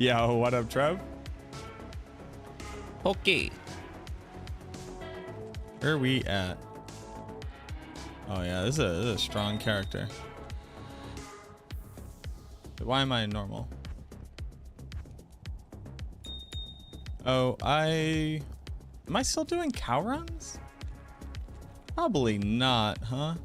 Yo, what up, Trev? Okay. Where are we at? Oh yeah, this is a strong character. Why am I normal? Oh, am I still doing cow runs? Probably not, huh?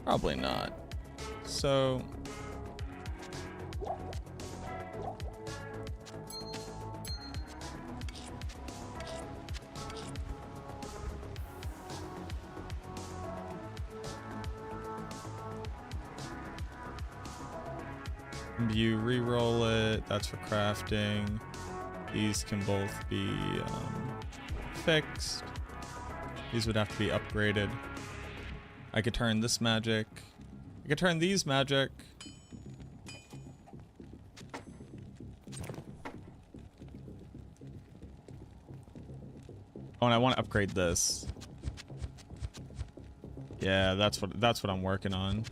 Probably not. So you re-roll it. That's for crafting. These can both be fixed. These would have to be upgraded. I could turn this magic. I could turn these magic. Oh, and I want to upgrade this. Yeah, that's what I'm working on.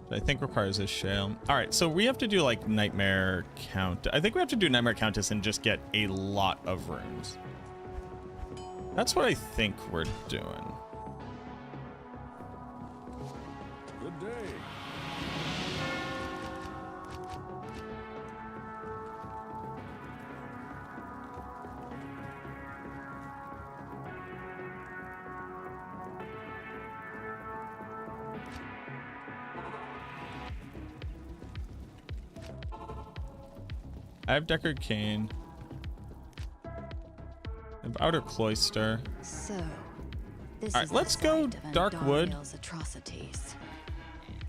I think requires a shell. All right, so we have to do like Nightmare Count. I think we have to do Nightmare Countess and just get a lot of runes. That's what I think we're doing. Good day. I have Deckard Cane. I have Outer Cloister. So, this all right, is let's go Darkwood. Atrocities.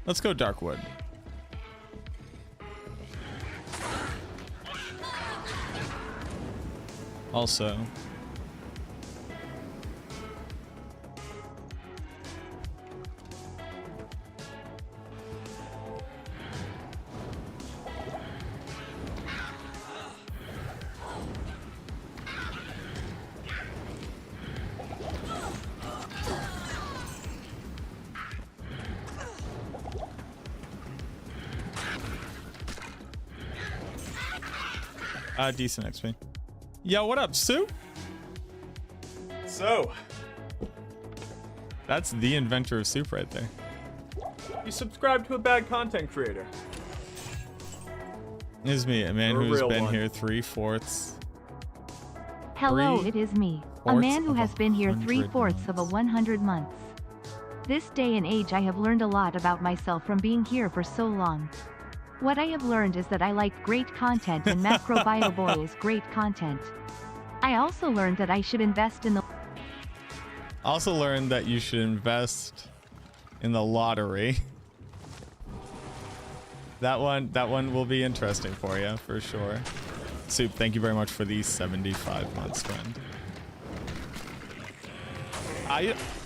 Let's go Darkwood. Also, decent XP. Yo, what up, Sue? So, that's the inventor of soup right there. You subscribe to a bad content creator. This is me, a man Or a who's real been one. here 3/4. Hello, it is me, a Fourths man who of has been here 100 3/4 of a months. 100 months. This day and age I have learned a lot about myself from being here for so long. What I have learned is that I like great content and MacroBioBoi is great content. I also learned that I should invest in the Also learned that you should invest in the lottery. That one will be interesting for you, for sure. Soup, thank you very much for the 75 months spend.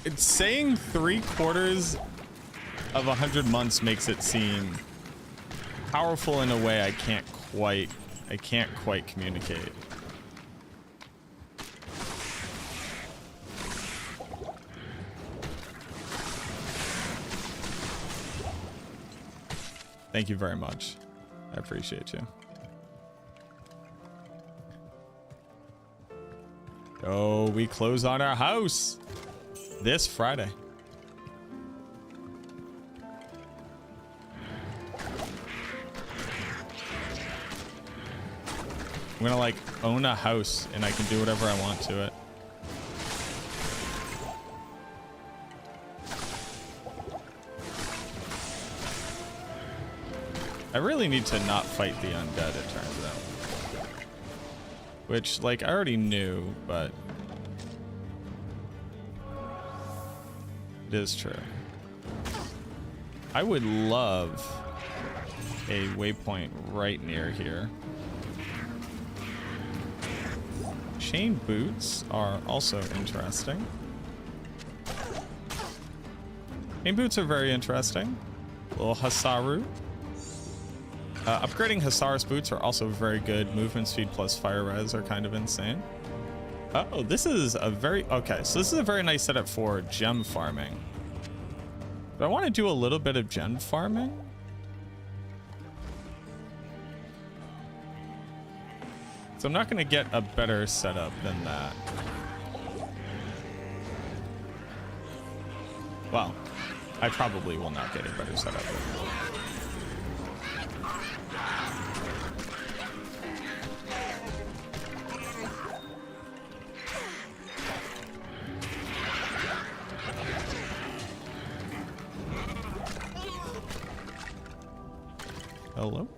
It's saying 3/4 of 100 months makes it seem powerful in a way I can't quite communicate. Thank you very much. I appreciate you. Oh, we close on our house this Friday. I'm gonna like own a house and I can do whatever I want to it. I really need to not fight the undead, it turns out. Which, like, I already knew, but it is true. I would love a waypoint right near here. Chain boots are also interesting. Chain boots are very interesting. Little Hasaru. Upgrading Hussar's boots are also very good. Movement speed plus fire res are kind of insane. Oh, this is a very... Okay, so this is a very nice setup for gem farming. Do I want to do a little bit of gem farming? So I'm not going to get a better setup than that. Well, I probably will not get a better setup than that. Hello?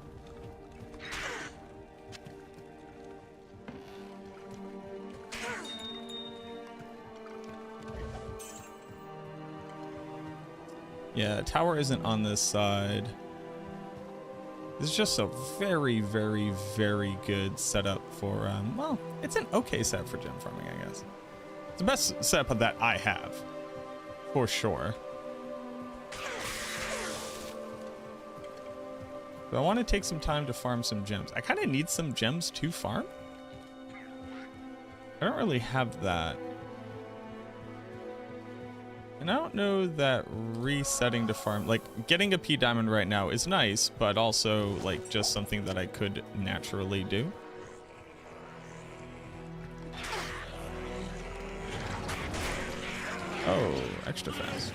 Yeah, tower isn't on this side. This is just a very, very, very good setup for, well, it's an okay setup for gem farming, I guess. It's the best setup that I have, for sure. But I want to take some time to farm some gems. I kind of need some gems to farm. I don't really have that. And I don't know that resetting to farm, like getting a P diamond right now is nice, but also like just something that I could naturally do. Oh, extra fast.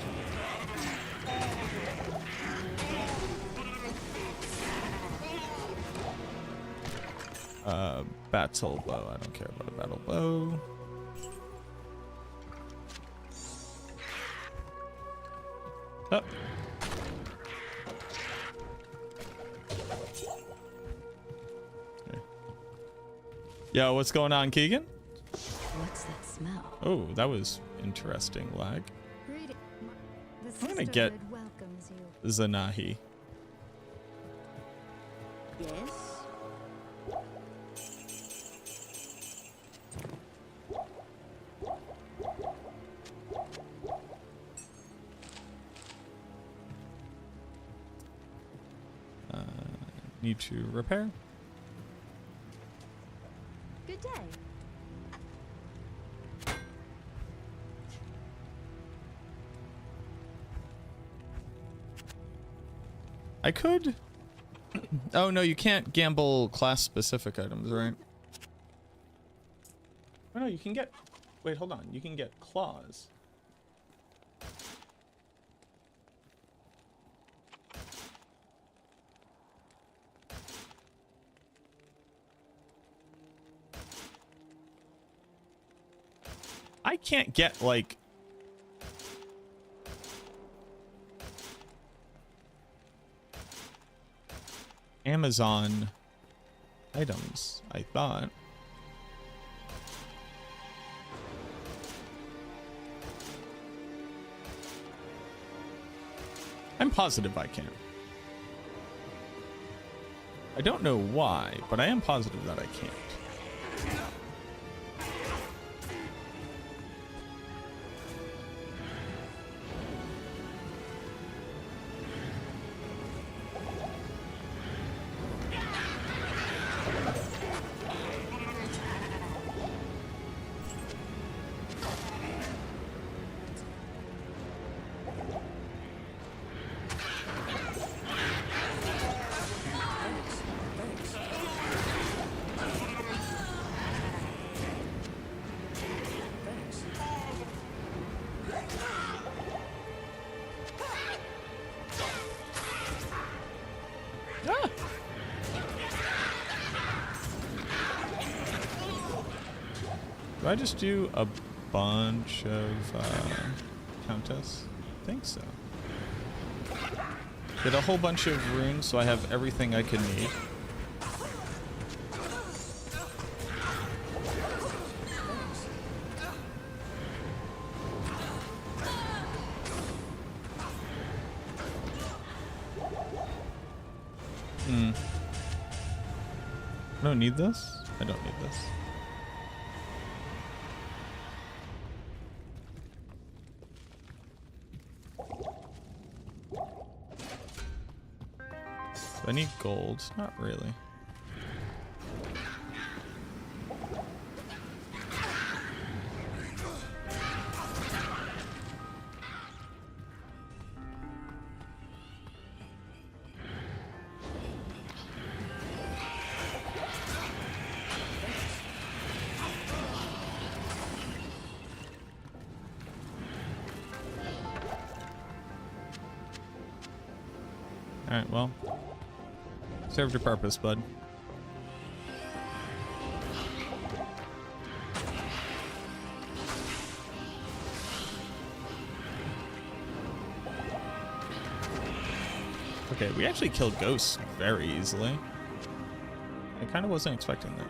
Battle bow. I don't care about a battle bow. Oh. Okay. Yo, what's going on, Keegan? What's that smell? Oh, that was interesting lag. Greeting. I'm gonna get Zanahi. Yes. Need to repair. Good day. I could. Oh no, you can't gamble class specific items, right? Oh no, you can get. Wait, hold on. You can get claws. I can't get like Amazon items, I thought. I'm positive I can. I don't know why, but I am positive that I can't. Do I just do a bunch of countess? I think so. Get a whole bunch of runes so I have everything I could need. I don't need this. I don't need this. I need gold. Not really. Alright, well. Served your purpose, bud. Okay, we actually killed ghosts very easily. I kind of wasn't expecting that.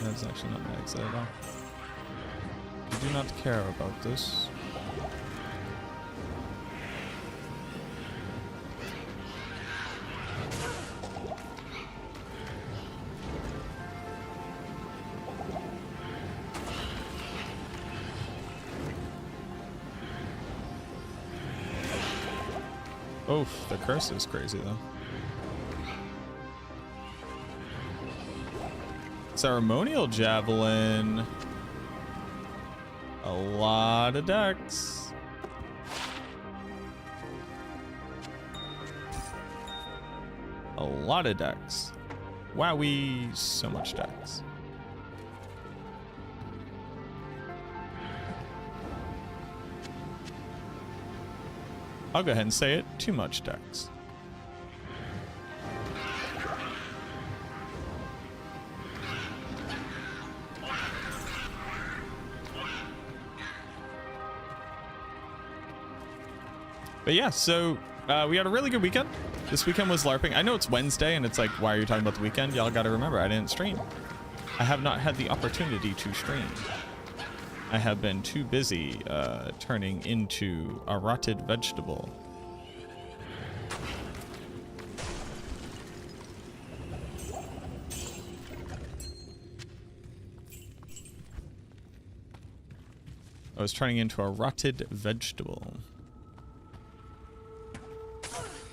That's actually not my exit at all. I do not care about this. Oof, the curse is crazy though. Ceremonial javelin. A lot of decks. A lot of decks. Wowee, so much decks. I'll go ahead and say it, too much decks. But yeah, so we had a really good weekend. This weekend was LARPing. I know it's Wednesday and it's like, why are you talking about the weekend? Y'all gotta remember, I didn't stream. I have not had the opportunity to stream. I have been too busy turning into a rotted vegetable. I was turning into a rotted vegetable.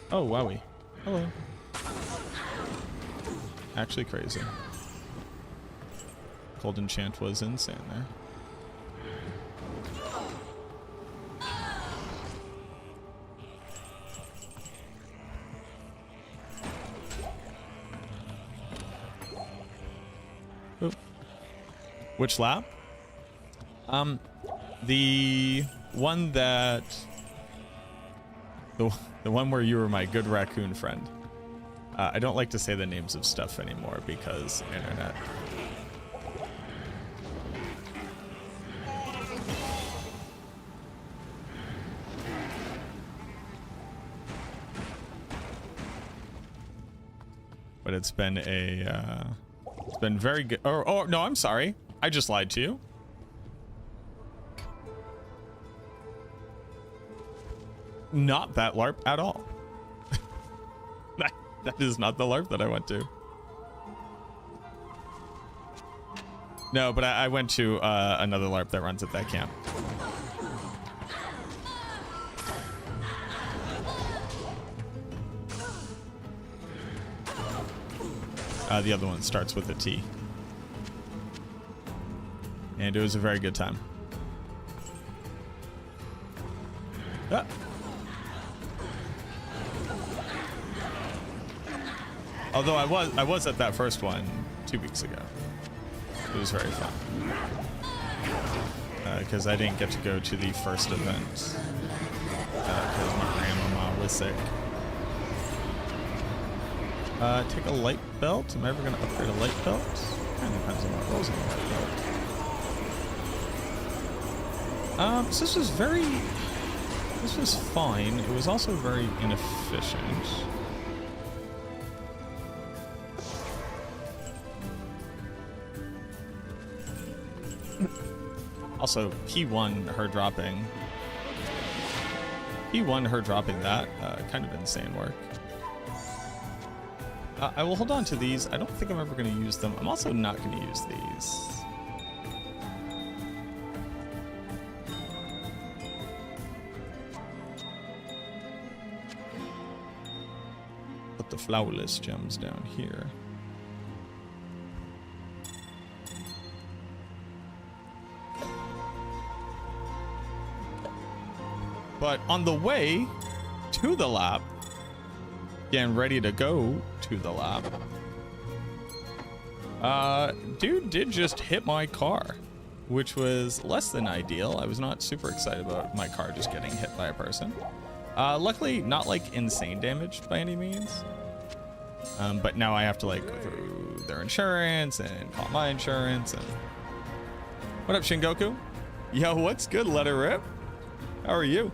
Oh, wowie. Hello. Actually crazy. Cold Enchant was insane there. Oop. Which lab? The one that... The one where you were my good raccoon friend. I don't like to say the names of stuff anymore because internet. But it's been a, it's been very good. Oh, no, I'm sorry. I just lied to you. Not that LARP at all. that is not the LARP that I went to. No, but I went to another LARP that runs at that camp. The other one starts with a T. And it was a very good time. Ah. Although I was at that first one 2 weeks ago. It was very fun. Because I didn't get to go to the first event. Because my grandmama was sick. Take a light belt. Am I ever going to upgrade a light belt? Kind of depends on what rolls in the light belt. So this was this was fine. It was also very inefficient. Also, P1 her dropping that, kind of insane work. I will hold on to these. I don't think I'm ever going to use them. I'm also not going to use these. Put the flowerless gems down here. But on the way to the lab, getting ready to go to the lab, dude did just hit my car, which was less than ideal. I was not super excited about my car just getting hit by a person. Luckily, not like insane damage by any means. But now I have to like go through their insurance and call my insurance. And what up, Shingoku? Yo, what's good? Let it rip. How are you?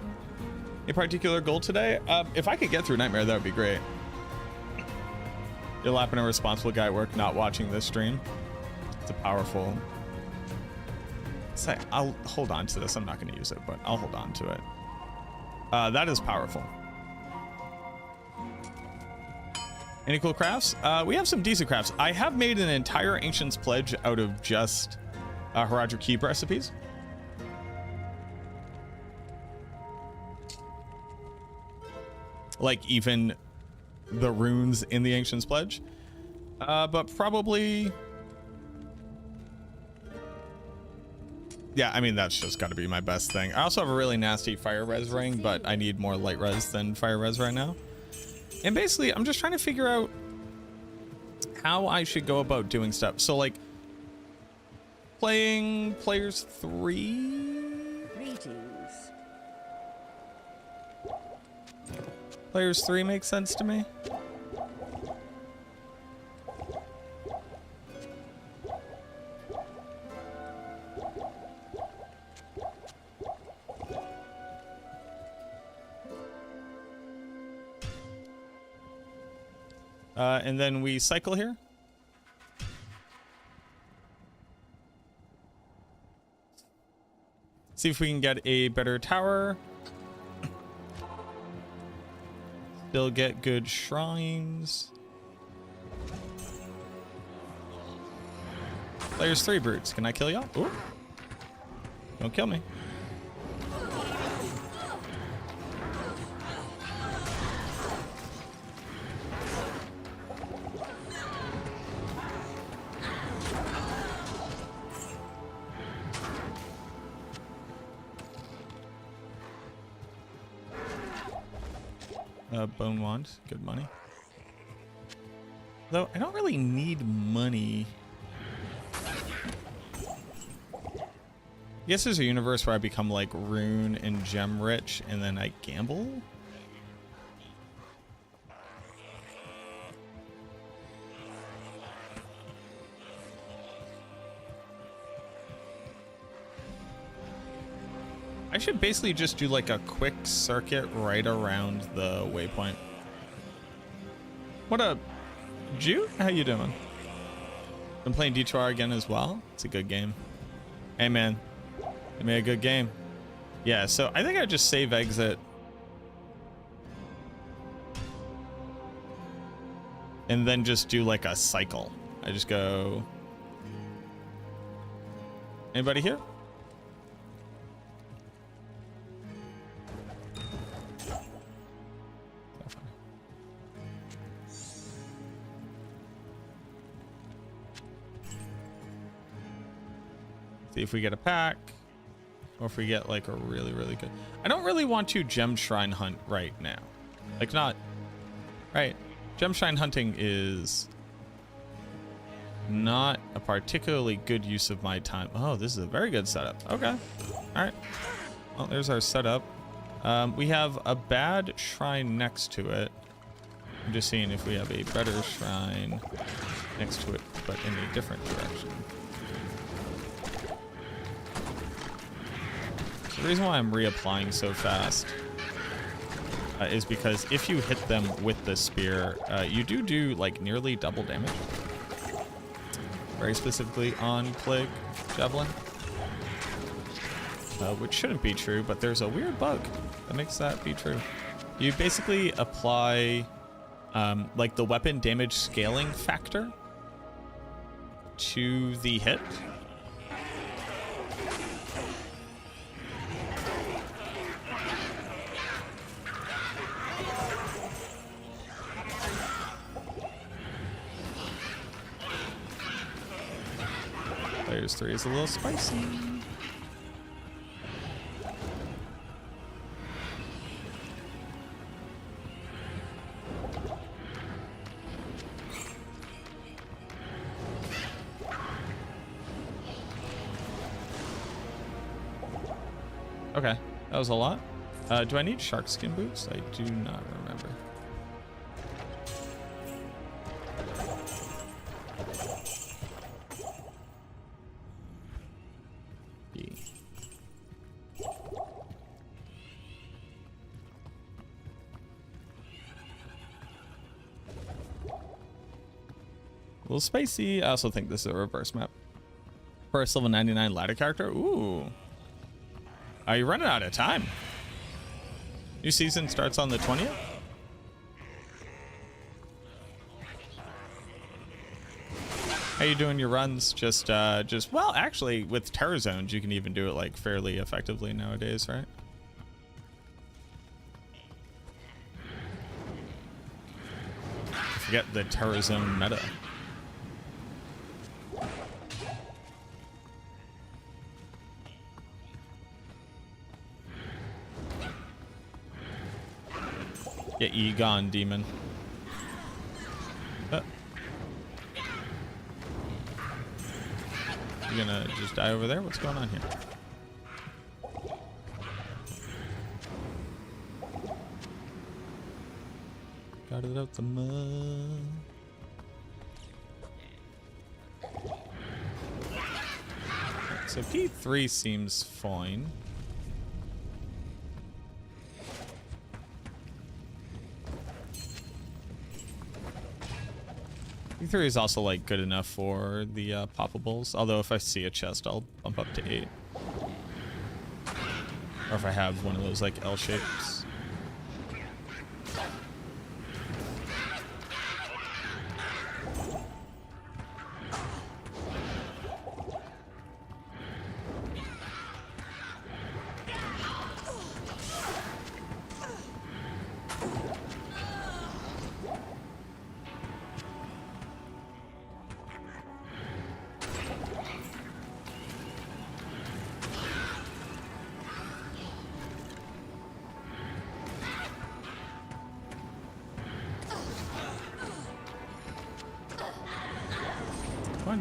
A particular goal today? If I could get through Nightmare, that would be great. You're lapping a responsible guy at work, not watching this stream. It's a powerful... I'll hold on to this. I'm not going to use it, but I'll hold on to it. That is powerful. Any cool crafts? We have some decent crafts. I have made an entire Ancient's Pledge out of just Haradra Keep recipes. Like even the runes in the Ancient's Pledge. But probably... Yeah, I mean, that's just got to be my best thing. I also have a really nasty fire res ring, but I need more light res than fire res right now. And basically, I'm just trying to figure out how I should go about doing stuff. So, like, playing Players 3? Greetings. Players 3 makes sense to me. And then we cycle here. See if we can get a better tower. Still get good shrines. Players 3 brutes. Can I kill y'all? Ooh. Don't kill me. Bone wand, good money. Though I don't really need money. I guess there's a universe where I become like rune and gem rich and then I gamble. I should basically just do like a quick circuit right around the waypoint. What up, Jude? How you doing? Been playing D2R again as well. It's a good game. Hey man, it made a good game. Yeah, so I think I just save exit. And then just do like a cycle. I just go. Anybody here? See if we get a pack, or if we get like a really, really good. I don't really want to gem shrine hunt right now. Like not, right? Gem shrine hunting is not a particularly good use of my time. Oh, this is a very good setup. Okay, all right. Well, there's our setup. We have a bad shrine next to it. I'm just seeing if we have a better shrine next to it, but in a different direction. The reason why I'm reapplying so fast is because if you hit them with the spear, you do like nearly double damage. Very specifically on Plague Javelin. which shouldn't be true, but there's a weird bug that makes that be true. You basically apply like the weapon damage scaling factor to the hit. Players 3 is a little spicy. Okay, that was a lot. Do I need shark skin boots? I do not remember. B. A little spicy. I also think this is a reverse map. First level 99 ladder character. Ooh. Are you running out of time? New season starts on the 20th? How you doing your runs? Just well, actually with terror zones you can even do it like fairly effectively nowadays, right? Forget the terror zone meta. Get ye gone, demon. You gonna just die over there? What's going on here? Got it out the mud. So P3 seems fine. P3 is also like good enough for the poppables, although if I see a chest I'll bump up to 8. Or if I have one of those like L shapes.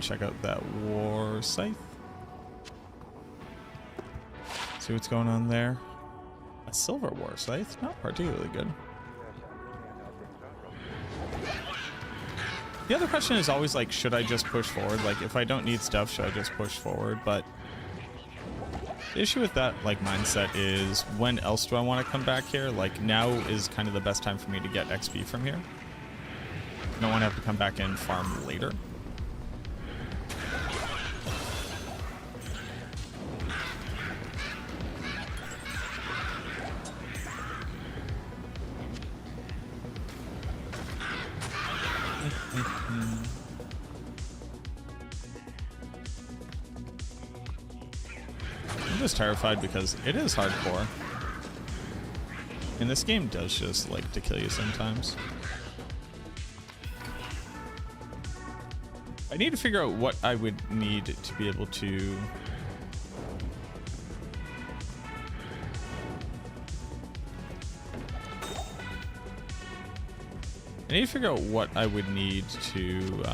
Check out that war scythe. See what's going on there. A silver war scythe, not particularly good. The other question is always like, should I just push forward? Like, if I don't need stuff, should I just push forward? But the issue with that like mindset is, when else do I want to come back here? Like, now is kind of the best time for me to get XP from here. I don't want to have to come back and farm later. I'm just terrified because it is hardcore. And this game does just like to kill you sometimes. I need to figure out what I would need to be able to... I need to figure out what I would need to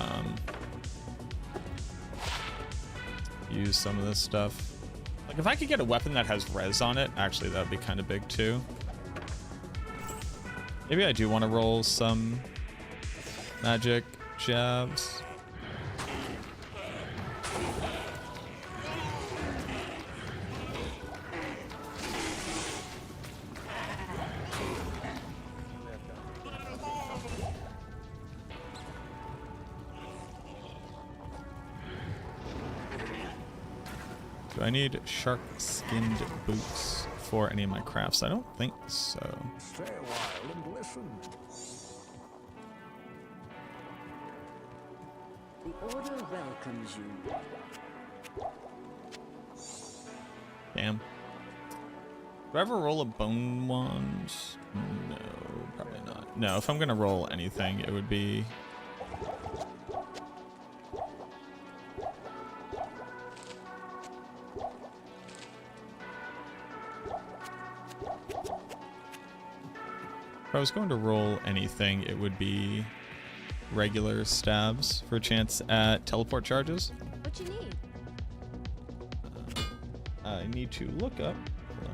use some of this stuff. Like, if I could get a weapon that has res on it, actually that would be kind of big too. Maybe I do want to roll some magic jabs. Do I need shark-skinned boots for any of my crafts? I don't think so. Stay a while and listen. The Order welcomes you. Damn. Do I ever roll a bone wand? No, probably not. No, if I'm gonna roll anything, it would be... If I was going to roll anything, it would be regular stabs for a chance at teleport charges. What you need? I need to look up them.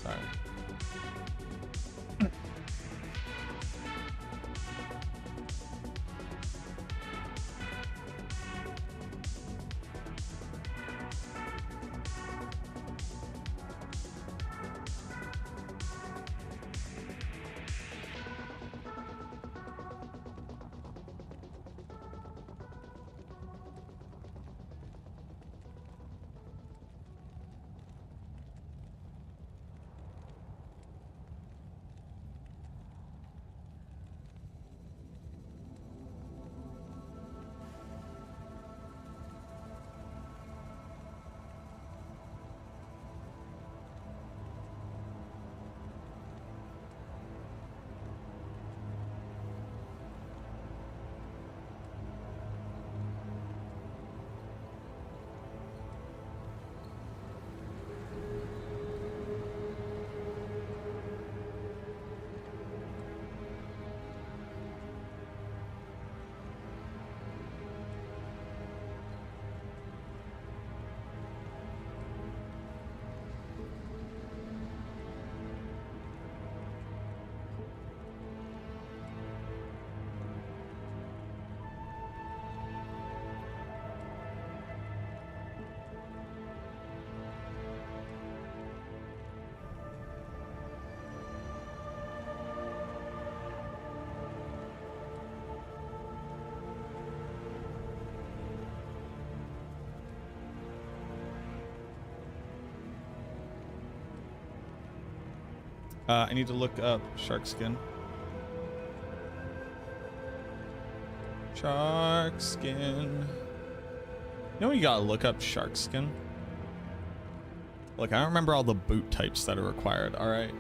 Sorry. I need to look up shark skin. Shark skin. You know when you gotta look up shark skin? Look, I don't remember all the boot types that are required, alright?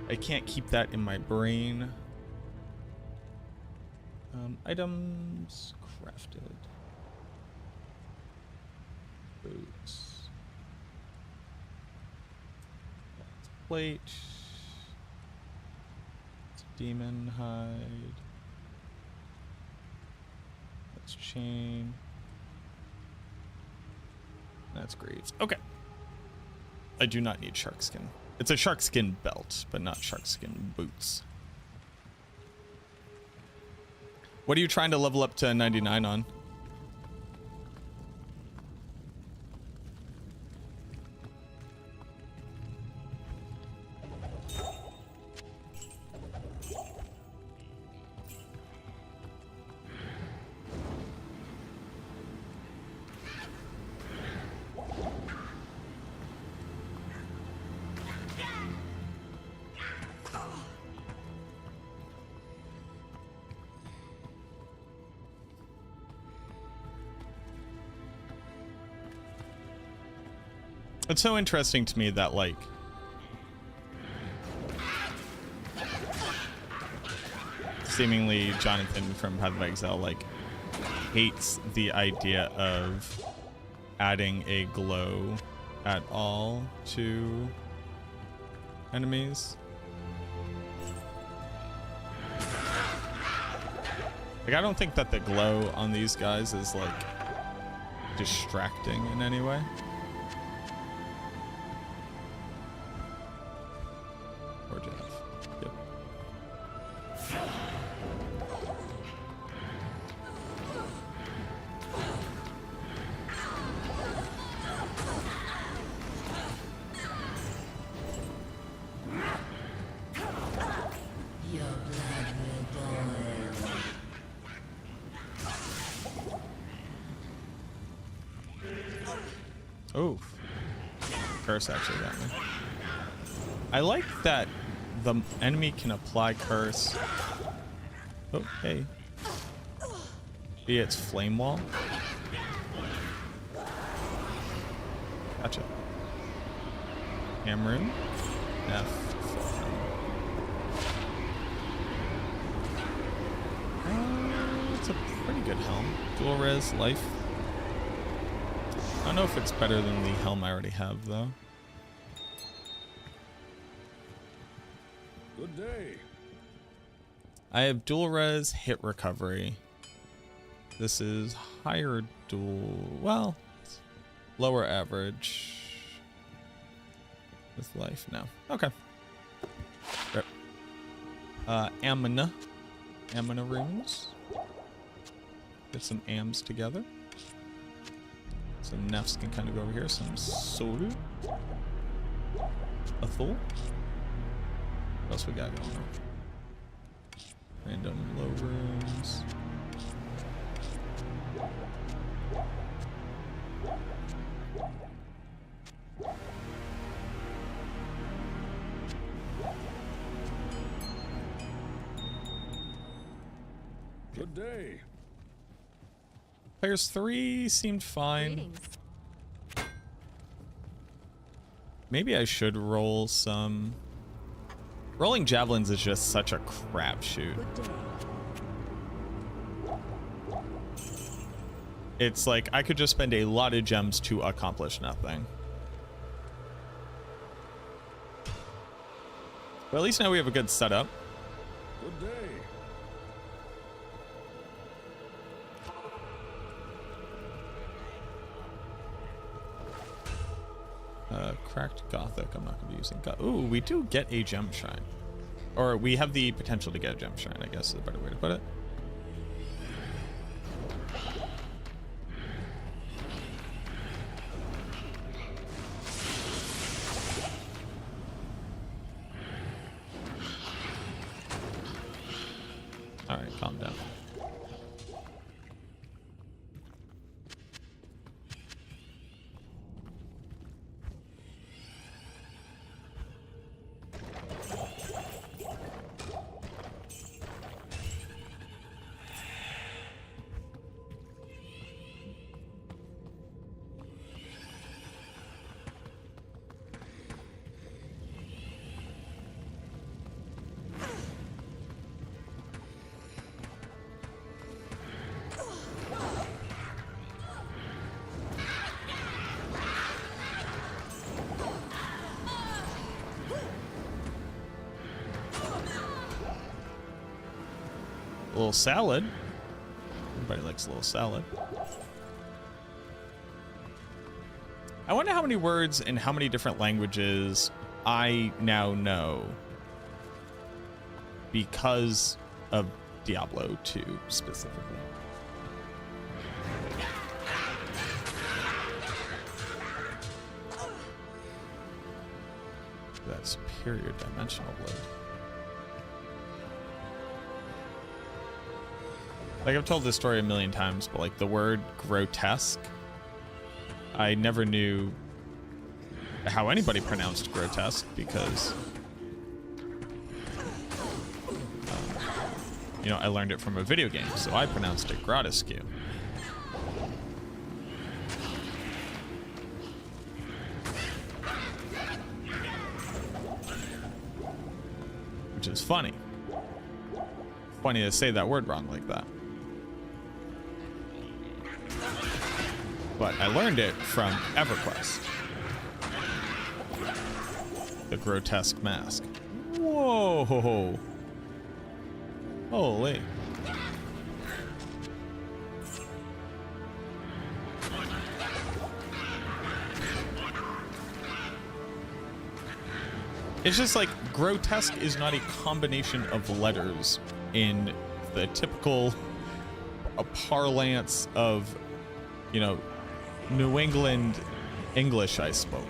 I can't keep that in my brain. Items crafted. Boots. That's plate. It's demon hide. That's chain. That's greaves. Okay. I do not need shark skin. It's a shark skin belt, but not shark skin boots. What are you trying to level up to 99 on? It's so interesting to me that, like, seemingly Jonathan from Path of Exile, like, hates the idea of adding a glow at all to enemies. Like, I don't think that the glow on these guys is, like, distracting in any way. Or Jeff. Yep. Oh, curse actually got me. I like that the enemy can apply curse. Oh, hey. Be its flame wall. Gotcha. Hamrun. F. It's a pretty good helm. Dual res, life. I don't know if it's better than the helm I already have, though. Good day. I have dual res, hit recovery. This is higher dual, well, lower average. With life, no. Okay. Rip. Amina runes. Get some AMs together. Some Nefs can kind of go over here. Some Soru. Athul. What else we got going on? Random low runes. Good day. Players 3 seemed fine. Greetings. Maybe I should roll some. Rolling javelins is just such a crapshoot. Good day. It's like I could just spend a lot of gems to accomplish nothing. But at least now we have a good setup. Good day. Cracked Gothic. I'm not going to be using. Ooh, we do get a gem shrine. Or we have the potential to get a gem shrine, I guess is a better way to put it. Alright, calm down. A little salad. Everybody likes a little salad. I wonder how many words in how many different languages I now know because of Diablo 2 specifically. That superior dimensional blade. Like, I've told this story a million times, but like the word grotesque, I never knew how anybody pronounced grotesque because, you know, I learned it from a video game, so I pronounced it grotesque. Which is funny. Funny to say that word wrong like that. But I learned it from EverQuest. The grotesque mask. Whoa! Holy. It's just like grotesque is not a combination of letters in the typical parlance of, you know, New England English I spoke.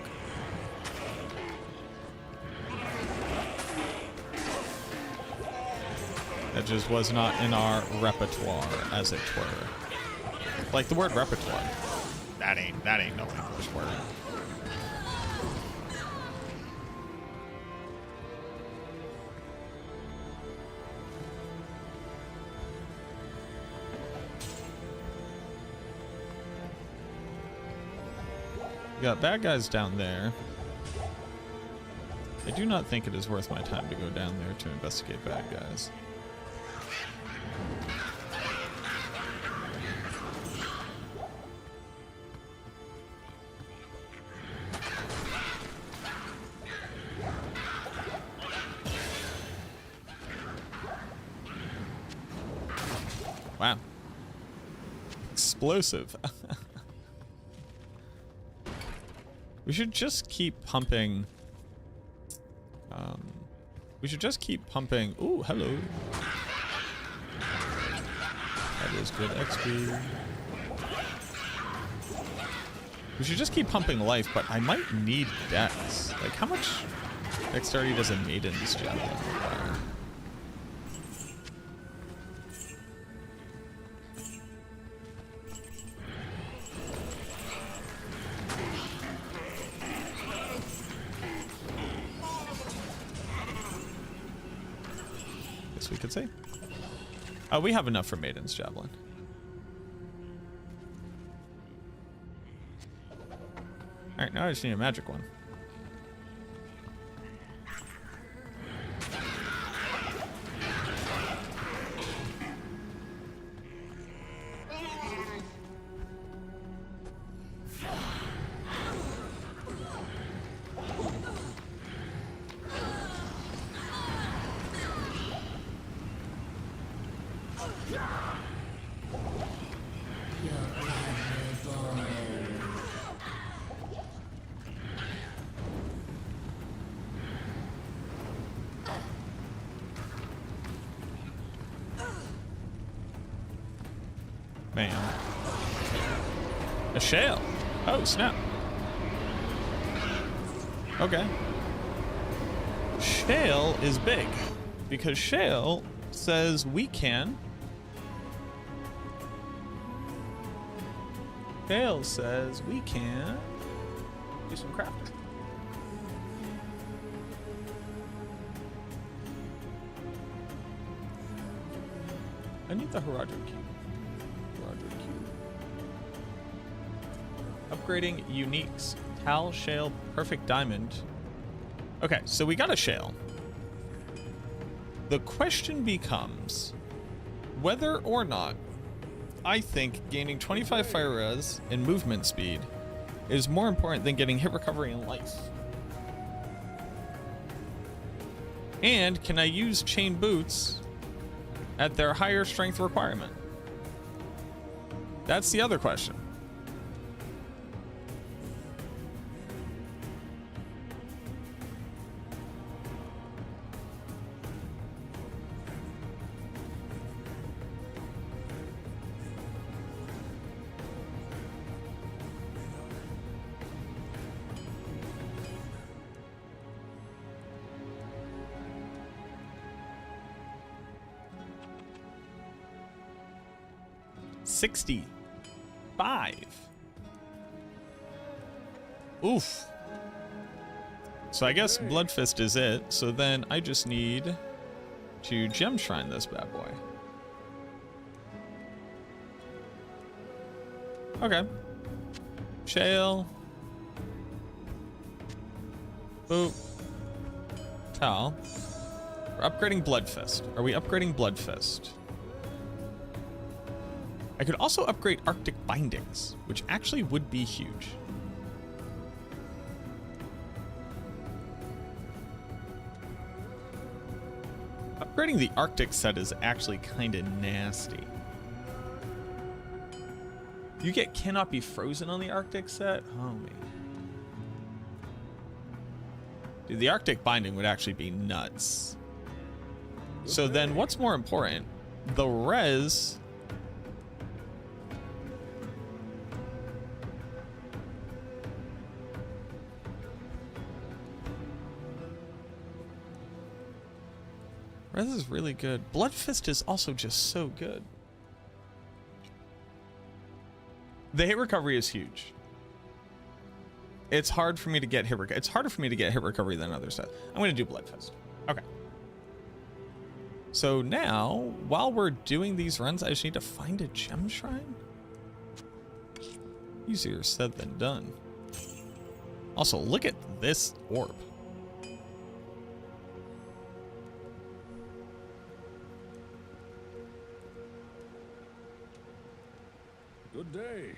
That just was not in our repertoire, as it were. Like the word repertoire. That ain't no English word. We got bad guys down there. I do not think it is worth my time to go down there to investigate bad guys. Wow. Explosive. We should just keep pumping. We should just keep pumping. Ooh, hello. That is good XP. We should just keep pumping life, but I might need dex. Like, how much dexterity does a maiden's javelin require? We could say. We have enough for Maiden's Javelin. Alright, now I just need a magic one. Man. A shell. Oh, snap. Okay. Shale is big because Shale says we can. Shale says we can do some crafting. I need the Herodric Cube. Upgrading uniques. Tal, shale, perfect diamond. Okay, so we got a shale. The question becomes whether or not I think gaining 25 fire res and movement speed is more important than getting hit recovery and life. And can I use chain boots at their higher strength requirement? That's the other question. $65. Oof. So I guess Bloodfist is it. So then I just need to gem shrine this bad boy. Okay. Shale. Boop. Tal. We're upgrading Bloodfist. Are we upgrading Bloodfist? I could also upgrade Arctic Bindings, which actually would be huge. Upgrading the Arctic set is actually kind of nasty. You get cannot be frozen on the Arctic set? Homie. Dude, the Arctic binding would actually be nuts. So then what's more important? The res. Res is really good. Blood Fist is also just so good. The hit recovery is huge. It's hard for me to get hit recovery. It's harder for me to get hit recovery than other stuff. I'm going to do Blood Fist. Okay. So now, while we're doing these runs, I just need to find a gem shrine. Easier said than done. Also, look at this orb. Good day.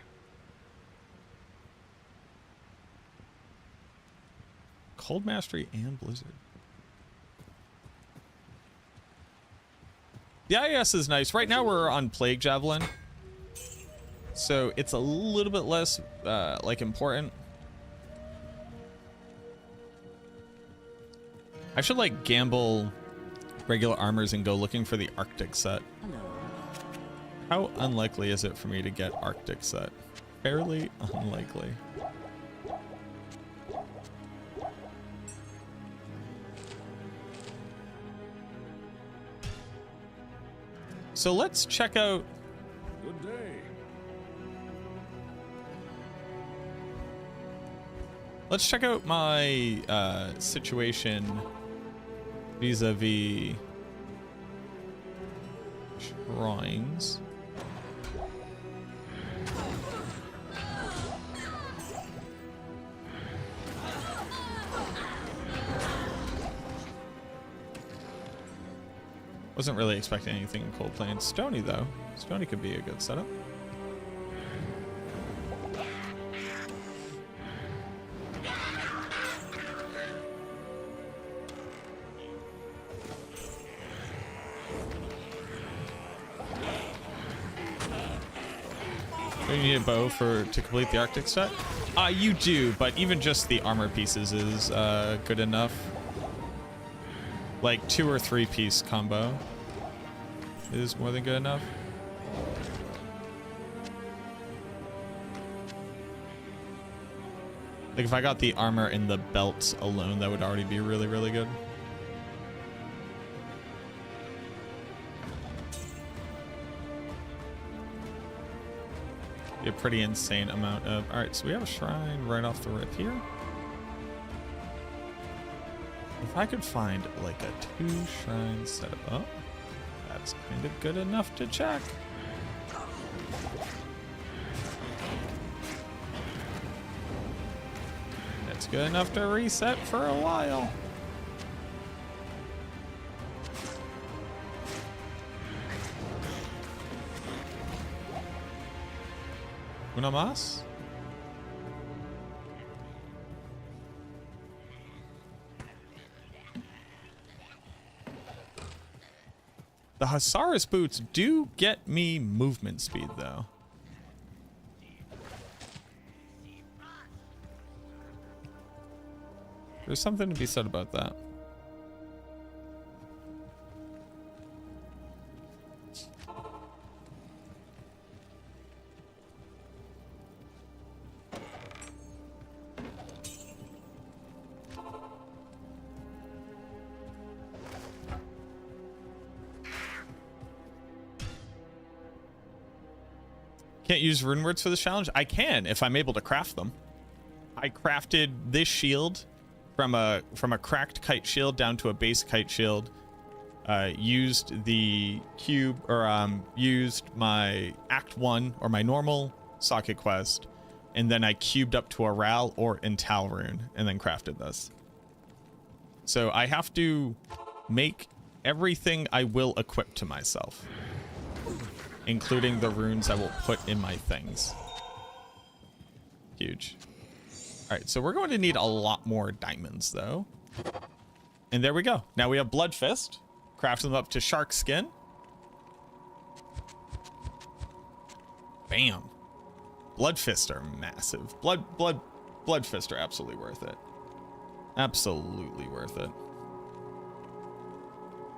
Cold Mastery and Blizzard. The IES is nice. Right now we're on Plague Javelin, so it's a little bit less like important. I should like gamble regular armors and go looking for the Arctic set. Hello. How unlikely is it for me to get Arctic set? Fairly unlikely. So let's check out. Good day. Let's check out my situation vis-a-vis shrines. Wasn't really expecting anything in Cold Plains. Stony though. Stony could be a good setup. Do you need a bow to complete the Arctic set? You do, but even just the armor pieces is good enough. Like 2 or 3 piece combo is more than good enough. Like if I got the armor and the belts alone, that would already be really, really good. Be a pretty insane amount of. All right, so we have a shrine right off the rip here. If I could find like a 2 shrine setup, oh, that's kind of good enough to check. That's good enough to reset for a while. Una más? The Hasaris boots do get me movement speed, though. There's something to be said about that. Can't use rune words for this challenge? I can if I'm able to craft them. I crafted this shield from a cracked kite shield down to a base kite shield. Used the cube, or used my Act 1 or my normal socket quest, and then I cubed up to a Ral or Intal rune and then crafted this. So I have to make everything I will equip to myself, including the runes I will put in my things. Huge. All right, so we're going to need a lot more diamonds, though. And there we go. Now we have Blood Fist. Craft them up to shark skin. Bam. Blood Fist are massive. Blood Fist are absolutely worth it. Absolutely worth it.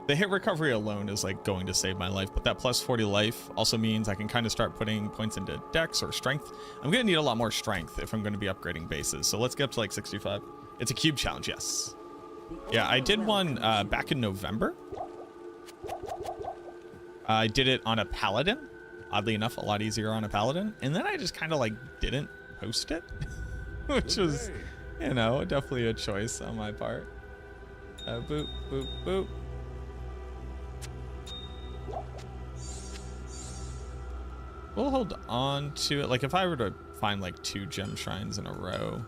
The hit recovery alone is like going to save my life, but that plus 40 life also means I can kind of start putting points into dex or strength. I'm gonna need a lot more strength if I'm gonna be upgrading bases. So let's get up to like 65. It's a cube challenge, yes. Yeah, I did one back in November. I did it on a paladin. Oddly enough, a lot easier on a paladin. And then I just kind of like didn't post it, which was, you know, definitely a choice on my part. Boop, boop, boop. We'll hold on to it. Like if I were to find like 2 gem shrines in a row.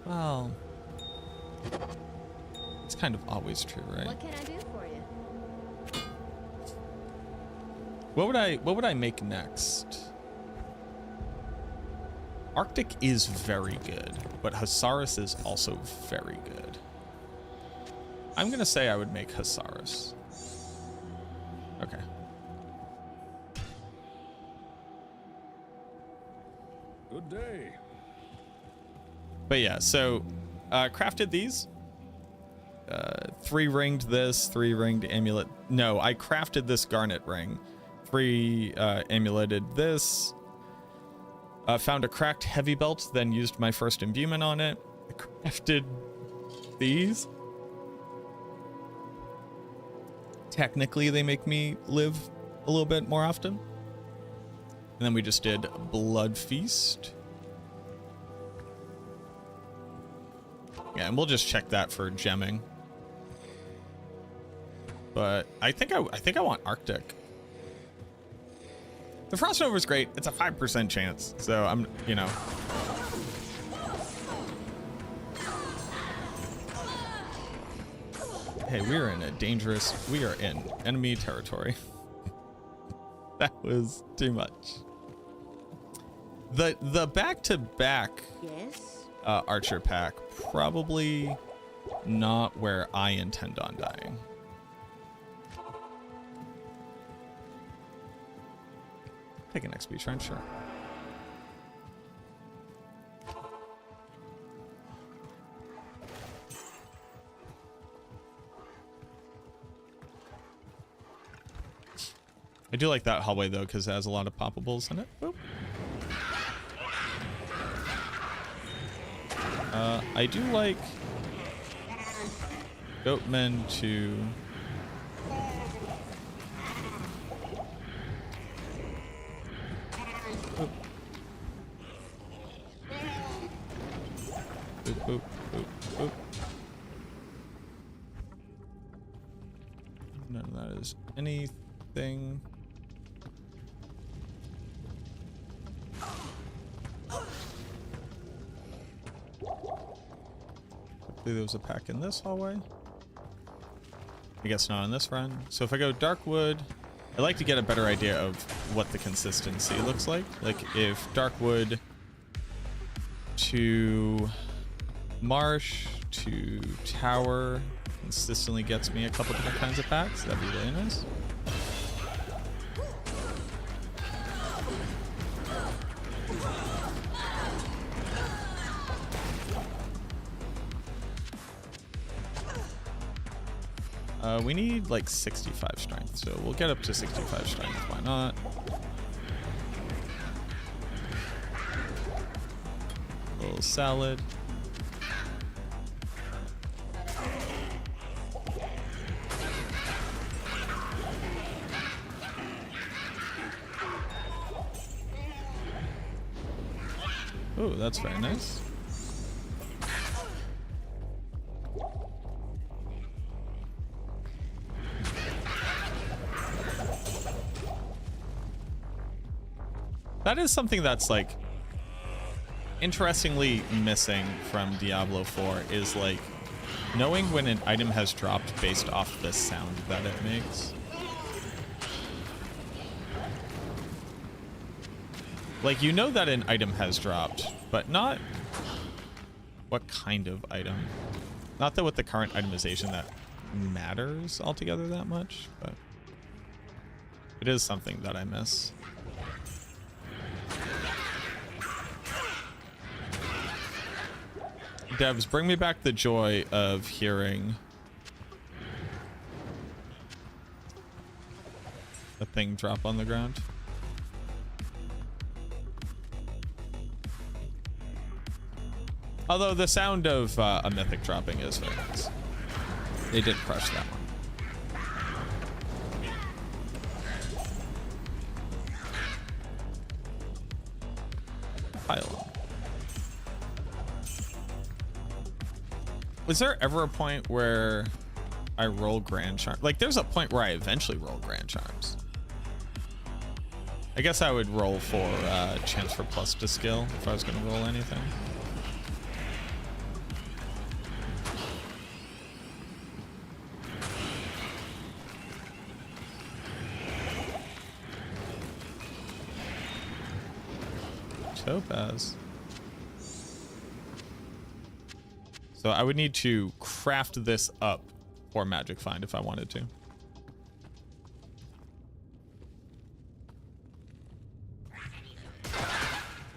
Well, it's kind of always true, right? What can I do for you? What would I make next? Arctic is very good, but Hasaris is also very good. I'm gonna say I would make Hasaris. Okay. Good day. But yeah, so crafted these. 3-ringed this, 3-ringed amulet. No, I crafted this garnet ring. 3 amuleted this. Found a cracked heavy belt, then used my first imbuement on it. I crafted these. Technically, they make me live a little bit more often. And then we just did Blood Feast. Yeah, and we'll just check that for gemming. But I think I want Arctic. The Frost Nova is great. It's a 5% chance. So I'm, you know. Hey, we are in enemy territory. That was too much. The back-to-back Yes? archer pack, probably not where I intend on dying. Take an XP shrine, sure. I do like that hallway though, because it has a lot of poppables in it. Boop. I do like goatmen to boop. Boop, boop, boop, boop. None of that is anything. Hopefully there was a pack in this hallway. I guess not in this run. So if I go Darkwood, I like to get a better idea of what the consistency looks like. Like if Darkwood to Marsh to Tower consistently gets me a couple different kinds of packs, that'd be really nice. We need like 65 strength, so we'll get up to 65 strength. Why not? A little salad. Oh, that's very nice. That is something that's like interestingly missing from Diablo 4 is like knowing when an item has dropped based off the sound that it makes. Like you know that an item has dropped, but not what kind of item. Not that with the current itemization that matters altogether that much, but it is something that I miss. Devs, bring me back the joy of hearing the thing drop on the ground. Although the sound of a mythic dropping is very nice. They did crush that one. Pylon. Was there ever a point where I roll Grand Charm? Like, there's a point where I eventually roll Grand Charms. I guess I would roll for chance for plus to skill if I was going to roll anything. Topaz. So I would need to craft this up for Magic Find if I wanted to.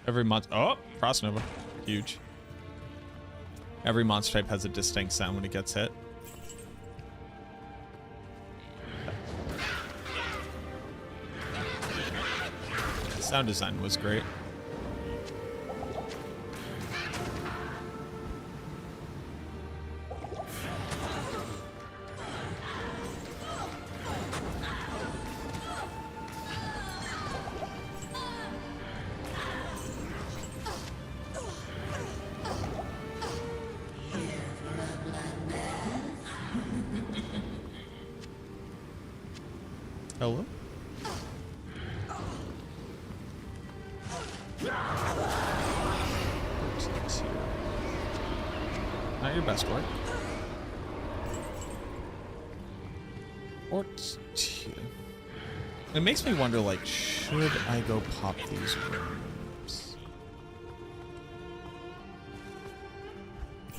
Every monster. Oh, Frost Nova. Huge. Every monster type has a distinct sound when it gets hit. The sound design was great. Hello? Not your best work. It makes me wonder, like, should I go pop these rooms?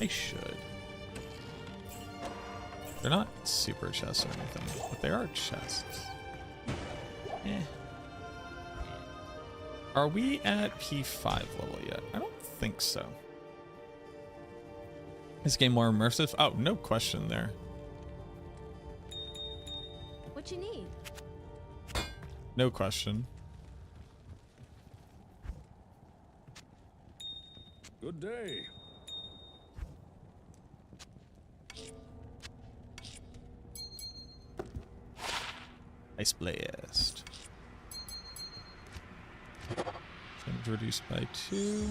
I should. They're not super chests or anything, but they are chests. Eh. Are we at P5 level yet? I don't think so. Is this game more immersive? Oh, no question there. What you need? No question. Good day. Ice Blast. Damage reduced by 2.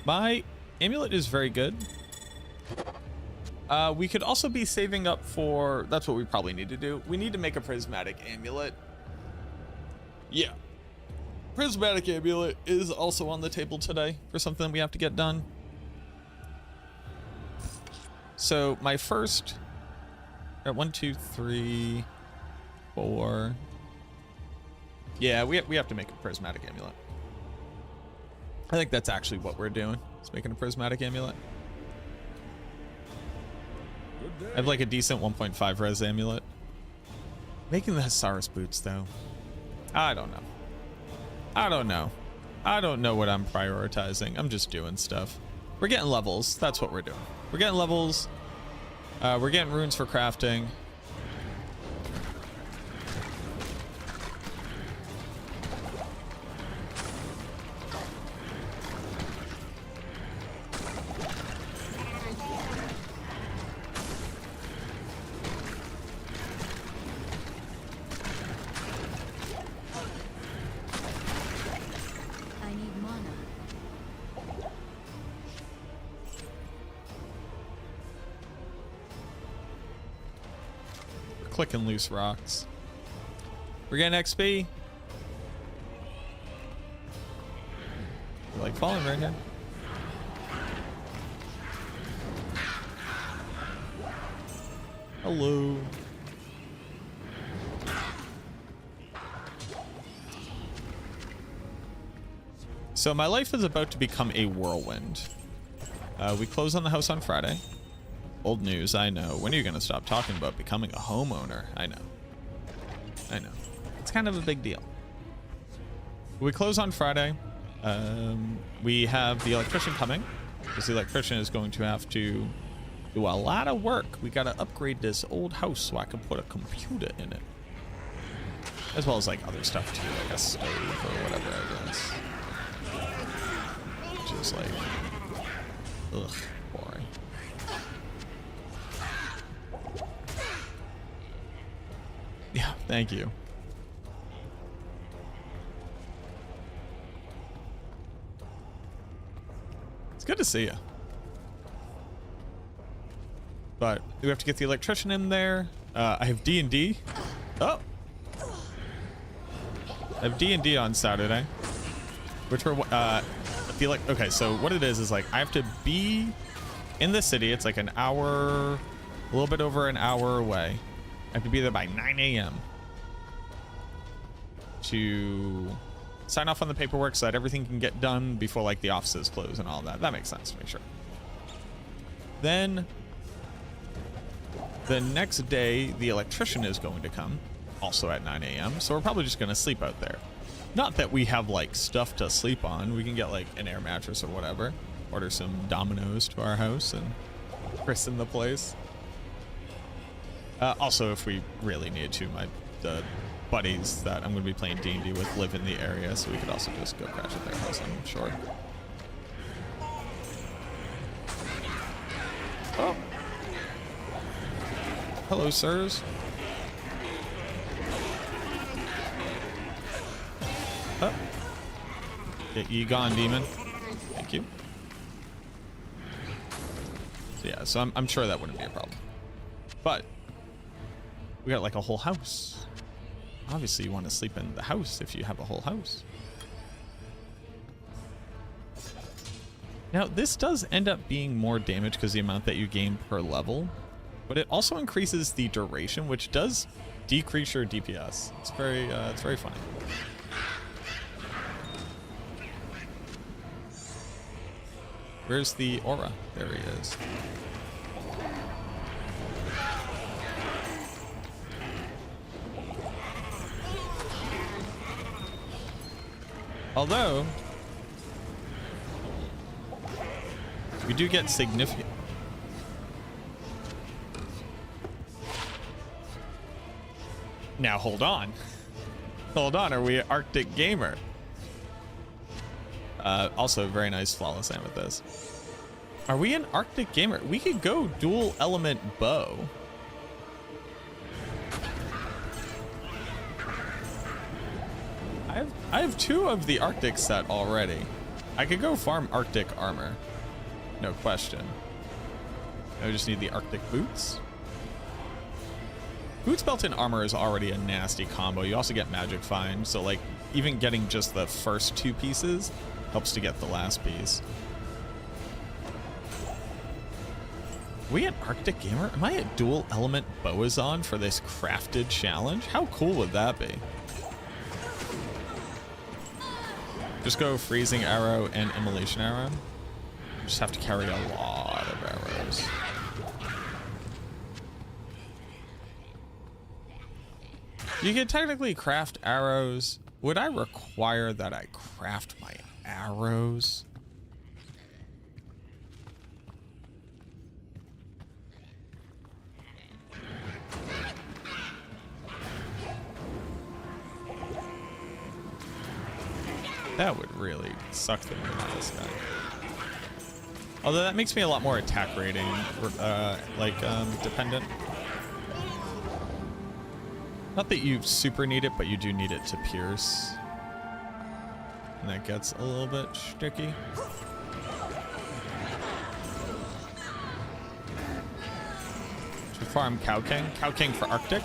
My amulet is very good. We could also be saving up for... That's what we probably need to do. We need to make a prismatic amulet. Yeah. Prismatic amulet is also on the table today for something we have to get done. So my first... 1, 2, 3... 4. Yeah, we have to make a prismatic amulet. I think that's actually what we're doing. It's making a prismatic amulet. I have like a decent 1.5 res amulet. Making the Hasaris boots though. I don't know. I don't know. I don't know what I'm prioritizing. I'm just doing stuff. We're getting levels. That's what we're doing. We're getting levels. We're getting runes for crafting. Clicking loose rocks. We're getting XP. We're like falling right here. Hello. So my life is about to become a whirlwind. We close on the house on Friday. Old news, I know. When are you going to stop talking about becoming a homeowner? I know. I know. It's kind of a big deal. We close on Friday. We have the electrician coming. Because the electrician is going to have to do a lot of work. We got to upgrade this old house so I can put a computer in it. As well as like other stuff too, like a stove or whatever I guess. Which is like, ugh, boring. Yeah, thank you. It's good to see you. But we have to get the electrician in there. I have D&D. Oh! I have D&D on Saturday. Which we're, I feel like, okay, so what it is like I have to be in the city. It's like an hour, a little bit over an hour away. I have to be there by 9 a.m. to sign off on the paperwork so that everything can get done before like the offices close and all that. That makes sense to me, sure. Then the next day, the electrician is going to come, also at 9 a.m. So we're probably just going to sleep out there. Not that we have like stuff to sleep on. We can get like an air mattress or whatever. Order some Domino's to our house and christen the place. Also, if we really need to, the buddies that I'm going to be playing D&D with live in the area, so we could also just go crash at their house, I'm sure. Oh. Hello, sirs. Oh. Get ye gone, demon. Thank you. So yeah, so I'm sure that wouldn't be a problem. But we got like a whole house. Obviously you want to sleep in the house if you have a whole house. Now this does end up being more damage because the amount that you gain per level, but it also increases the duration, which does decrease your DPS. It's very funny. Where's the aura? There he is. Although we do get significant. Now hold on. Hold on, are we an Arctic gamer? Also very nice flawless aim with this. Are we an Arctic gamer? We could go dual element bow. I have 2 of the Arctic set already. I could go farm Arctic armor. No question. I just need the Arctic boots. Boots, belt, and armor is already a nasty combo. You also get magic find, so like even getting just the first 2 pieces helps to get the last piece. Are we an Arctic gamer? Am I a dual element Boazon for this crafted challenge? How cool would that be? Just go freezing arrow and immolation arrow. Just have to carry a lot of arrows. You can technically craft arrows. Would I require that I craft my arrows? That would really suck the mood out of this guy. Although that makes me a lot more attack rating, dependent. Not that you super need it, but you do need it to pierce. And that gets a little bit sticky. Should we farm Cow King? Cow King for Arctic?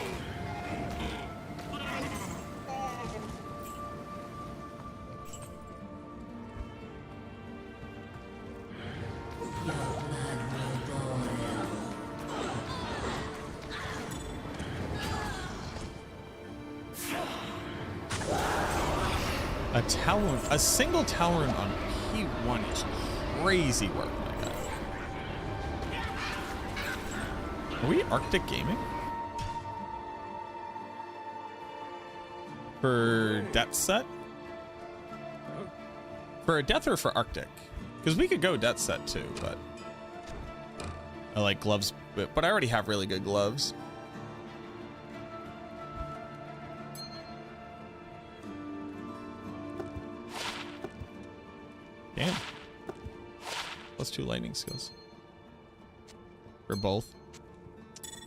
A single tower on P1 is crazy work, my guy. Are we Arctic gaming? For depth set? For a death or for Arctic? Because we could go death set too, but I like gloves, but I already have really good gloves. Damn. +2 lightning skills. For both.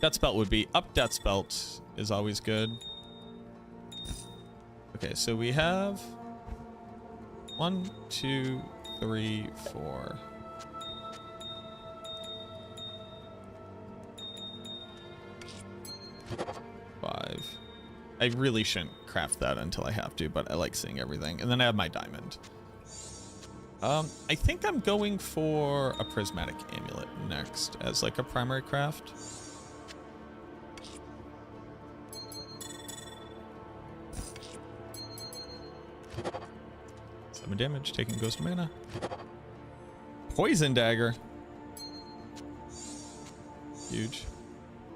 Death Belt would be up. Death Belt is always good. Okay, so we have 1, 2, 3, 4. 5. I really shouldn't craft that until I have to, but I like seeing everything. And then I have my diamond. I think I'm going for a prismatic amulet next as like a primary craft. 7 damage, taking ghost mana. Poison dagger. Huge.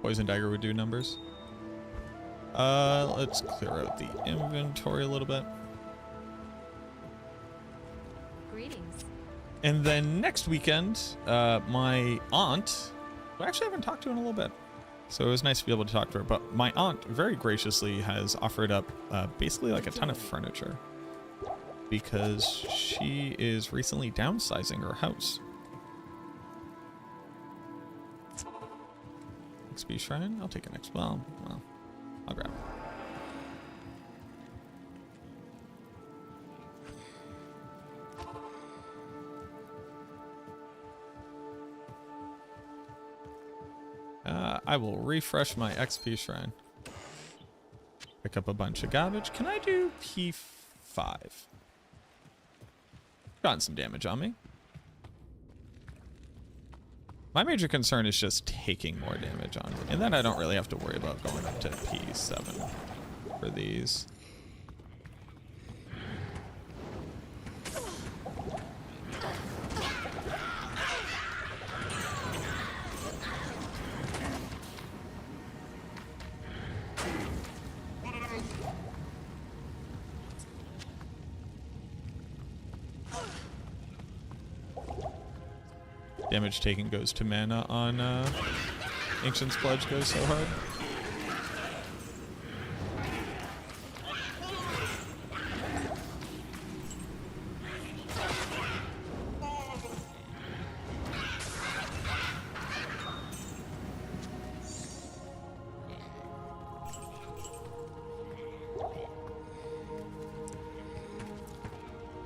Poison dagger would do numbers. Let's clear out the inventory a little bit. Greetings. And then next weekend, my aunt, who I actually haven't talked to in a little bit, so it was nice to be able to talk to her, but my aunt very graciously has offered up basically like a ton of furniture because she is recently downsizing her house. XP shrine? I'll take an XP. Well, I'll grab it. I will refresh my XP shrine. Pick up a bunch of garbage. Can I do P5? Gotten some damage on me. My major concern is just taking more damage on me. And then I don't really have to worry about going up to P7 for these. Damage taken goes to mana on Ancient's Pledge goes so hard.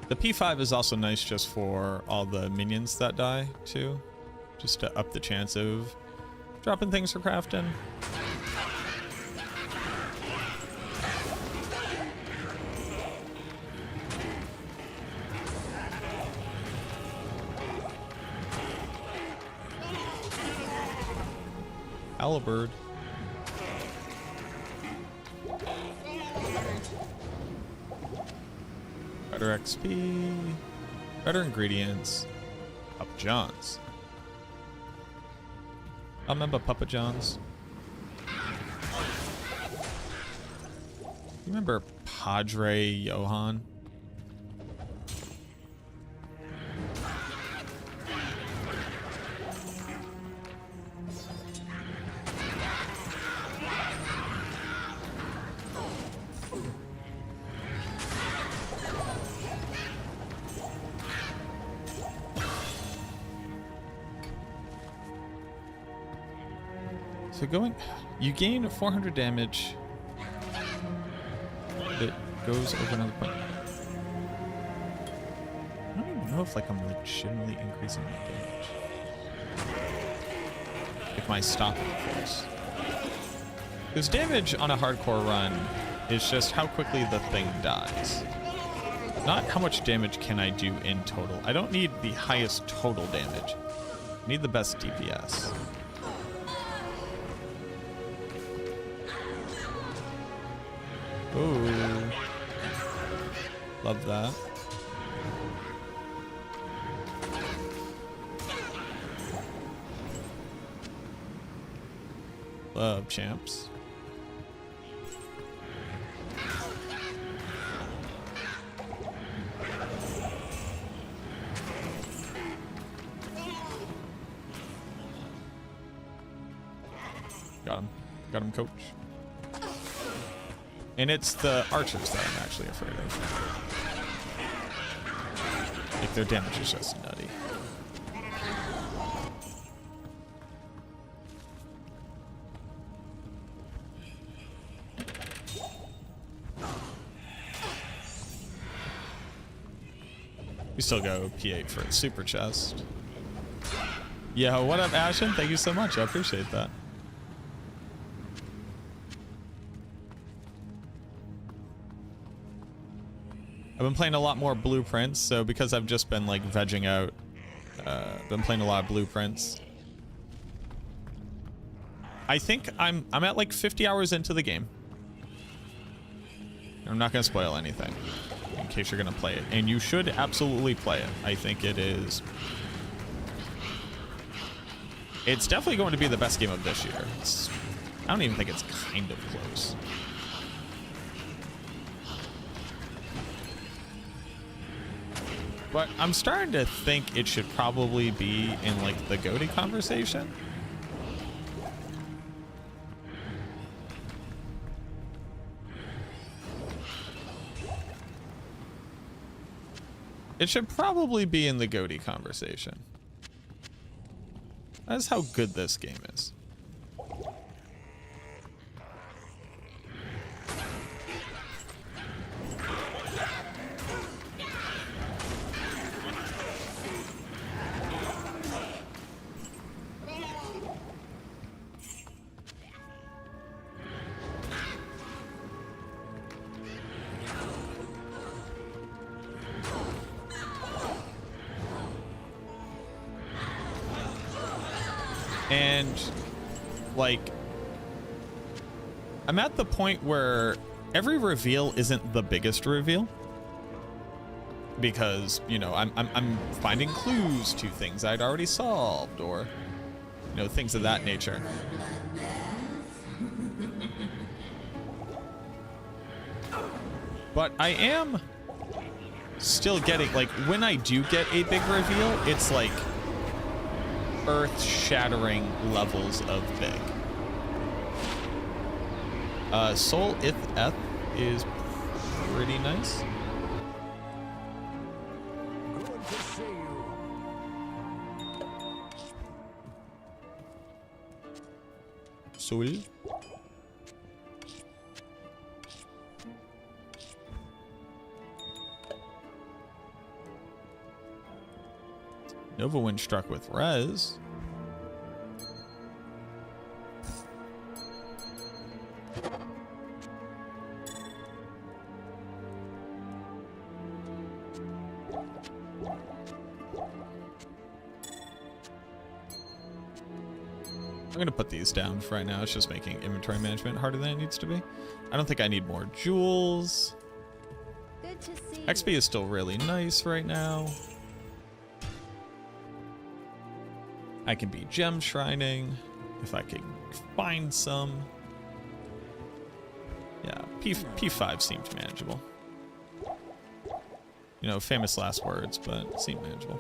The P5 is also nice just for all the minions that die, too. Just to up the chance of dropping things for crafting. Halibird. Better XP, better ingredients, Papa John's. I remember Papa John's. You remember Padre Johan? So you gain 400 damage. It goes over another point. I don't even know if like I'm legitimately increasing my damage. If my stopping force. Because damage on a hardcore run is just how quickly the thing dies. Not how much damage can I do in total. I don't need the highest total damage. I need the best DPS. Ooh. Love that. Love champs. Got him, coach. And it's the archers that I'm actually afraid of. Like, their damage is just nutty. We still go P8 for its super chest. Yeah, what up, Ashen? Thank you so much. I appreciate that. I've been playing a lot more blueprints, so because I've just been like vegging out, been playing a lot of blueprints. I think I'm at like 50 hours into the game. I'm not gonna spoil anything in case you're gonna play it, and you should absolutely play it. I think it's definitely going to be the best game of this year. I don't even think it's kind of close. But I'm starting to think it should probably be in like the GOTY conversation. It should probably be in the GOTY conversation. That's how good this game is. And like, I'm at the point where every reveal isn't the biggest reveal, because, you know, I'm finding clues to things I'd already solved, or, you know, things of that nature. But I am still getting, like, when I do get a big reveal, it's like earth-shattering levels of big. Soul Ith Eth is pretty nice. Good to see you. Soul. Nova Wind struck with res. I'm gonna put these down for right now. It's just making inventory management harder than it needs to be. I don't think I need more jewels. Good to see XP is still really nice right now. I can be gem shrining if I can find some. Yeah, P5 seemed manageable. You know, famous last words, but it seemed manageable.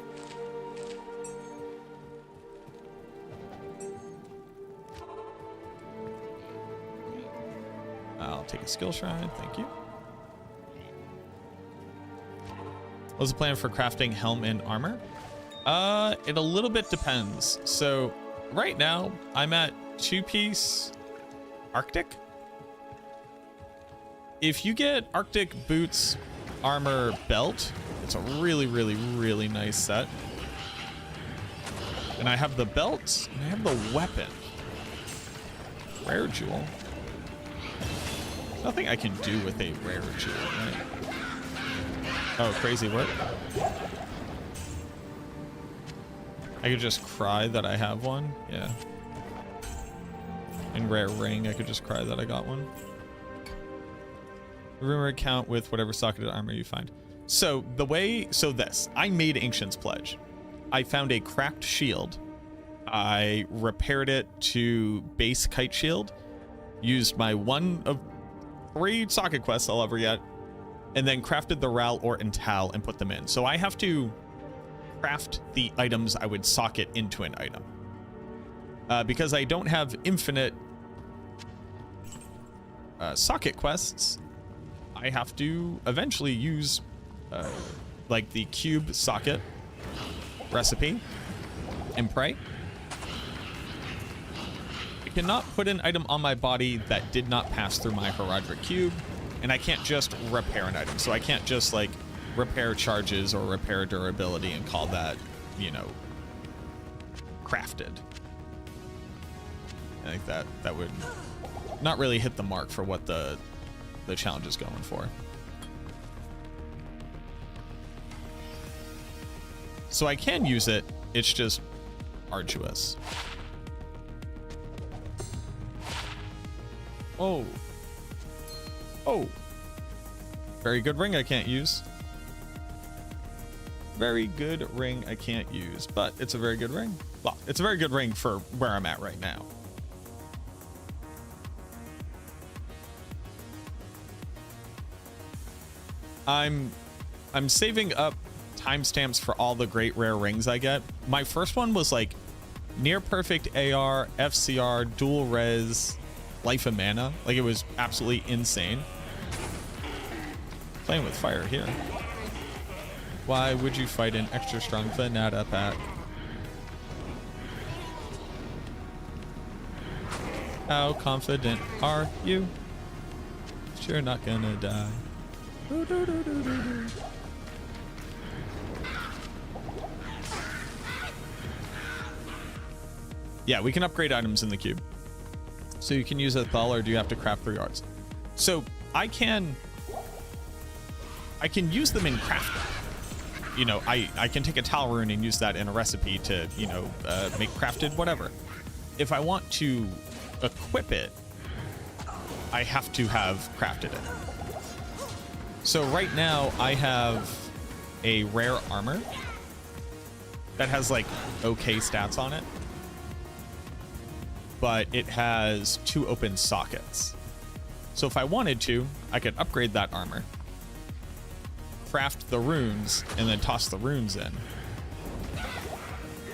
I'll take a skill shrine, thank you. What's the plan for crafting helm and armor? It a little bit depends. So right now I'm at 2-piece Arctic. If you get Arctic boots, armor, belt, it's a really, really, really nice set. And I have the belt and I have the weapon. Rare jewel. Nothing I can do with a rare jewel, right? Oh, crazy work. I could just cry that I have one. Yeah. In rare ring, I could just cry that I got one. Rumor account with whatever socketed armor you find. So I made Ancient's Pledge. I found a cracked shield. I repaired it to base kite shield. Used my one of 3 socket quests I'll ever get. And then crafted the Ral or Ental and put them in. So I have to craft the items I would socket into an item. Because I don't have infinite socket quests, I have to eventually use like the cube socket recipe and pray. I cannot put an item on my body that did not pass through my Herodric cube, and I can't just repair an item. So I can't just like repair charges or repair durability and call that, you know, crafted. I think that would not really hit the mark for what the challenge is going for. So I can use it, it's just arduous. Oh. Oh. Very good ring I can't use. Very good ring I can't use, but it's a very good ring. Well, it's a very good ring for where I'm at right now. I'm saving up timestamps for all the great rare rings I get. My first one was like near perfect AR, FCR, dual res, life and mana. Like, it was absolutely insane. Playing with fire here. Why would you fight an extra strong Venata pack? How confident are you? You're not gonna die. Yeah, we can upgrade items in the cube. So you can use a Thal, or do you have to craft 3 arts? So I can use them in crafting. You know, I can take a Tal rune and use that in a recipe to, you know, make crafted whatever. If I want to equip it, I have to have crafted it. So right now I have a rare armor that has like okay stats on it, but it has 2 open sockets. So if I wanted to, I could upgrade that armor, craft the runes, and then toss the runes in.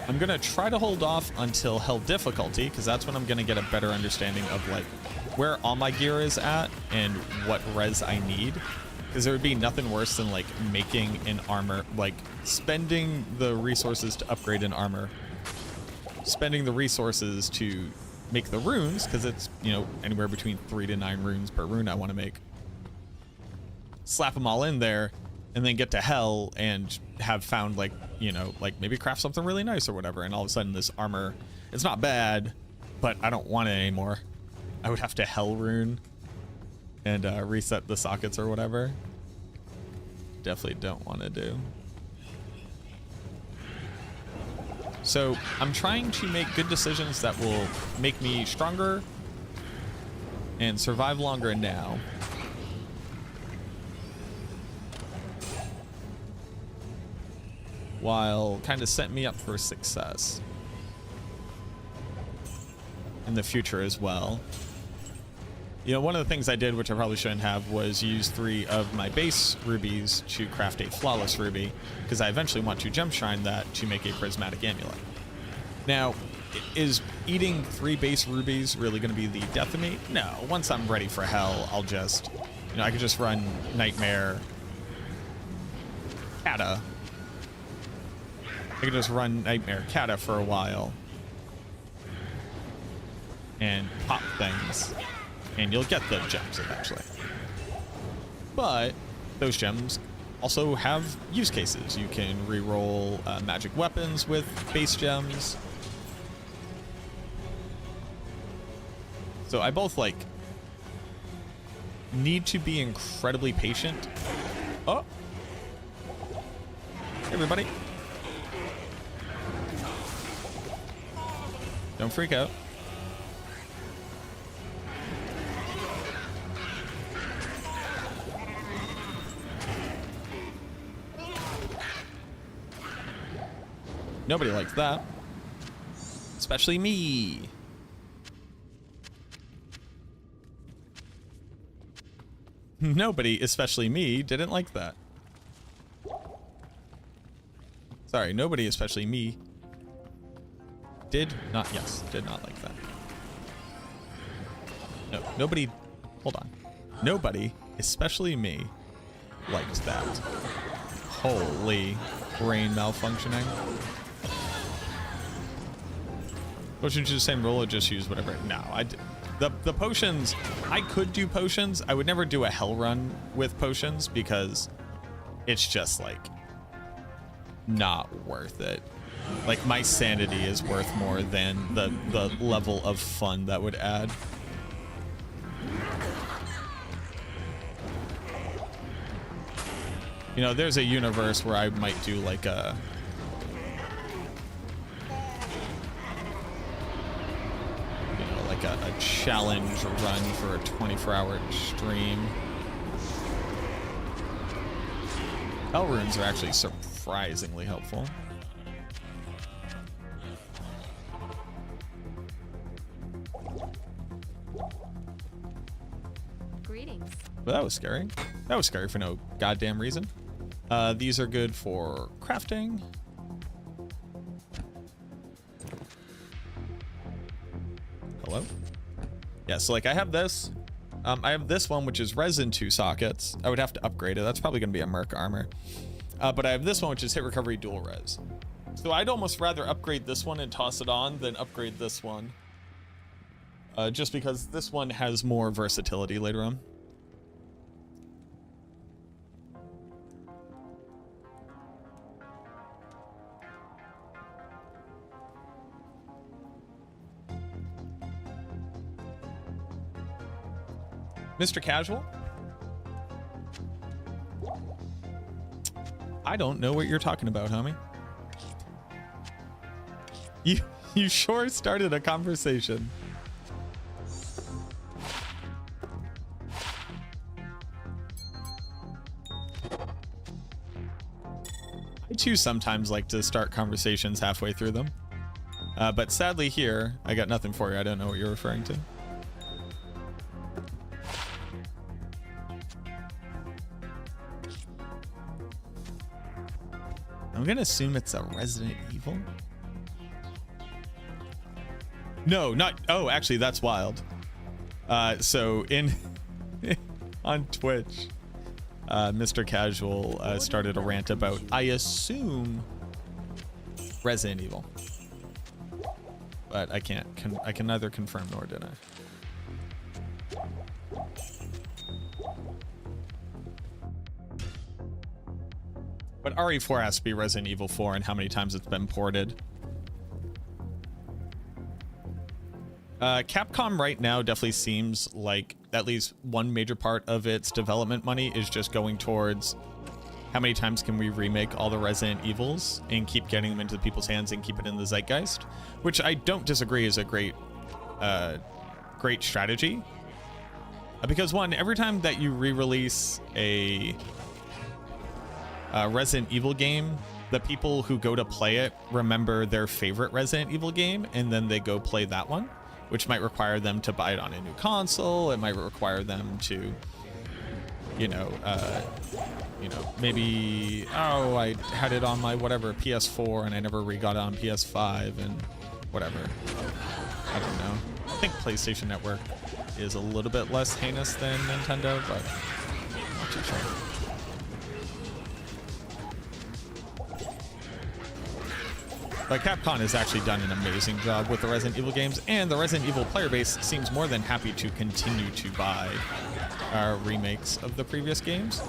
I'm gonna try to hold off until hell difficulty, because that's when I'm gonna get a better understanding of like where all my gear is at and what res I need. Because there would be nothing worse than like making an armor, like spending the resources to upgrade an armor, spending the resources to make the runes, because it's, you know, anywhere between 3 to 9 runes per rune I want to make. Slap them all in there, and then get to hell and have found like, you know, like maybe craft something really nice or whatever, and all of a sudden this armor, it's not bad, but I don't want it anymore. I would have to hell rune and reset the sockets or whatever. Definitely don't want to do. So I'm trying to make good decisions that will make me stronger and survive longer now. While kind of setting me up for success in the future as well. You know, one of the things I did, which I probably shouldn't have, was use 3 of my base rubies to craft a flawless ruby, because I eventually want to gem shrine that to make a prismatic amulet. Now, is eating 3 base rubies really going to be the death of me? No. Once I'm ready for hell, I'll just, you know, I could just run Nightmare Kata. I could just run Nightmare Kata for a while and pop things, and you'll get the gems eventually. But those gems also have use cases. You can reroll magic weapons with base gems. So I both like need to be incredibly patient. Oh, hey everybody. Don't freak out. Nobody likes that. Especially me. Nobody, especially me, didn't like that. Sorry, nobody, especially me, did not like that. No, nobody Hold on. Nobody, especially me, liked that. Holy brain malfunctioning. Potions use the same rule or just use whatever? No, the potions, I could do potions. I would never do a hell run with potions because it's just like not worth it. Like my sanity is worth more than the level of fun that would add. You know, there's a universe where I might do like a a challenge run for a 24-hour stream. Hell runes are actually surprisingly helpful. Greetings. But that was scary. That was scary for no goddamn reason. These are good for crafting. Hello? Yeah, so like I have this. I have this one, which is resin 2 sockets. I would have to upgrade it. That's probably going to be a Merc armor. But I have this one, which is hit recovery dual res. So I'd almost rather upgrade this one and toss it on than upgrade this one. Just because this one has more versatility later on. Mr. Casual? I don't know what you're talking about, homie. You sure started a conversation. I too sometimes like to start conversations halfway through them. But sadly here, I got nothing for you. I don't know what you're referring to. I'm gonna assume it's a Resident Evil. No, not. Oh, actually, that's wild. So in on Twitch, Mr. Casual started a rant about, I assume, Resident Evil, but I can't. I can neither confirm nor deny. But RE4 has to be Resident Evil 4 and how many times it's been ported. Capcom right now definitely seems like at least one major part of its development money is just going towards how many times can we remake all the Resident Evils and keep getting them into people's hands and keep it in the zeitgeist, which I don't disagree is a great strategy. Because one, every time that you re-release a Resident Evil game, the people who go to play it remember their favorite Resident Evil game and then they go play that one, which might require them to buy it on a new console. It might require them to, maybe, oh, I had it on my whatever PS4 and I never got it on PS5 and whatever. I don't know. I think PlayStation Network is a little bit less heinous than Nintendo, but I'm not too sure. But Capcom has actually done an amazing job with the Resident Evil games, and the Resident Evil player base seems more than happy to continue to buy remakes of the previous games.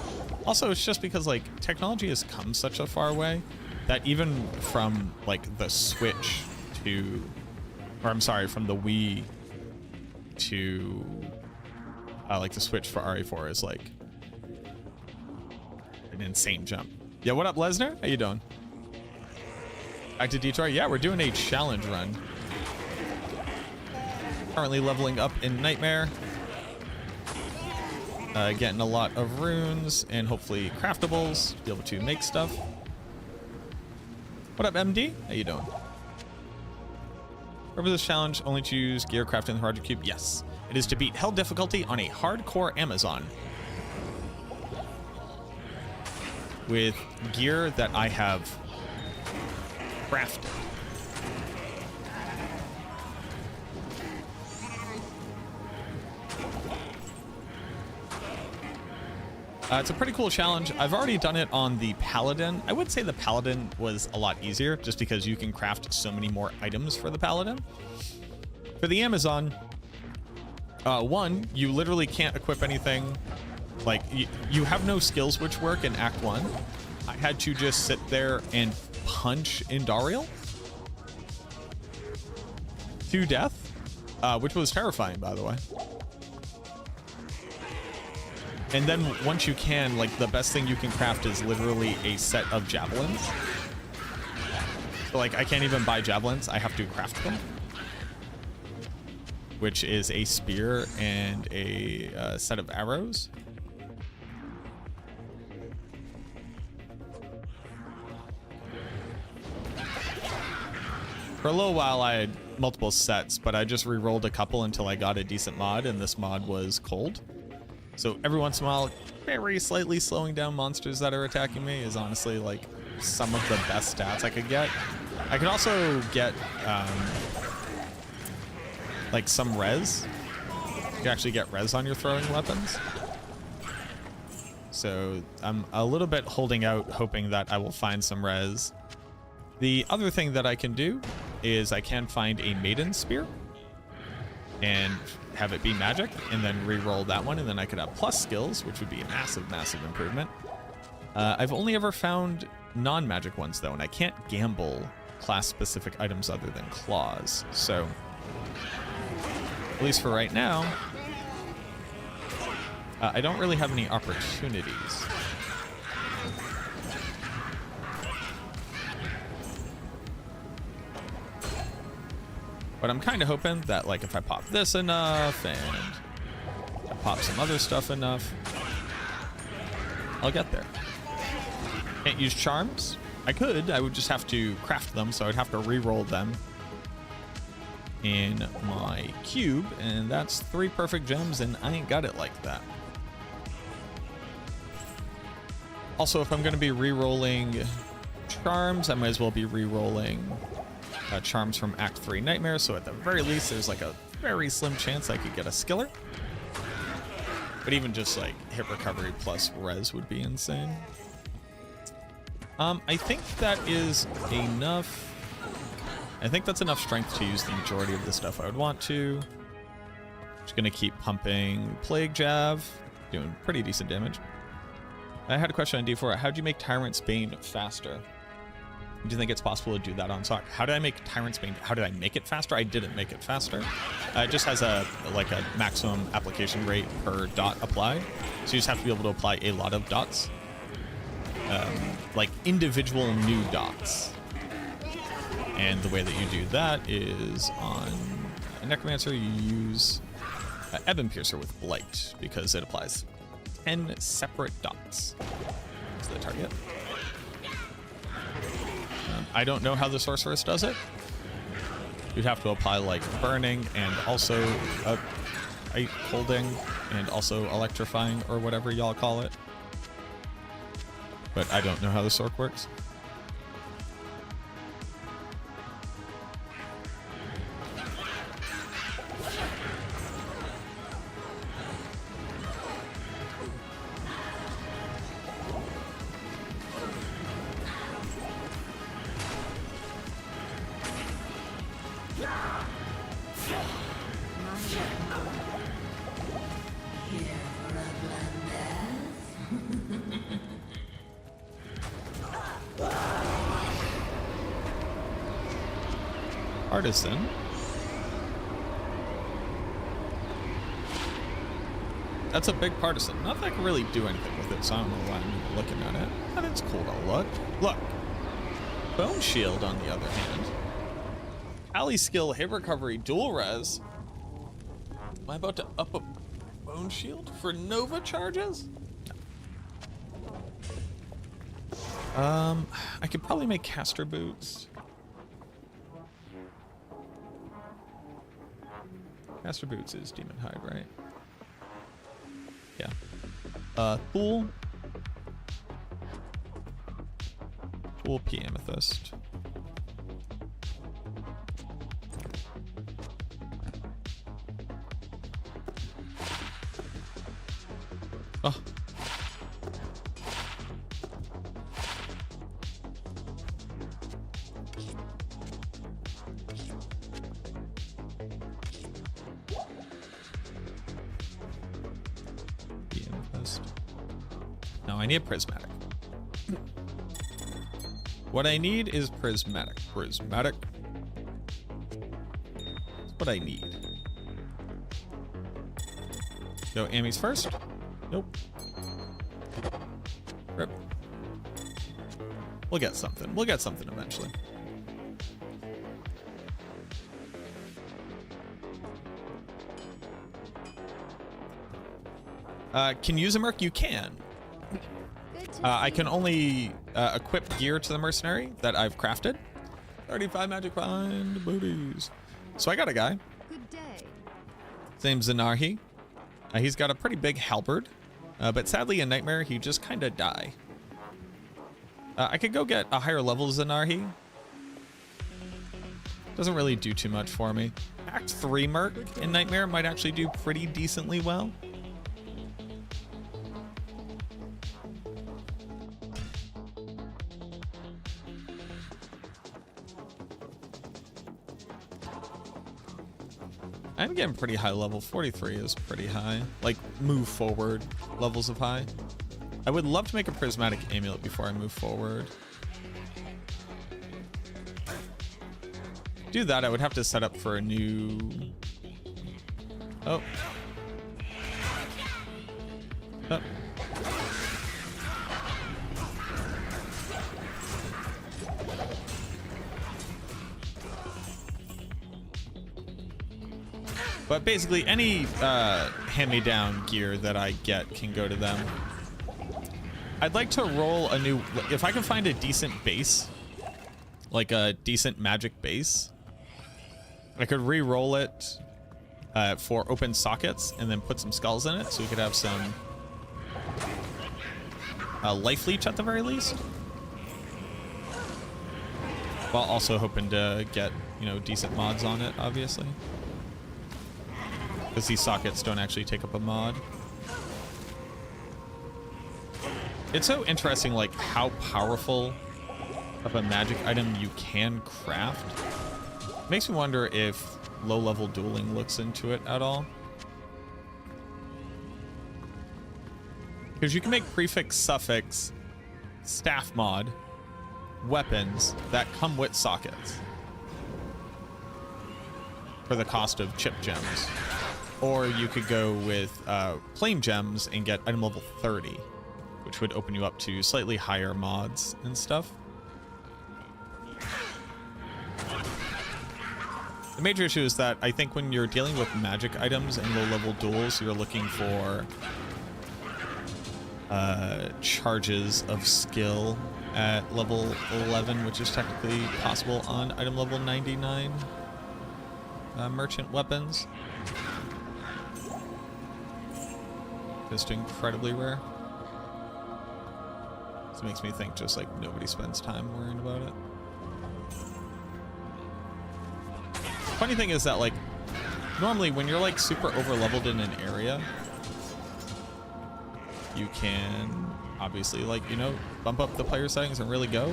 Also, it's just because like technology has come such a far way that even from like the Switch to, or I'm sorry, from the Wii to like the Switch for RE4 is like an insane jump. Yeah, what up, Lesnar? How you doing? Back to D2R. Yeah, we're doing a challenge run. Currently leveling up in Nightmare. Getting a lot of runes and hopefully craftables to be able to make stuff. What up, MD? How you doing? Over this challenge, only choose gear crafting in the Project Cube. Yes, it is to beat hell difficulty on a hardcore Amazon with gear that I have crafted. It's a pretty cool challenge. I've already done it on the Paladin. I would say the Paladin was a lot easier just because you can craft so many more items for the Paladin. For the Amazon, one, you literally can't equip anything. Like, you have no skills which work in Act 1. I had to just sit there and punch Indariel to death, which was terrifying, by the way. And then once you can, like, the best thing you can craft is literally a set of javelins. So, like, I can't even buy javelins. I have to craft them, which is a spear and a set of arrows. For a little while, I had multiple sets, but I just re-rolled a couple until I got a decent mod, and this mod was cold. So every once in a while, very slightly slowing down monsters that are attacking me is honestly like some of the best stats I could get. I could also get like some res. You can actually get res on your throwing weapons. So I'm a little bit holding out, hoping that I will find some res. The other thing that I can do is I can find a maiden spear and have it be magic, and then re-roll that one, and then I could have plus skills, which would be a massive, massive improvement. I've only ever found non-magic ones, though, and I can't gamble class-specific items other than claws. So, at least for right now, I don't really have any opportunities. But I'm kind of hoping that, like, if I pop this enough and I pop some other stuff enough, I'll get there. Can't use charms? I could. I would just have to craft them, so I'd have to re-roll them in my cube, and that's 3 perfect gems, and I ain't got it like that. Also, if I'm going to be re-rolling charms, I might as well be re-rolling charms from Act 3 Nightmares, so at the very least there's like a very slim chance I could get a skiller. But even just like hit recovery plus res would be insane. I think that is enough. I think that's enough strength to use the majority of the stuff I would want to. Just gonna keep pumping Plague Jab, doing pretty decent damage. I had a question on D4. How'd you make Tyrant's Bane faster? Do you think it's possible to do that on Sock? How did I make Tyrant's Bane? How did I make it faster? I didn't make it faster. It just has a maximum application rate per dot applied. So you just have to be able to apply a lot of dots. Like individual new dots. And the way that you do that is on a Necromancer, you use Ebon Piercer with Blight because it applies 10 separate dots to the target. I don't know how the Sorceress does it. You'd have to apply like burning and also holding and also electrifying or whatever y'all call it. But I don't know how the Sorc works. Artisan. That's a big partisan. Not that I can really do anything with it, so I don't know why I'm even looking at it. But it's cool to look. Look. Bone Shield, on the other hand. Ally skill, hit recovery, dual res. Am I about to up a Bone Shield for Nova charges? I could probably make caster boots. Caster boots is Demon Hide, right? Yeah. Pool. Pool P Amethyst. Oh. No, I need a prismatic. What I need is prismatic. Prismatic. That's what I need. Go Amy's first. Nope. Rip. We'll get something. We'll get something eventually. Can use a merc? You can. Good to I see can you. only equip gear to the mercenary that I've crafted. 35 magic find booties. So I got a guy. Good day. His name's Zanarhi. He's got a pretty big halberd, but sadly in Nightmare he just kind of die. I could go get a higher level Zanarhi. Doesn't really do too much for me. Act 3 merc in Nightmare might actually do pretty decently well. I'm getting pretty high level. 43 is pretty high. Like, move forward levels of high. I would love to make a prismatic amulet before I move forward. Do that, I would have to set up for a new... Oh. Oh. But basically, any hand-me-down gear that I get can go to them. I'd like to roll a new... If I can find a decent base, like a decent magic base, I could re-roll it for open sockets and then put some skulls in it so we could have some life leech at the very least. While also hoping to get, you know, decent mods on it, obviously. Because these sockets don't actually take up a mod. It's so interesting, like, how powerful of a magic item you can craft. Makes me wonder if low-level dueling looks into it at all. Because you can make prefix, suffix, staff mod, weapons that come with sockets. For the cost of chip gems. Or you could go with flame gems and get item level 30, which would open you up to slightly higher mods and stuff. The major issue is that I think when you're dealing with magic items and low-level duels, you're looking for charges of skill at level 11, which is technically possible on item level 99 merchant weapons. Just incredibly rare. This makes me think just like nobody spends time worrying about it. Funny thing is that, like, normally when you're like super over leveled in an area, you can obviously, like, you know, bump up the player settings and really go.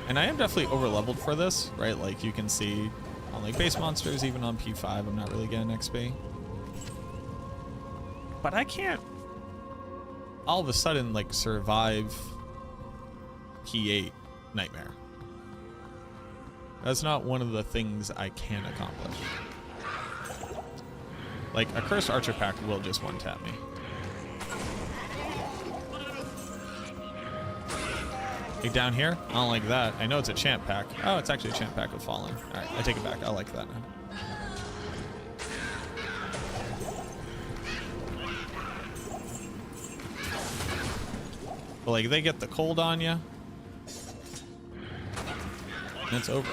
And I am definitely over leveled for this, right? Like you can see on like base monsters, even on P5, I'm not really getting XP. But I can't all of a sudden like survive P8 Nightmare. That's not one of the things I can accomplish. Like a Cursed Archer pack will just one-tap me. Like down here, I don't like that. I know it's a champ pack. Oh, it's actually a champ pack of Fallen. All right, I take it back. I like that now. But like they get the cold on you, and it's over.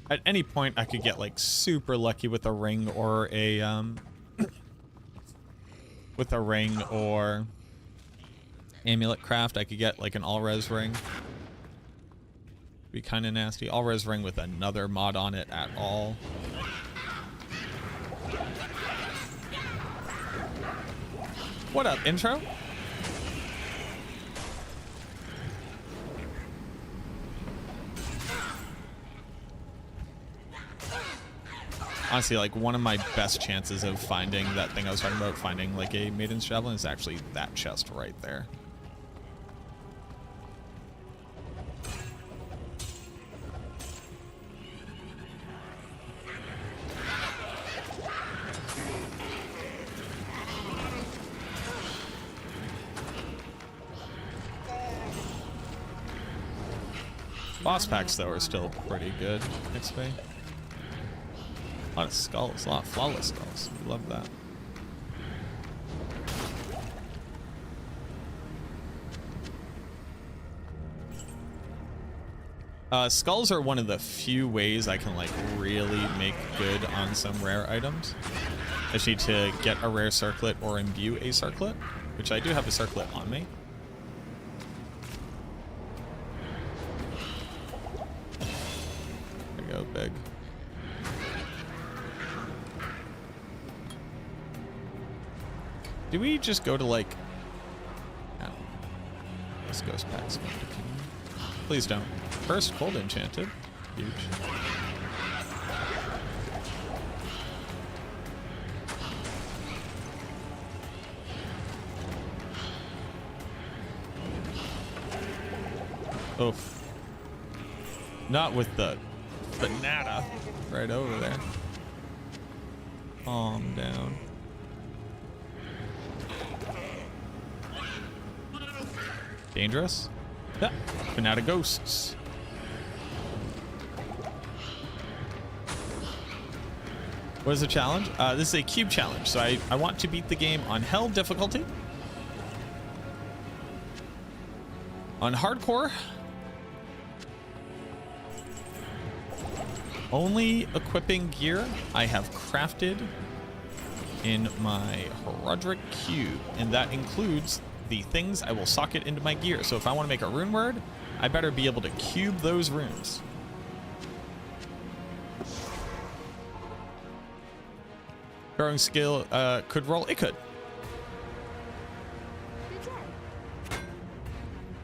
At any point, I could get like super lucky with a ring or a with a ring or amulet craft. I could get like an all-res ring. Be kind of nasty. All-res ring with another mod on it at all. What up, intro? Honestly, like one of my best chances of finding that thing I was talking about, finding like a Maiden's Javelin, is actually that chest right there. Boss packs, though, are still pretty good. XP. A lot of skulls, a lot of flawless skulls. Love that. Skulls are one of the few ways I can like really make good on some rare items. I just need to get a rare circlet or imbue a circlet, which I do have a circlet on me. There we go, big. Do we just go to like, I don't know, this ghost pack's going to kill me. Please don't. First cold enchanted. Huge. Oof. Not with the banana right over there. Calm down. Dangerous. Yeah. Banana ghosts. What is the challenge? This is a cube challenge, so I want to beat the game on hell difficulty. On hardcore. Only equipping gear I have crafted in my Roderick cube, and that includes the things I will socket into my gear. So if I want to make a rune word, I better be able to cube those runes. Throwing skill could roll. It could. Good day.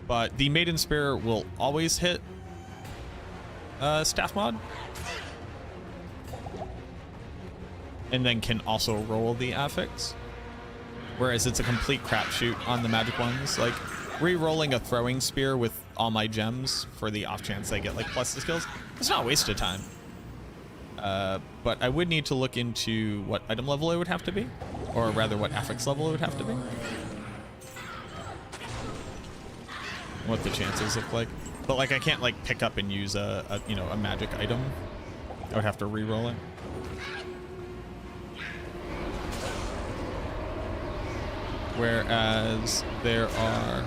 But the Maiden Spear will always hit staff mod. And then can also roll the affix. Whereas it's a complete crapshoot on the magic ones. Like, re-rolling a throwing spear with all my gems for the off chance I get like plus the skills, it's not a waste of time. But I would need to look into what item level it would have to be. Or rather, what affix level it would have to be. What the chances look like. But like, I can't like pick up and use a you know, a magic item. I would have to re-roll it. Whereas there are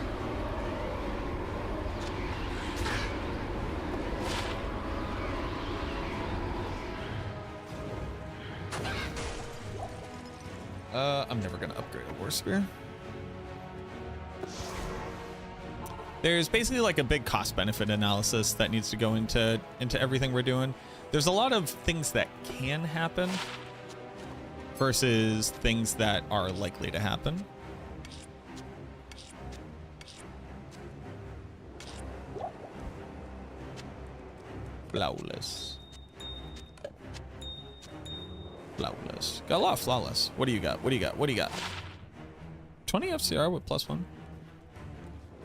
I'm never gonna upgrade a war spear. There's basically like a big cost benefit analysis that needs to go into everything we're doing. There's a lot of things that can happen versus things that are likely to happen. Flawless. Flawless. Got a lot of flawless. What do you got? What do you got? What do you got? 20 FCR with +1.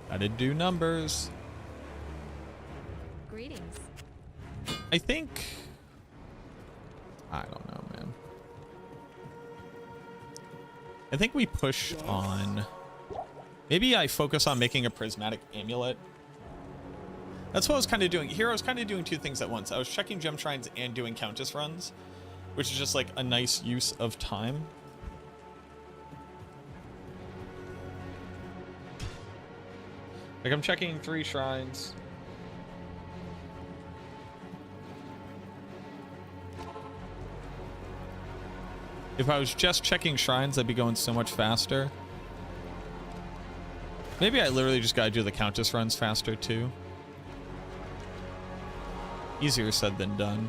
I did do numbers. Greetings. I think... I don't know, man. I think we push on... Maybe I focus on making a prismatic amulet. That's what I was kind of doing. Here I was kind of doing two things at once. I was checking gem shrines and doing countess runs, which is just like a nice use of time. Like I'm checking 3 shrines. If I was just checking shrines, I'd be going so much faster. Maybe I literally just gotta do the countess runs faster too. Easier said than done.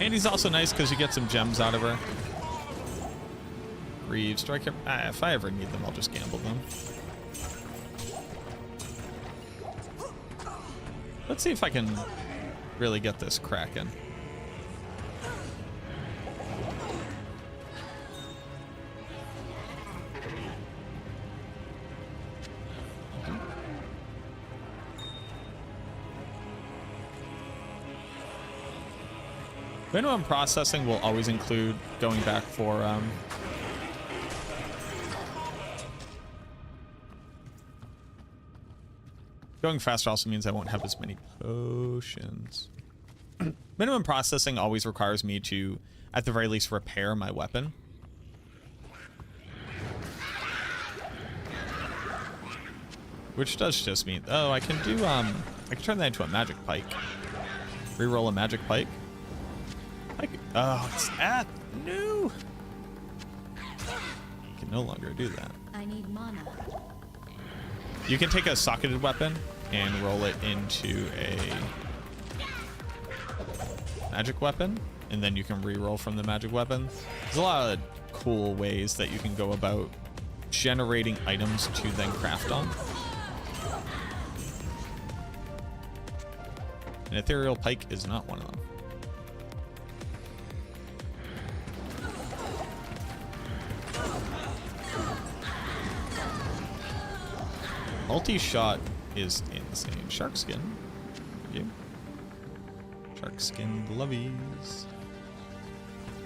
Andy's also nice because you get some gems out of her. Greaves. Do I care? If I ever need them, I'll just gamble them. Let's see if I can really get this cracking. Minimum processing will always include going back for going faster also means I won't have as many potions. Minimum processing always requires me to, at the very least, repair my weapon. Which does just mean, oh, I can do, I can turn that into a magic pike. Reroll a magic pike. Oh, it's no. I can no longer do that. I need mana. You can take a socketed weapon and roll it into a magic weapon, and then you can re-roll from the magic weapon. There's a lot of cool ways that you can go about generating items to then craft on. An ethereal pike is not one of them. Multi-shot is insane. Shark skin. Thank you. Shark skin glovies.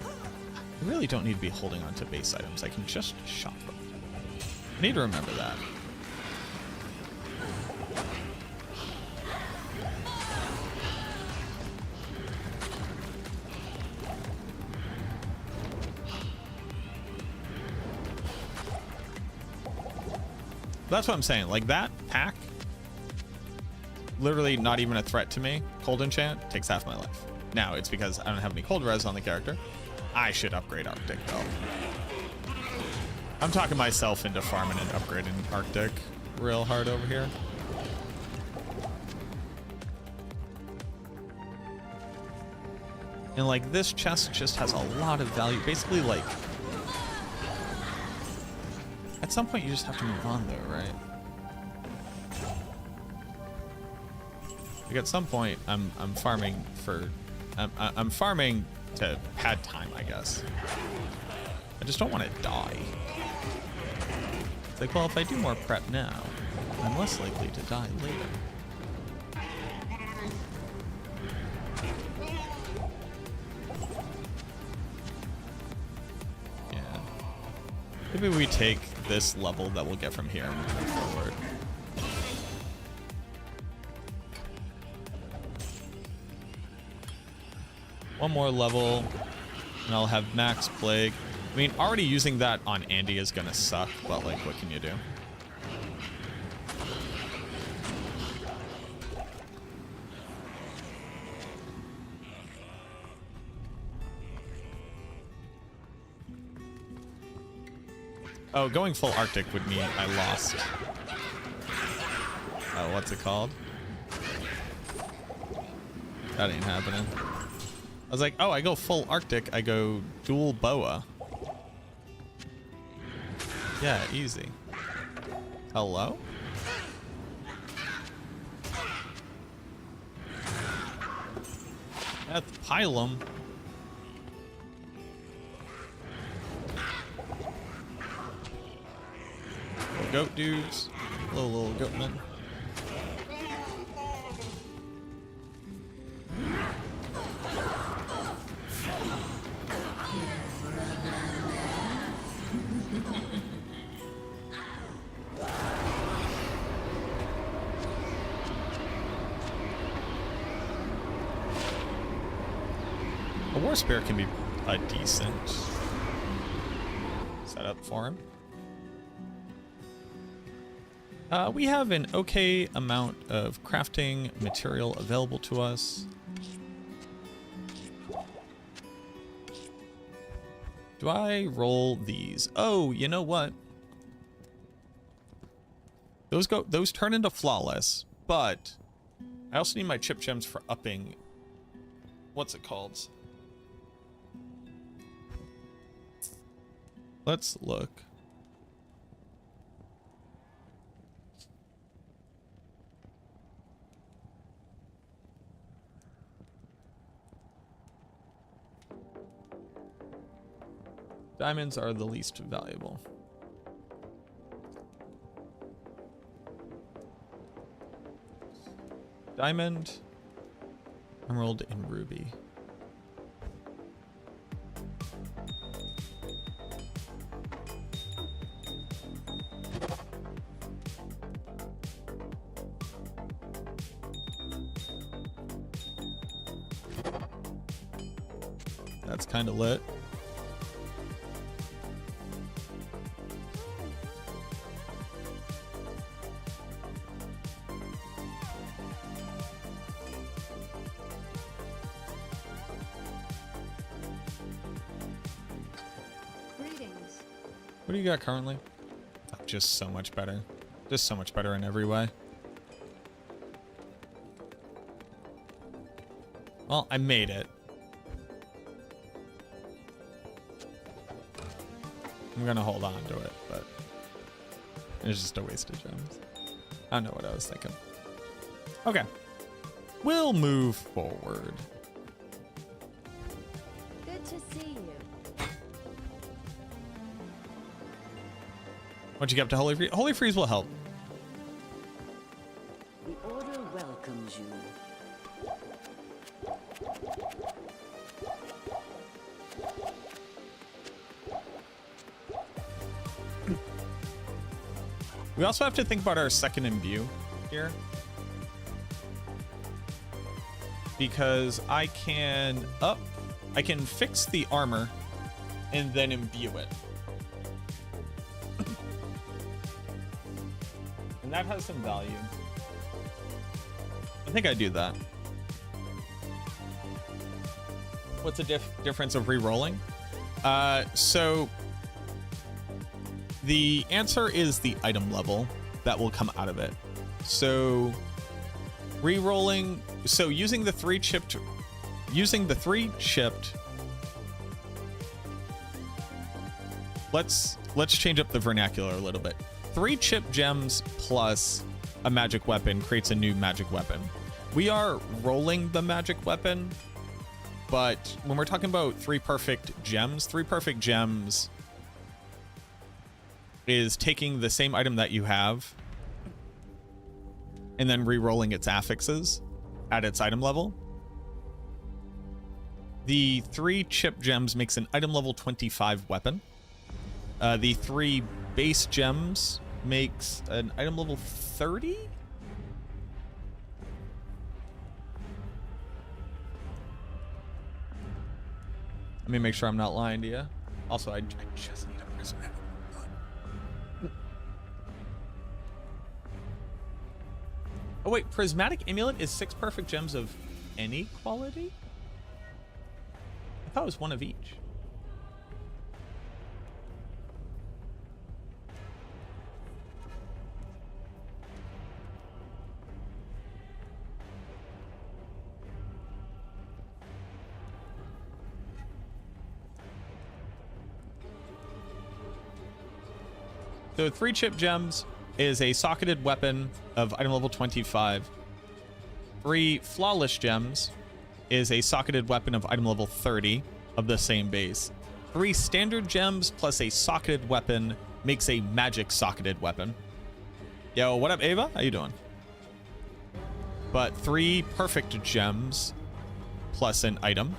I really don't need to be holding on to base items. I can just shop them. I need to remember that. That's what I'm saying. Like, that pack, literally not even a threat to me. Cold enchant takes half my life. Now, it's because I don't have any cold res on the character. I should upgrade Arctic, though. I'm talking myself into farming and upgrading Arctic real hard over here. And, like, this chest just has a lot of value. Basically, like, at some point, you just have to move on, though, right? Like, at some point, I'm farming for... I'm farming to pad time, I guess. I just don't want to die. It's like, well, if I do more prep now, I'm less likely to die later. Yeah. Maybe we take this level that we'll get from here and move forward. One more level, and I'll have max plague. I mean, already using that on Andy is gonna suck, but like, what can you do? Oh, going full Arctic would mean I lost. Oh, what's it called? That ain't happening. I was like, oh, I go full Arctic, I go dual boa. Yeah, easy. Hello? That's Pylum. Little goat dudes. Little goatmen. A war spear can be a decent setup for him. We have an okay amount of crafting material available to us. Do I roll these? Oh, you know what? Those turn into flawless, but I also need my chip gems for upping. What's it called? Let's look. Diamonds are the least valuable. Diamond, emerald, and ruby. That's kind of lit. Greetings. What do you got currently? Oh, just so much better. Just so much better in every way. Well, I made it. I'm gonna hold on to it, but it's just a waste of gems. I don't know what I was thinking. Okay. We'll move forward. Good to see you. What'd you get up to Holy Freeze? Holy Freeze will help. The order welcomes you. We also have to think about our second imbue here. Because I can fix the armor and then imbue it. And that has some value. I think I do that. What's the difference of re-rolling? So the answer is the item level that will come out of it. So re-rolling, so using the three chipped, let's change up the vernacular a little bit. 3 chipped gems plus a magic weapon creates a new magic weapon. We are rolling the magic weapon, but when we're talking about 3 perfect gems is taking the same item that you have and then re-rolling its affixes at its item level. The 3 chip gems makes an item level 25 weapon. The 3 base gems makes an item level 30? Let me make sure I'm not lying to you. Also, I just need a prismatic. Oh wait, prismatic amulet is 6 perfect gems of any quality? I thought it was 1 of each. So 3 chip gems is a socketed weapon of item level 25. 3 flawless gems is a socketed weapon of item level 30 of the same base. 3 standard gems plus a socketed weapon makes a magic socketed weapon. Yo, what up, Ava? How you doing? But 3 perfect gems plus an item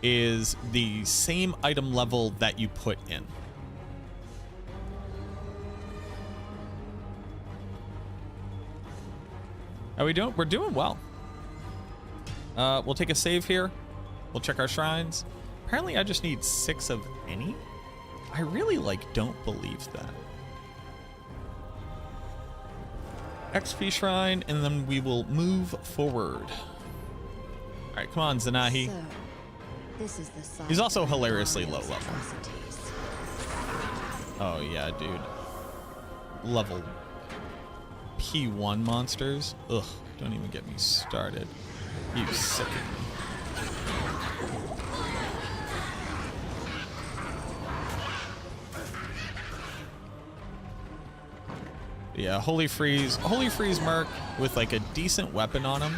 is the same item level that you put in. How we doing? We're doing well. We'll take a save here. We'll check our shrines. Apparently I just need 6 of any. I really don't believe that. XP shrine, and then we will move forward. All right, come on, Zanahi. So, this is the side He's also of hilariously Barbarian's low level. atrocities. Oh yeah, dude. Level P1 monsters. Ugh, don't even get me started. You sicken me. Yeah, Holy Freeze Merc with like a decent weapon on him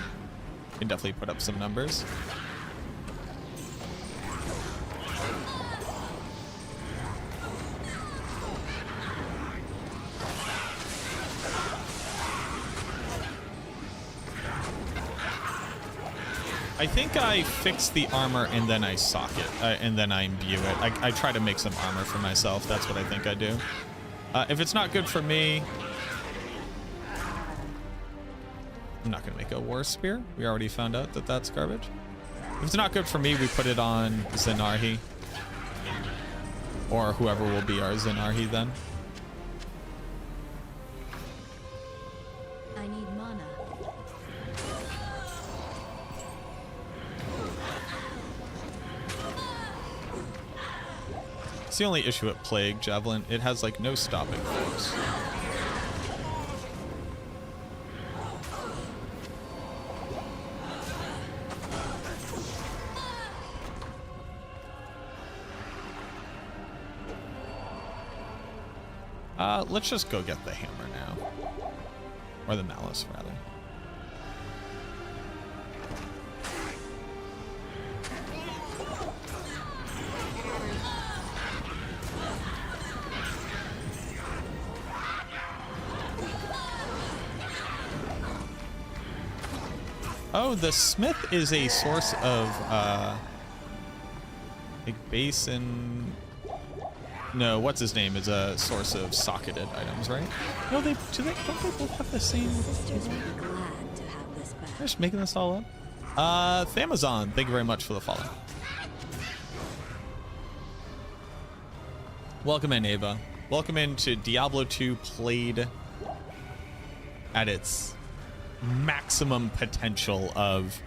can definitely put up some numbers. I think I fix the armor and then I sock it, and then I imbue it. I try to make some armor for myself. That's what I think I do. If it's not good for me, I'm not going to make a War Spear. We already found out that that's garbage. If it's not good for me, we put it on Zenarhi. Or whoever will be our Zenarhi then. I need mana. It's the only issue at Plague Javelin. It has like no stopping force. Let's just go get the hammer now. Or the malice, rather. Oh, the smith is a source of, like base and... No, what's his name is a source of socketed items, right? No, don't they both have the same? Sisters will be glad to have this back. I'm just making this all up. Thamazon, thank you very much for the follow. Welcome in, Ava. Welcome into Diablo 2 played at its maximum potential of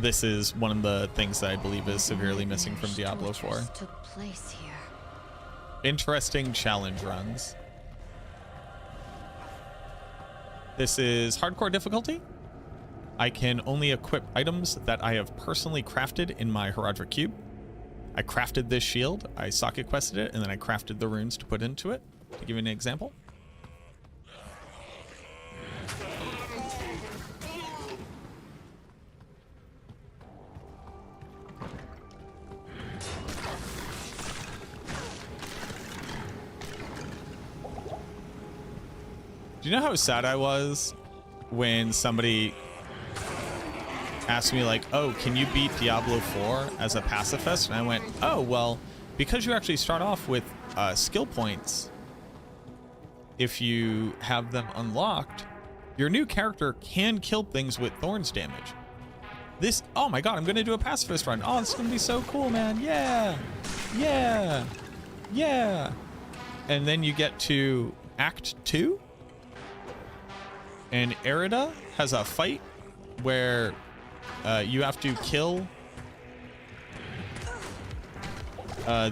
this is one of the things that I believe is severely missing from Diablo 4. Took place here. Interesting challenge runs. This is hardcore difficulty. I can only equip items that I have personally crafted in my Herodric Cube. I crafted this shield, I socket quested it, and then I crafted the runes to put into it. To give you an example. Do you know how sad I was when somebody asked me like, oh, can you beat Diablo 4 as a pacifist? And I went, oh, well, because you actually start off with skill points, if you have them unlocked, your new character can kill things with thorns damage. This, oh my god, I'm going to do a pacifist run. Oh, it's going to be so cool, man. Yeah, yeah, yeah. And then you get to Act 2. And Erida has a fight where you have to kill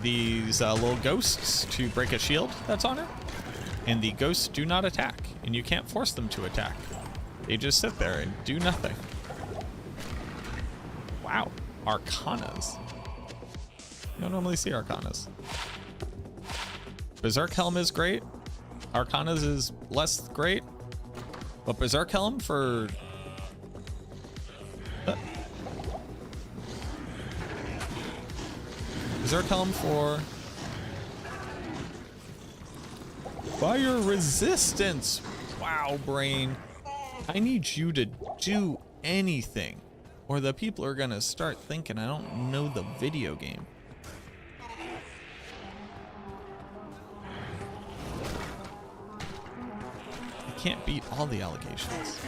these little ghosts to break a shield that's on her. And the ghosts do not attack, and you can't force them to attack. They just sit there and do nothing. Wow, Arcanas. You don't normally see Arcanas. Berserk Helm is great. Arcanas is less great. But Berserk Helm for... Berserk Helm for... Fire resistance! Wow, brain. I need you to do anything, or the people are gonna start thinking I don't know the video game. Can't beat all the allegations.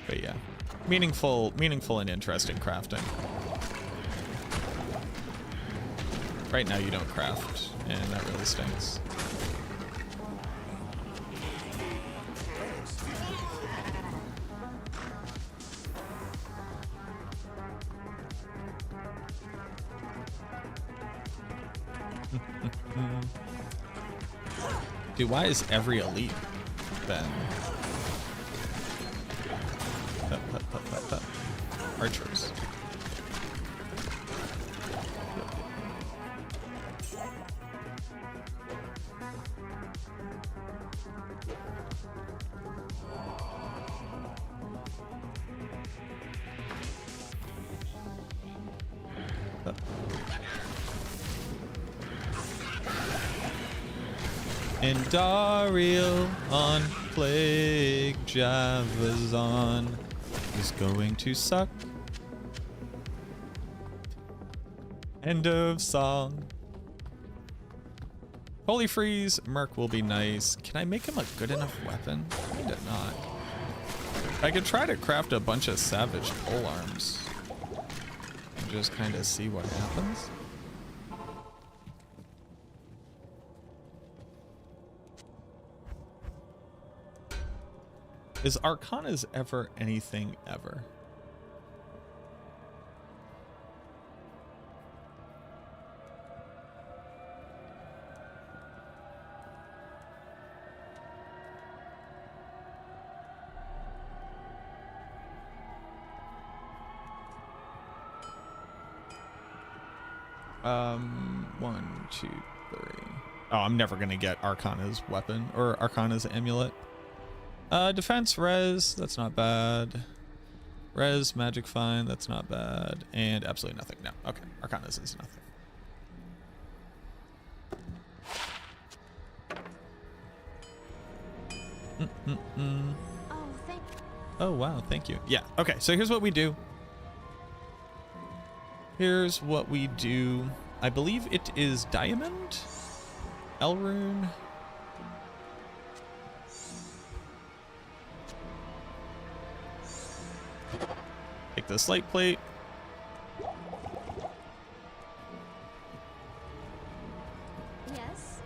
But yeah, meaningful and interesting crafting. Right now you don't craft, and that really stinks. Dude, why is every elite then? Archers. And Daryl on Plague Javazon is going to suck. End of song. Holy Freeze, Merc will be nice. Can I make him a good enough weapon? I did not. I could try to craft a bunch of Savage pole arms. And just kind of see what happens. Is Arcana's ever anything ever? One, two, three. Oh, I'm never gonna get Arcana's weapon or Arcana's amulet. Defense, res, that's not bad. Res, magic, fine, that's not bad. And absolutely nothing. No, okay. Arcana's is nothing. Oh, thank Oh, wow, thank you. Yeah, okay, so here's what we do. Here's what we do. I believe it is Diamond? Elrune? Take the slate plate. Yes.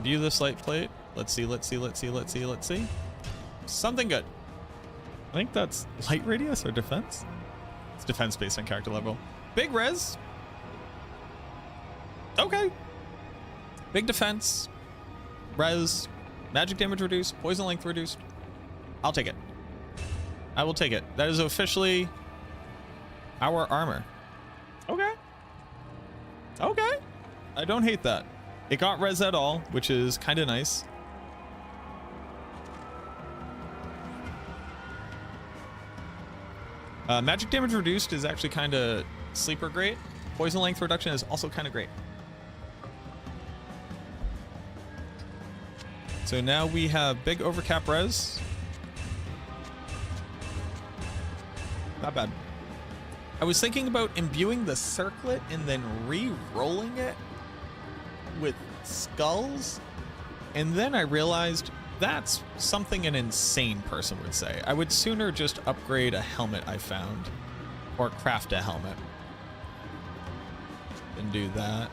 View the slate plate. Let's see, let's see, let's see, let's see, let's see. Something good. I think that's light radius or defense? It's defense based on character level. Big res. Okay. Big defense. Res. Magic damage reduced. Poison length reduced. I'll take it. I will take it. That is officially our armor. Okay. Okay. I don't hate that. It got res at all, which is kind of nice. Magic damage reduced is actually kind of sleeper great. Poison length reduction is also kind of great. So now we have big overcap res. Not bad. I was thinking about imbuing the circlet and then re-rolling it with skulls. And then I realized that's something an insane person would say. I would sooner just upgrade a helmet I found or craft a helmet than do that.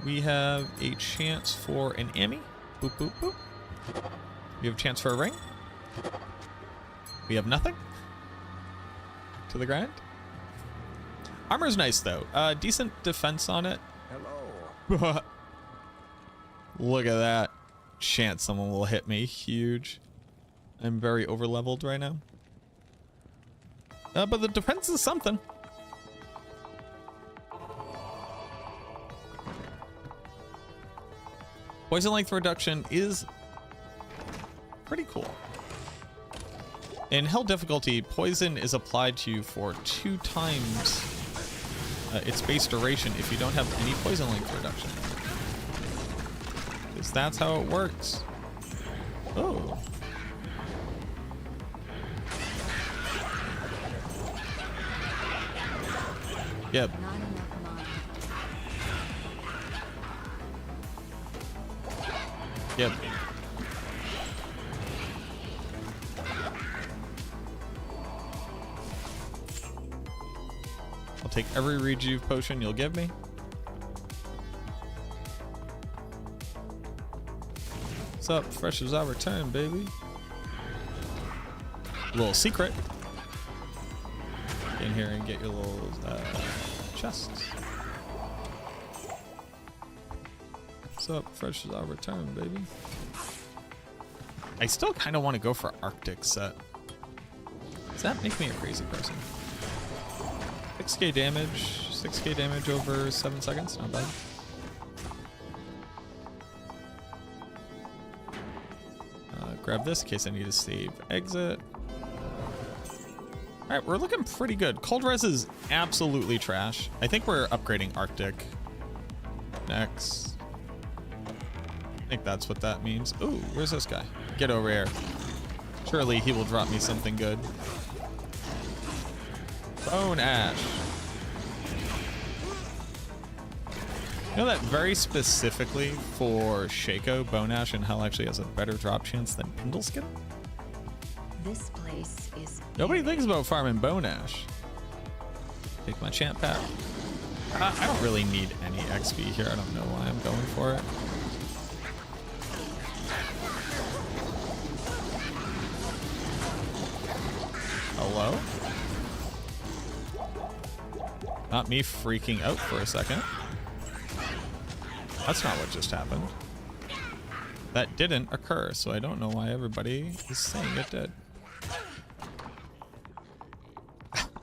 We have a chance for an Emmy. Boop, boop, boop. We have a chance for a ring. We have nothing. To the grind. Armor's nice though. Decent defense on it. Hello. Look at that. Chance someone will hit me. Huge. I'm very over leveled right now. But the defense is something. Poison length reduction is pretty cool. In hell difficulty, poison is applied to you for 2 times its base duration if you don't have any poison length reduction. Because that's how it works. Oh. Yep. Not enough mana. Yep. I'll take every rejuve potion you'll give me. What's up? Fresh as I return, baby. Little secret. Get in here and get your little chests. What's up? Fresh as I return, baby. I still kind of want to go for Arctic set. Does that make me a crazy person? 6k damage. 6k damage over 7 seconds. Not bad. Grab this in case I need to save exit. All right, we're looking pretty good. Cold res is absolutely trash. I think we're upgrading Arctic next. I think that's what that means. Ooh, where's this guy? Get over here. Surely he will drop me something good. Bone Ash. You know that very specifically for Shaco, Bone Ash and Hell actually has a better drop chance than Pindleskin? This place is. Nobody thinks about farming Bone Ash. Take my champ pack. I don't really need any XP here. I don't know why I'm going for it. Hello? Not me freaking out for a second. That's not what just happened. That didn't occur, so I don't know why everybody is saying it did.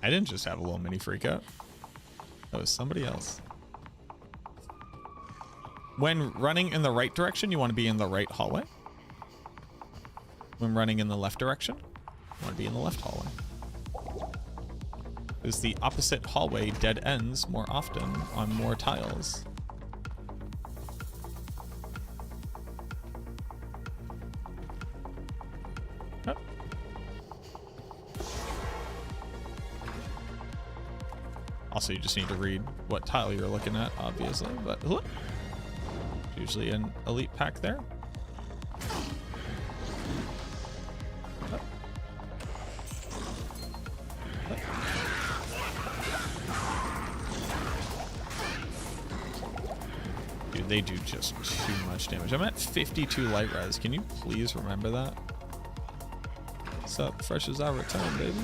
I didn't just have a little mini freak out. That was somebody else. When running in the right direction, you want to be in the right hallway. When running in the left direction, you want to be in the left hallway. Because the opposite hallway dead ends more often on more tiles. Oh. Also, you just need to read what tile you're looking at, obviously, but look. Usually an elite pack there. Dude, they do just too much damage. I'm at 52 light res. Can you please remember that? What's up? Fresh as our return, baby.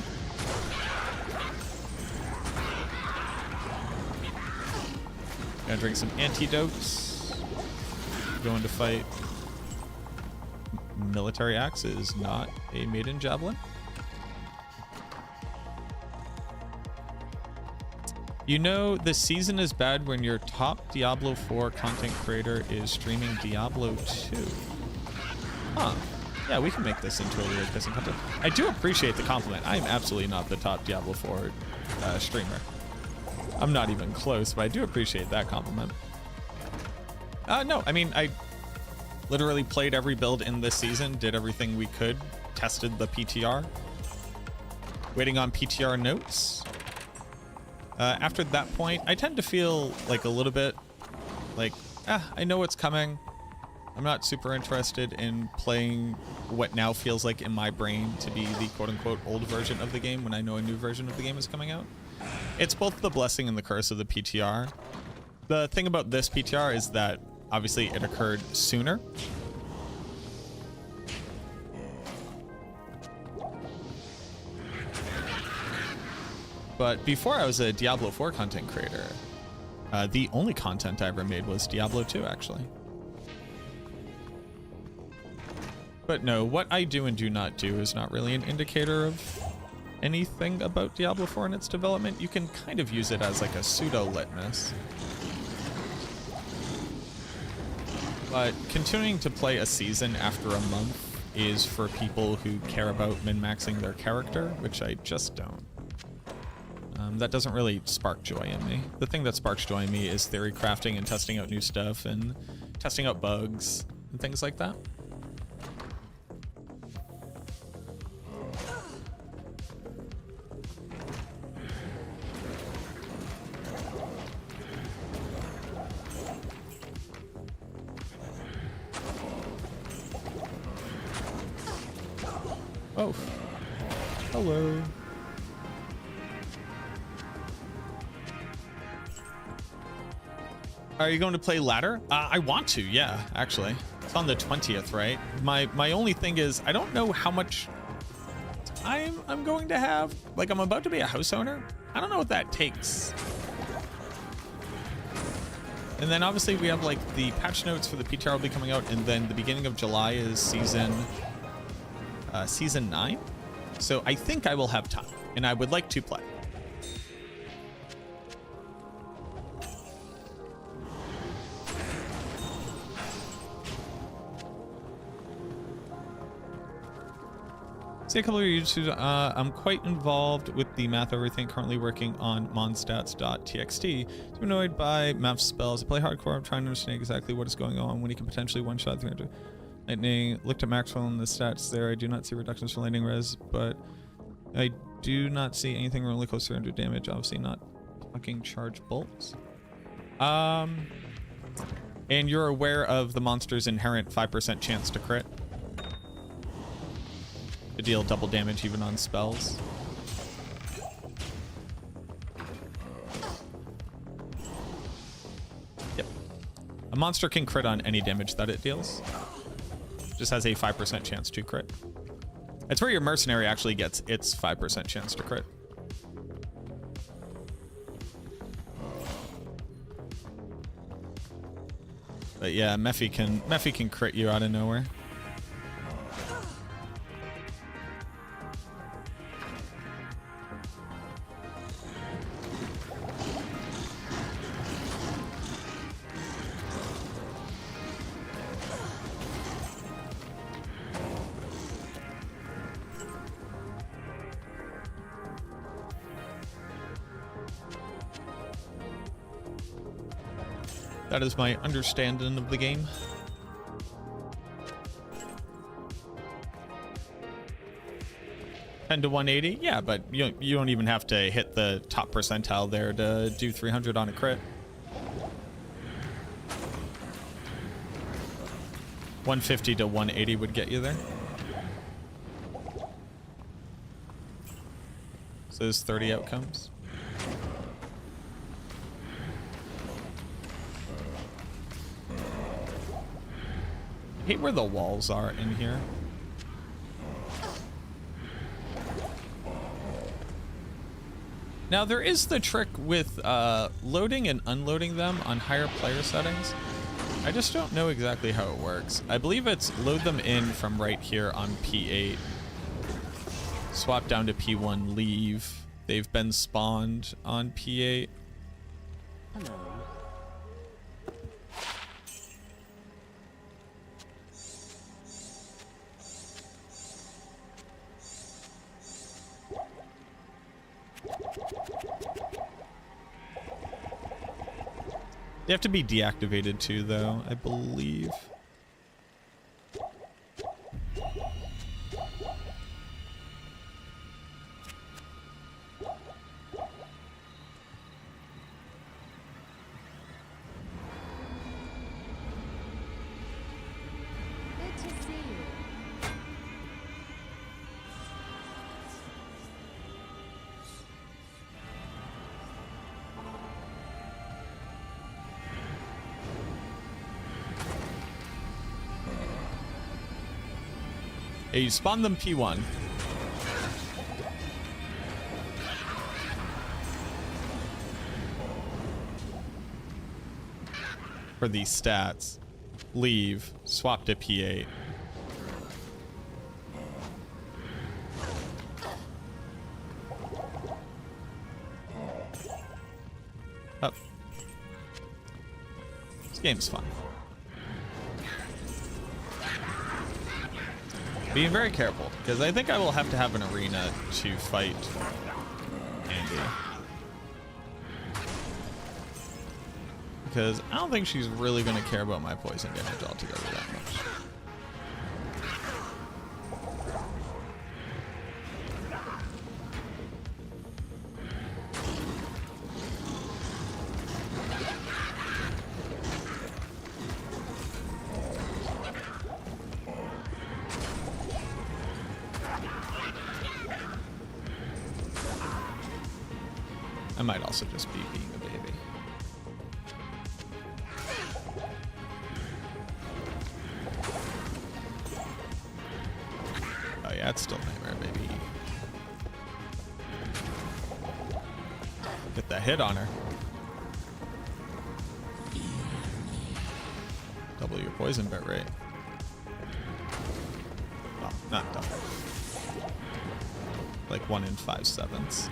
Gonna drink some antidotes. Going to fight. Military axe is not a maiden javelin. You know, the season is bad when your top Diablo 4 content creator is streaming Diablo 2. Huh. Yeah, we can make this into a really pissing content. I do appreciate the compliment. I am absolutely not the top Diablo 4 streamer. I'm not even close, but I do appreciate that compliment. No, I mean, I literally played every build in this season, did everything we could, tested the PTR. Waiting on PTR notes. After that point, I tend to feel like a little bit like, I know what's coming. I'm not super interested in playing what now feels like in my brain to be the quote-unquote old version of the game when I know a new version of the game is coming out. It's both the blessing and the curse of the PTR. The thing about this PTR is that obviously it occurred sooner. But before I was a Diablo 4 content creator, the only content I ever made was Diablo 2, actually. But no, what I do and do not do is not really an indicator of anything about Diablo 4 and its development. You can kind of use it as like a pseudo-litmus. But continuing to play a season after a month is for people who care about min-maxing their character, which I just don't. That doesn't really spark joy in me. The thing that sparks joy in me is theory crafting and testing out new stuff and testing out bugs and things like that. Oh, hello. Are you going to play ladder? I want to, yeah, actually. It's on the 20th, right? My only thing is, I don't know how much time I'm going to have. Like, I'm about to be a house owner. I don't know what that takes. And then obviously we have like the patch notes for the PTR will be coming out, and then the beginning of July is season 9. So I think I will have time, and I would like to play. See a couple of YouTubers. I'm quite involved with the math everything. Currently working on monstats.txt. I'm annoyed by math spells. I play hardcore. I'm trying to understand exactly what is going on when he can potentially one-shot 300 lightning. Looked at Maxwell and the stats there. I do not see reductions for lightning res, but I do not see anything really close to 300 damage. Obviously not fucking charge bolts. And you're aware of the monster's inherent 5% chance to crit. To deal double damage even on spells. Yep. A monster can crit on any damage that it deals. Just has a 5% chance to crit. That's where your mercenary actually gets its 5% chance to crit. But yeah, Mephi can crit you out of nowhere. That is my understanding of the game. $10 to 180, yeah, but you don't even have to hit the top percentile there to do 300 on a crit. 150 to 180 would get you there. So there's 30 outcomes. I hate where the walls are in here. Now there is the trick with loading and unloading them on higher player settings. I just don't know exactly how it works. I believe it's load them in from right here on P8. Swap down to P1, leave. They've been spawned on P8. Hello. They have to be deactivated too, though, I believe. Good to see you. Yeah, you spawn them P1. For these stats. Leave. Swap to P8. Up. This game's fun. Being very careful, because I think I will have to have an arena to fight Andy. Because I don't think she's really going to care about my poison damage altogether that much. I might also just be being a baby. Oh yeah, it's still Nightmare, baby. Get that hit on her. Double your poison bit rate. Oh, not double. Like 1 in 5/7.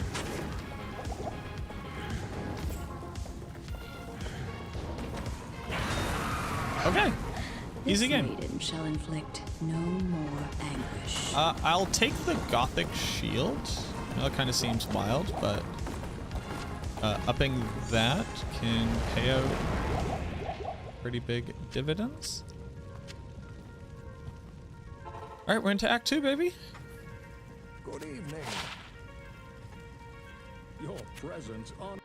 Okay. Easy game. This maiden shall inflict no more anguish. I'll take the Gothic Shield. I know it kind of seems wild, but upping that can pay out pretty big dividends. All right, we're into Act 2, baby. Good evening. Your presence on.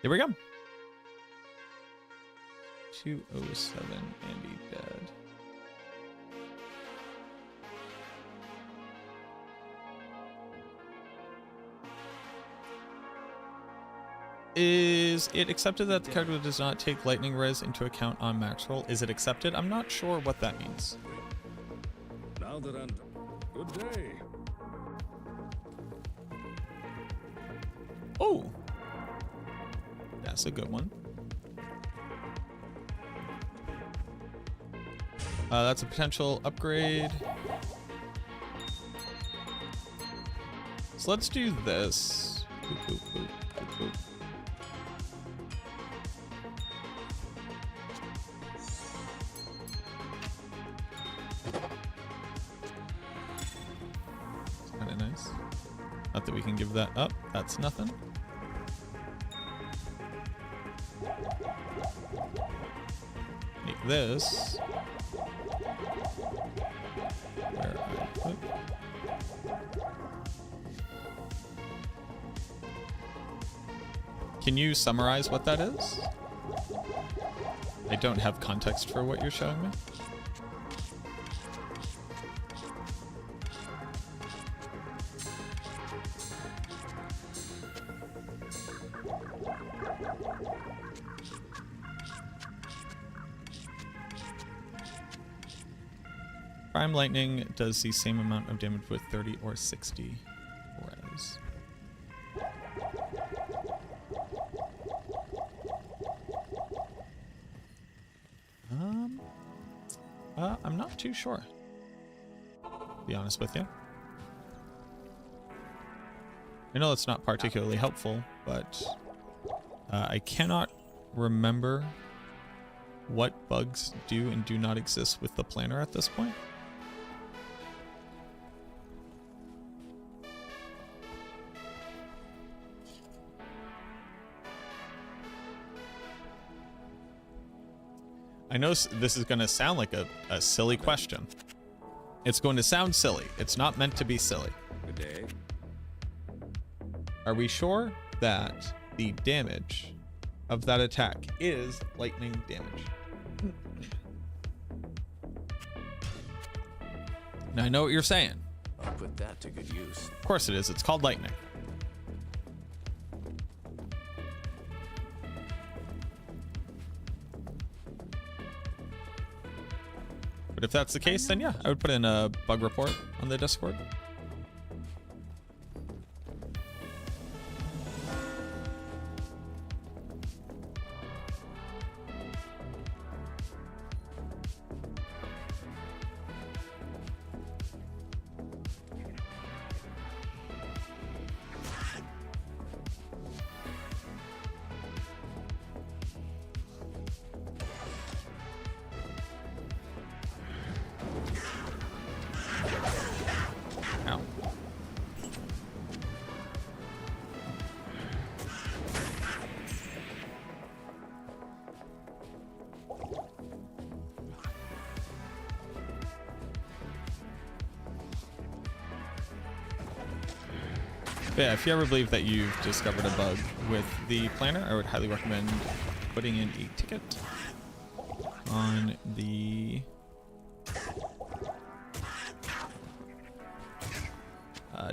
Here we go. 207, Andy dead. Is it accepted that the character does not take lightning res into account on max roll? Is it accepted? I'm not sure what that means. Now that I'm. Good day. Oh, that's a good one. That's a potential upgrade. So let's do this. Boop, boop, boop, boop, boop. It's kind of nice. Not that we can give that up. That's nothing. Make this. Where I put. Can you summarize what that is? I don't have context for what you're showing me. Prime Lightning does the same amount of damage with 30 or 60 res. I'm not too sure, to be honest with you. I know it's not particularly helpful, but I cannot remember what bugs do and do not exist with the planner at this point. I know this is going to sound like a silly question. It's going to sound silly. It's not meant to be silly. Good day. Are we sure that the damage of that attack is lightning damage? Now I know what you're saying. I'll put that to good use. Of course it is. It's called lightning. But if that's the case, then yeah, I would put in a bug report on the Discord. Ow. But yeah, if you ever believe that you've discovered a bug with the planner, I would highly recommend putting in a ticket on the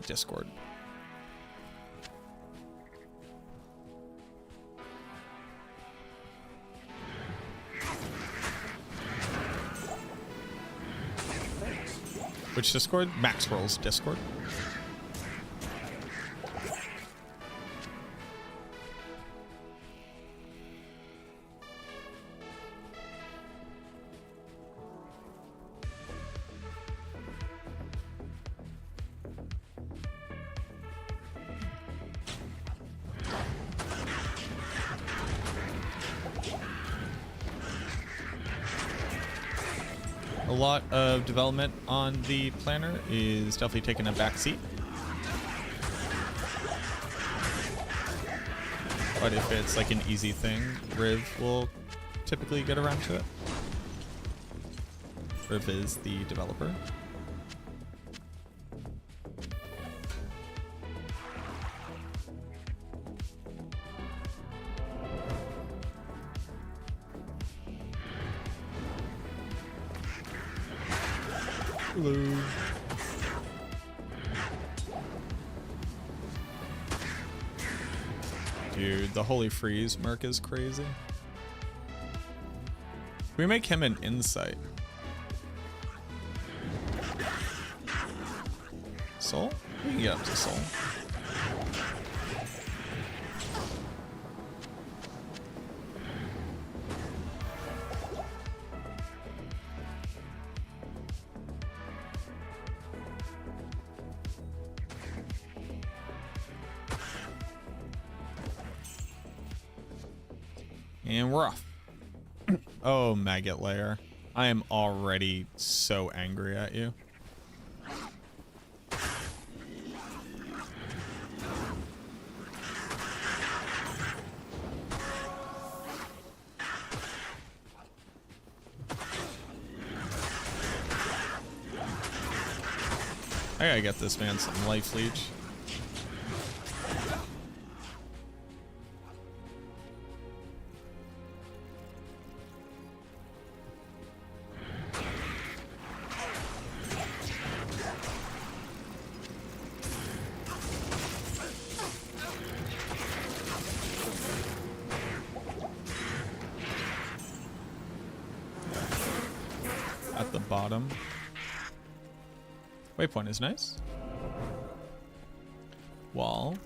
Discord. Which Discord? Max Rolls Discord. A lot of development on the planner is definitely taking a back seat. But if it's like an easy thing, Riv will typically get around to it. Riv is the developer. Hello. Dude, the Holy Freeze Merc is crazy. We make him an insight. Soul? We can get up to soul. And we're off. Oh, maggot layer. I am already so angry at you. I gotta get this man some life leech. At the bottom. Waypoint is nice. Wall.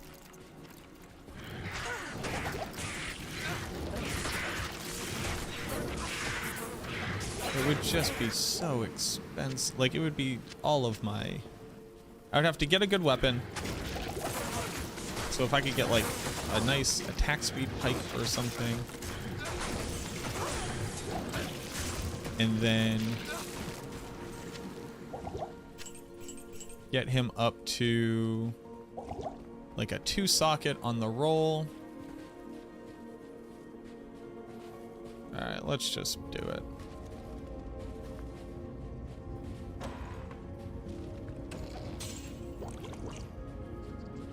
It would just be so expensive. Like, it would be all of my... I would have to get a good weapon. So if I could get, like, a nice attack speed pike or something. And then... get him up to like a 2-socket on the roll. All right, let's just do it.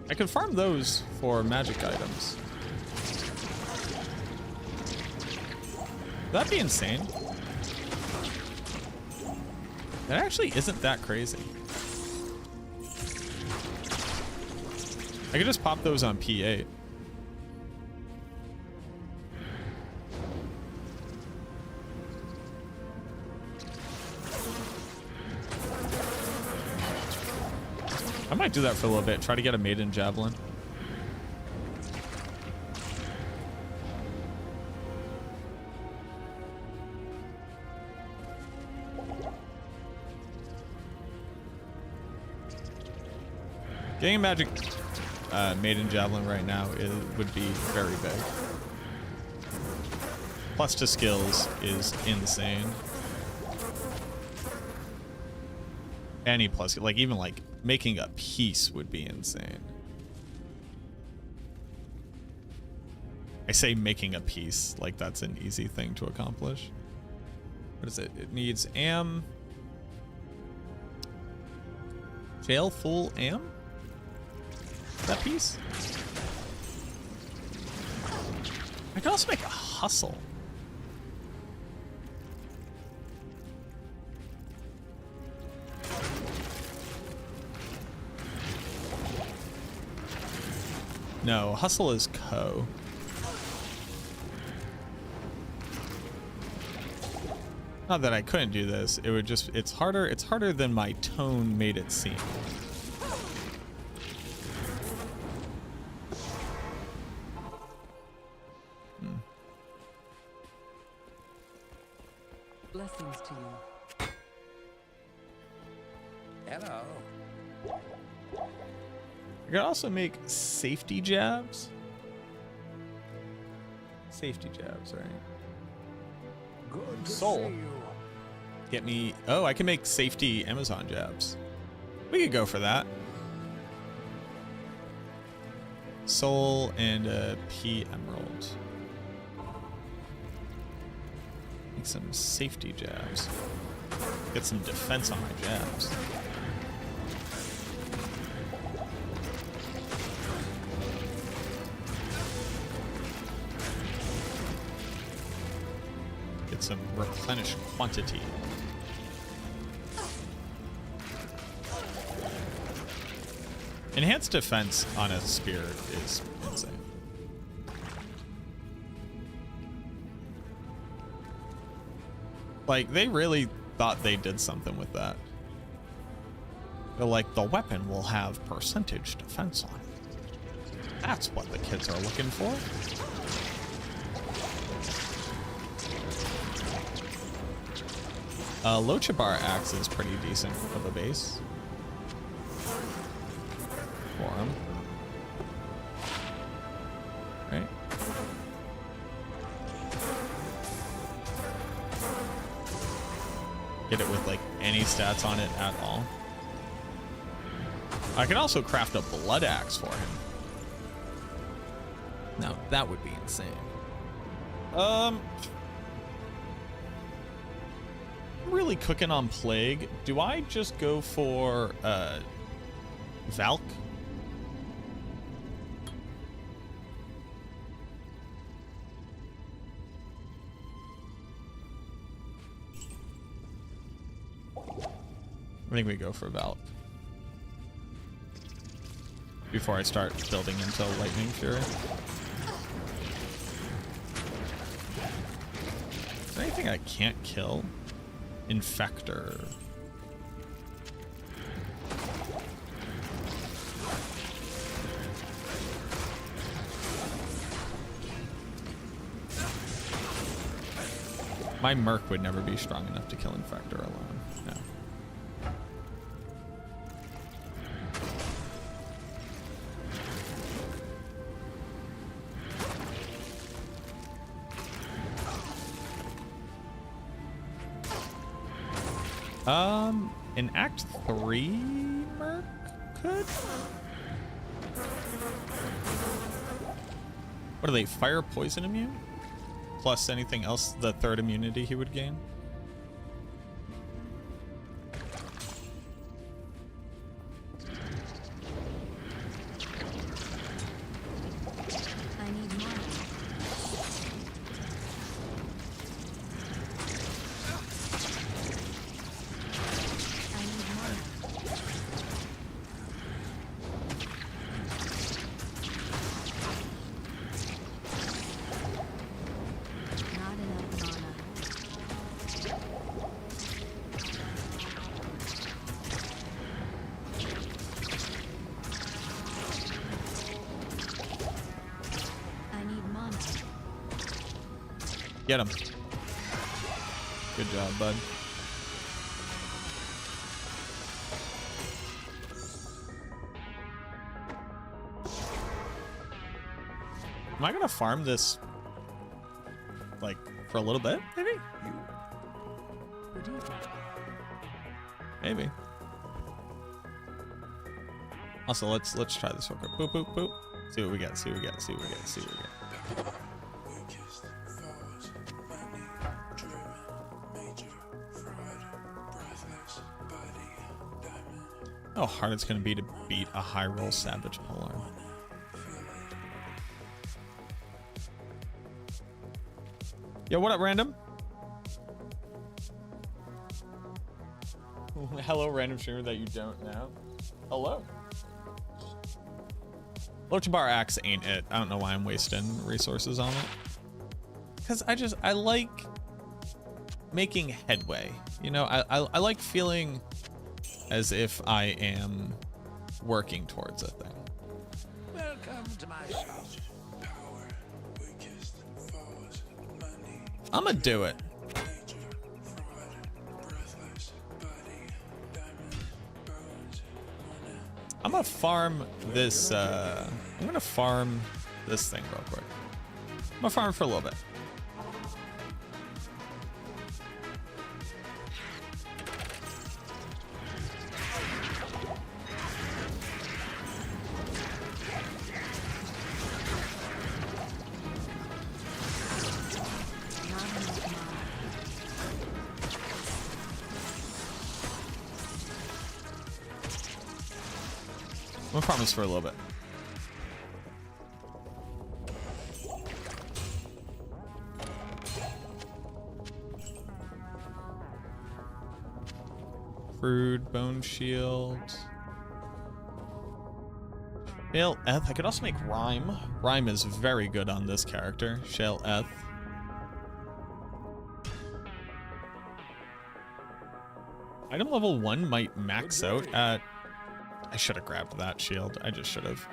I could farm those for magic items. That'd be insane. That actually isn't that crazy. I could just pop those on P8. I might do that for a little bit. Try to get a maiden javelin. Getting a magic maiden javelin right now would be very big. Plus to skills is insane. Any plus, like even like making a piece would be insane. I say making a piece like that's an easy thing to accomplish. What is it? It needs jail full am? That piece? I can also make a hustle. No, hustle is co. Not that I couldn't do this, it would just, it's harder than my tone made it seem. Blessings to you. Hello. I could also make safety jabs. Safety jabs, right? Good to Soul. see you. Get me... Oh, I can make safety Amazon jabs. We could go for that. Soul and a P emerald. Make some safety jabs. Get some defense on my jabs. Get some replenish quantity. Enhanced defense on a spear is insane. Like, they really thought they did something with that. They're like, the weapon will have percentage defense on it. That's what the kids are looking for. Lochabar axe is pretty decent of a base. For him. Right? Get it with like any stats on it at all. I can also craft a blood axe for him. Now that would be insane. I'm really cooking on Plague. Do I just go for Valk? I think we go for Valk before I start building into Lightning Fury. Is there anything I can't kill? Infector. My Merc would never be strong enough to kill Infector alone. No. In Act 3, Merc could? What are they, fire poison immune? Plus anything else, the third immunity he would gain? I need more. I need more. Not enough mana. I need mana. Get him. Good job, bud. Am I gonna farm this, like, for a little bit, maybe? What do you think? Maybe. Also, let's try this real quick. Boop, boop, boop. See what we get, see what we get, see what we get, see what we get. How hard it's gonna be to beat a high roll Savage Polar. Yo, what up, random? Hello, random streamer that you don't know. Hello. Lochabar axe ain't it. I don't know why I'm wasting resources on it. Because I like making headway. You know, I like feeling as if I am working towards a thing. Welcome to my shop. I'm gonna do it. I'm gonna farm this, I'm gonna farm this thing real quick. I'm gonna farm for a little bit. I'm gonna farm this for a little bit. Crude, bone shield. Shale Eth. I could also make Rhyme. Rhyme is very good on this character. Shale Eth. Item level 1 might max out at... I should have grabbed that shield. I just should have.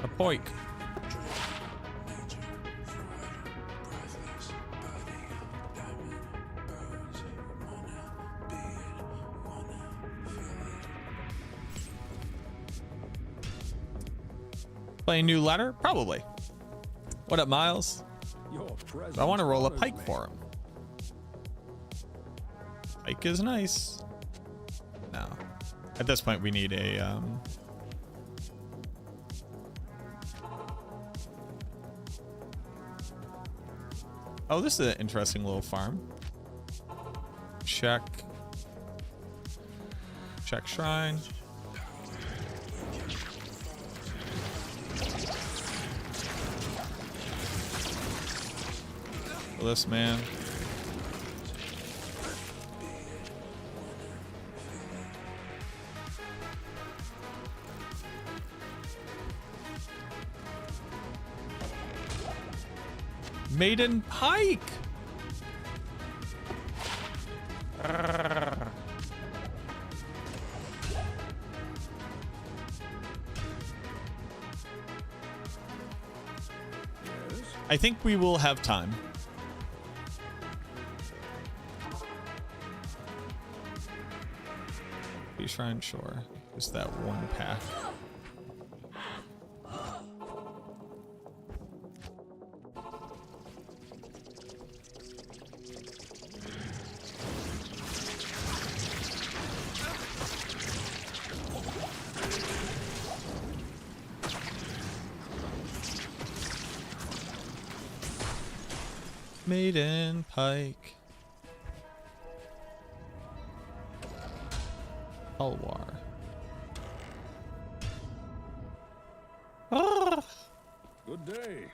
A poik. Play a new ladder? Probably. What up, Miles? I want to roll a pike for him. Pike is nice. No. At this point, we need a... Oh, this is an interesting little farm. Check. Check shrine. This man. Maiden Pike. I think we will have time. Shrine, sure. Just that one path. Maiden Pike. Alwar. Ah! Good day.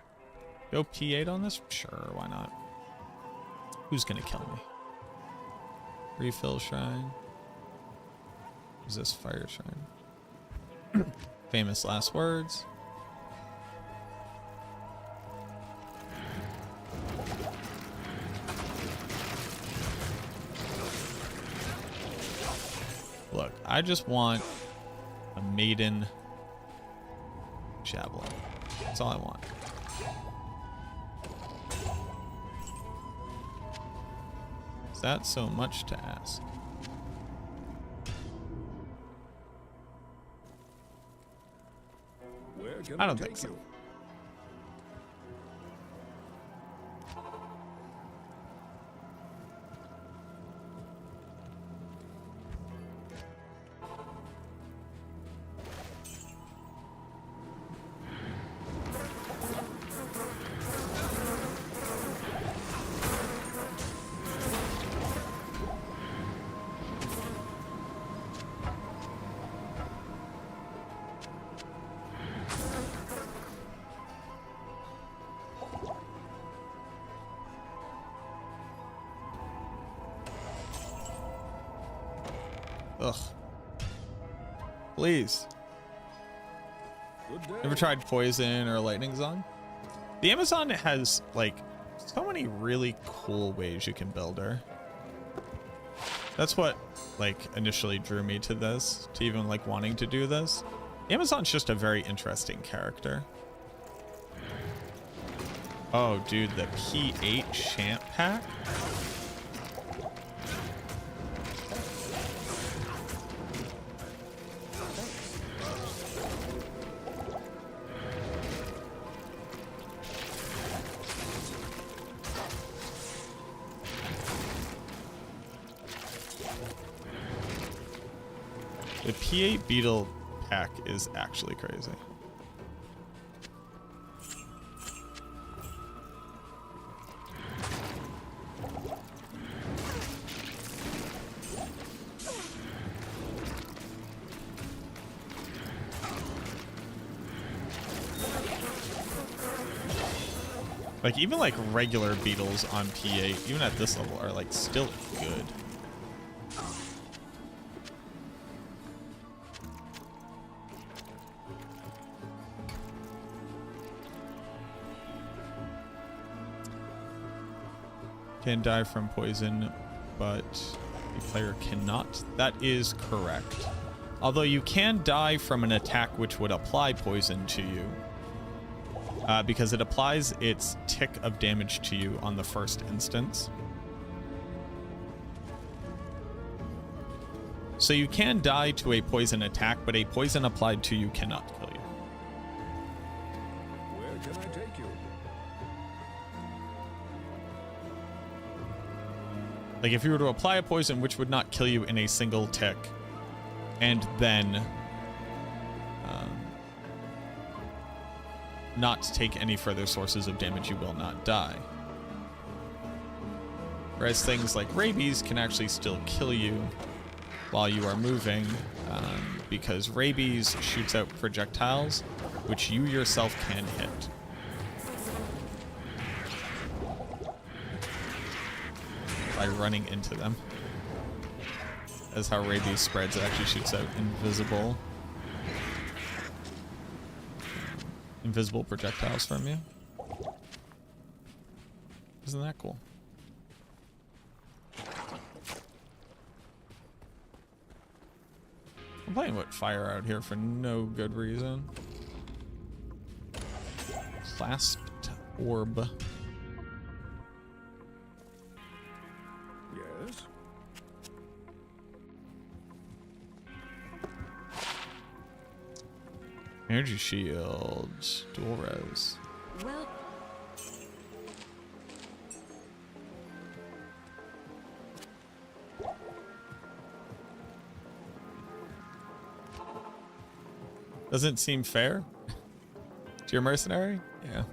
Go P8 on this? Sure, why not? Who's gonna kill me? Refill shrine. Is this fire shrine? Famous last words. Look, I just want a maiden javelin. That's all I want. Is that so much to ask? Where can I don't take think so. you? Ugh. Please. Good day. Ever tried poison or lightning zone? The Amazon has like so many really cool ways you can build her. That's what like initially drew me to this, to even like wanting to do this. Amazon's just a very interesting character. Oh, dude, the P8 Champ pack? The P8 beetle pack is actually crazy. Like, even like regular beetles on P8, even at this level, are like still good. Can die from poison, but the player cannot. That is correct. Although you can die from an attack which would apply poison to you. Because it applies its tick of damage to you on the first instance. So you can die to a poison attack, but a poison applied to you cannot kill you. Where can I take you? Like if you were to apply a poison which would not kill you in a single tick, and then not take any further sources of damage, you will not die. Whereas things like rabies can actually still kill you while you are moving, because rabies shoots out projectiles which you yourself can hit. By running into them. That's how rabies spreads. It actually shoots out invisible projectiles from you. Isn't that cool? I'm playing with fire out here for no good reason. Clasped orb. Yes. Energy shields. Dual res. Well, Doesn't seem fair to your mercenary? Yeah.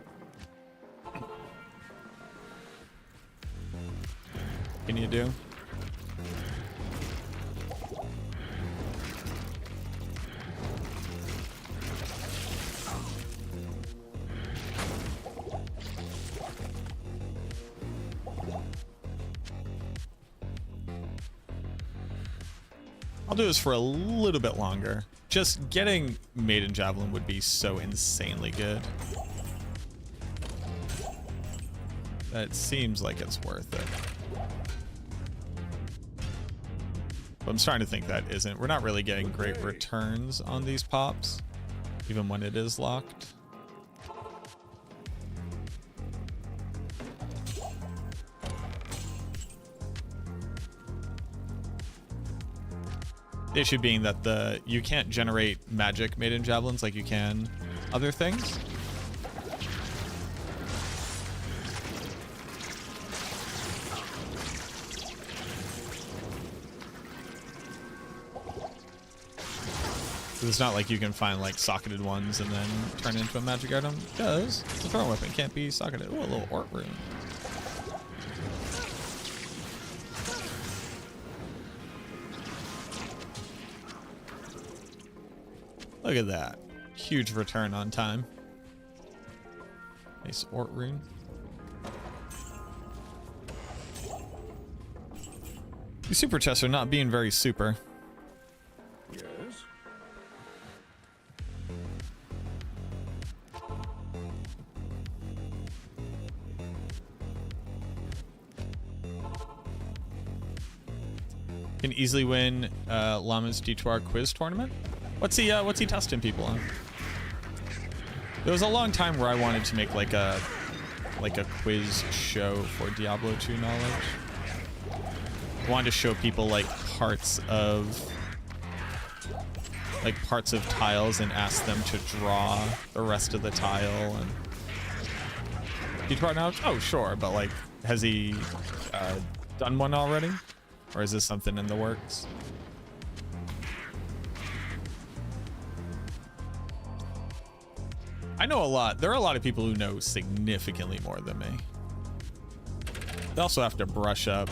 Can you do? I'll do this for a little bit longer. Just getting Maiden Javelin would be so insanely good. That seems like it's worth it. But I'm starting to think that isn't. We're not really getting great returns on these pops, even when it is locked. The issue being that you can't generate magic Maiden Javelins like you can other things. So it's not like you can find like socketed ones and then turn into a magic item, because the throw weapon can't be socketed. Oh, a little Ort Rune. Look at that. Huge return on time. Nice Ort Rune. These super chests are not being very super. Yes. Can easily win Llama's D2R quiz tournament. What's he testing people on? There was a long time where I wanted to make like a quiz show for Diablo 2 knowledge. I wanted to show people like parts of tiles and ask them to draw the rest of the tile. And D2R knowledge? Oh sure, but like, has he done one already, or is this something in the works? I know a lot. There are a lot of people who know significantly more than me. They also have to brush up.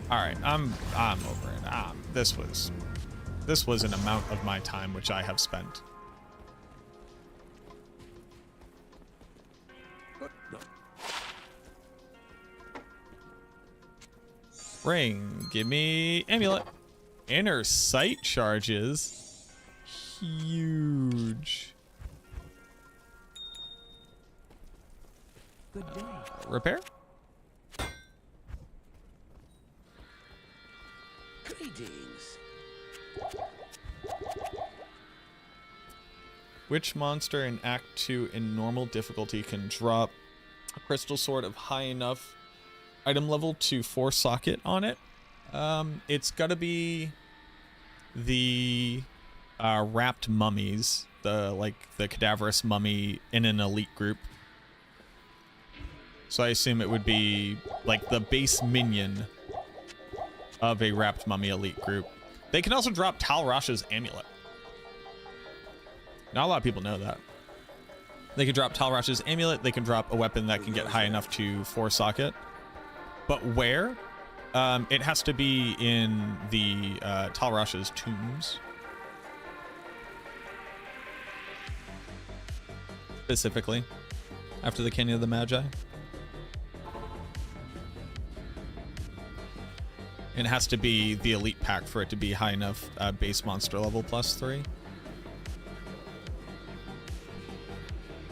All right, I'm over it. This was an amount of my time which I have spent. Ring, give me amulet. Inner sight charges. Huge. Good day. Repair? Greetings. Which monster in Act 2 in normal difficulty can drop a crystal sword of high enough item level to 4 socket on it? It's gotta be the wrapped mummies, the cadaverous mummy in an elite group. So I assume it would be like the base minion of a wrapped mummy elite group. They can also drop Tal Rasha's amulet. Not a lot of people know that. They can drop Tal Rasha's amulet. They can drop a weapon that can get high enough to 4 socket. But where? It has to be in the Tal Rasha's tombs. Specifically, after the Canyon of the Magi. It has to be the elite pack for it to be high enough base monster level +3.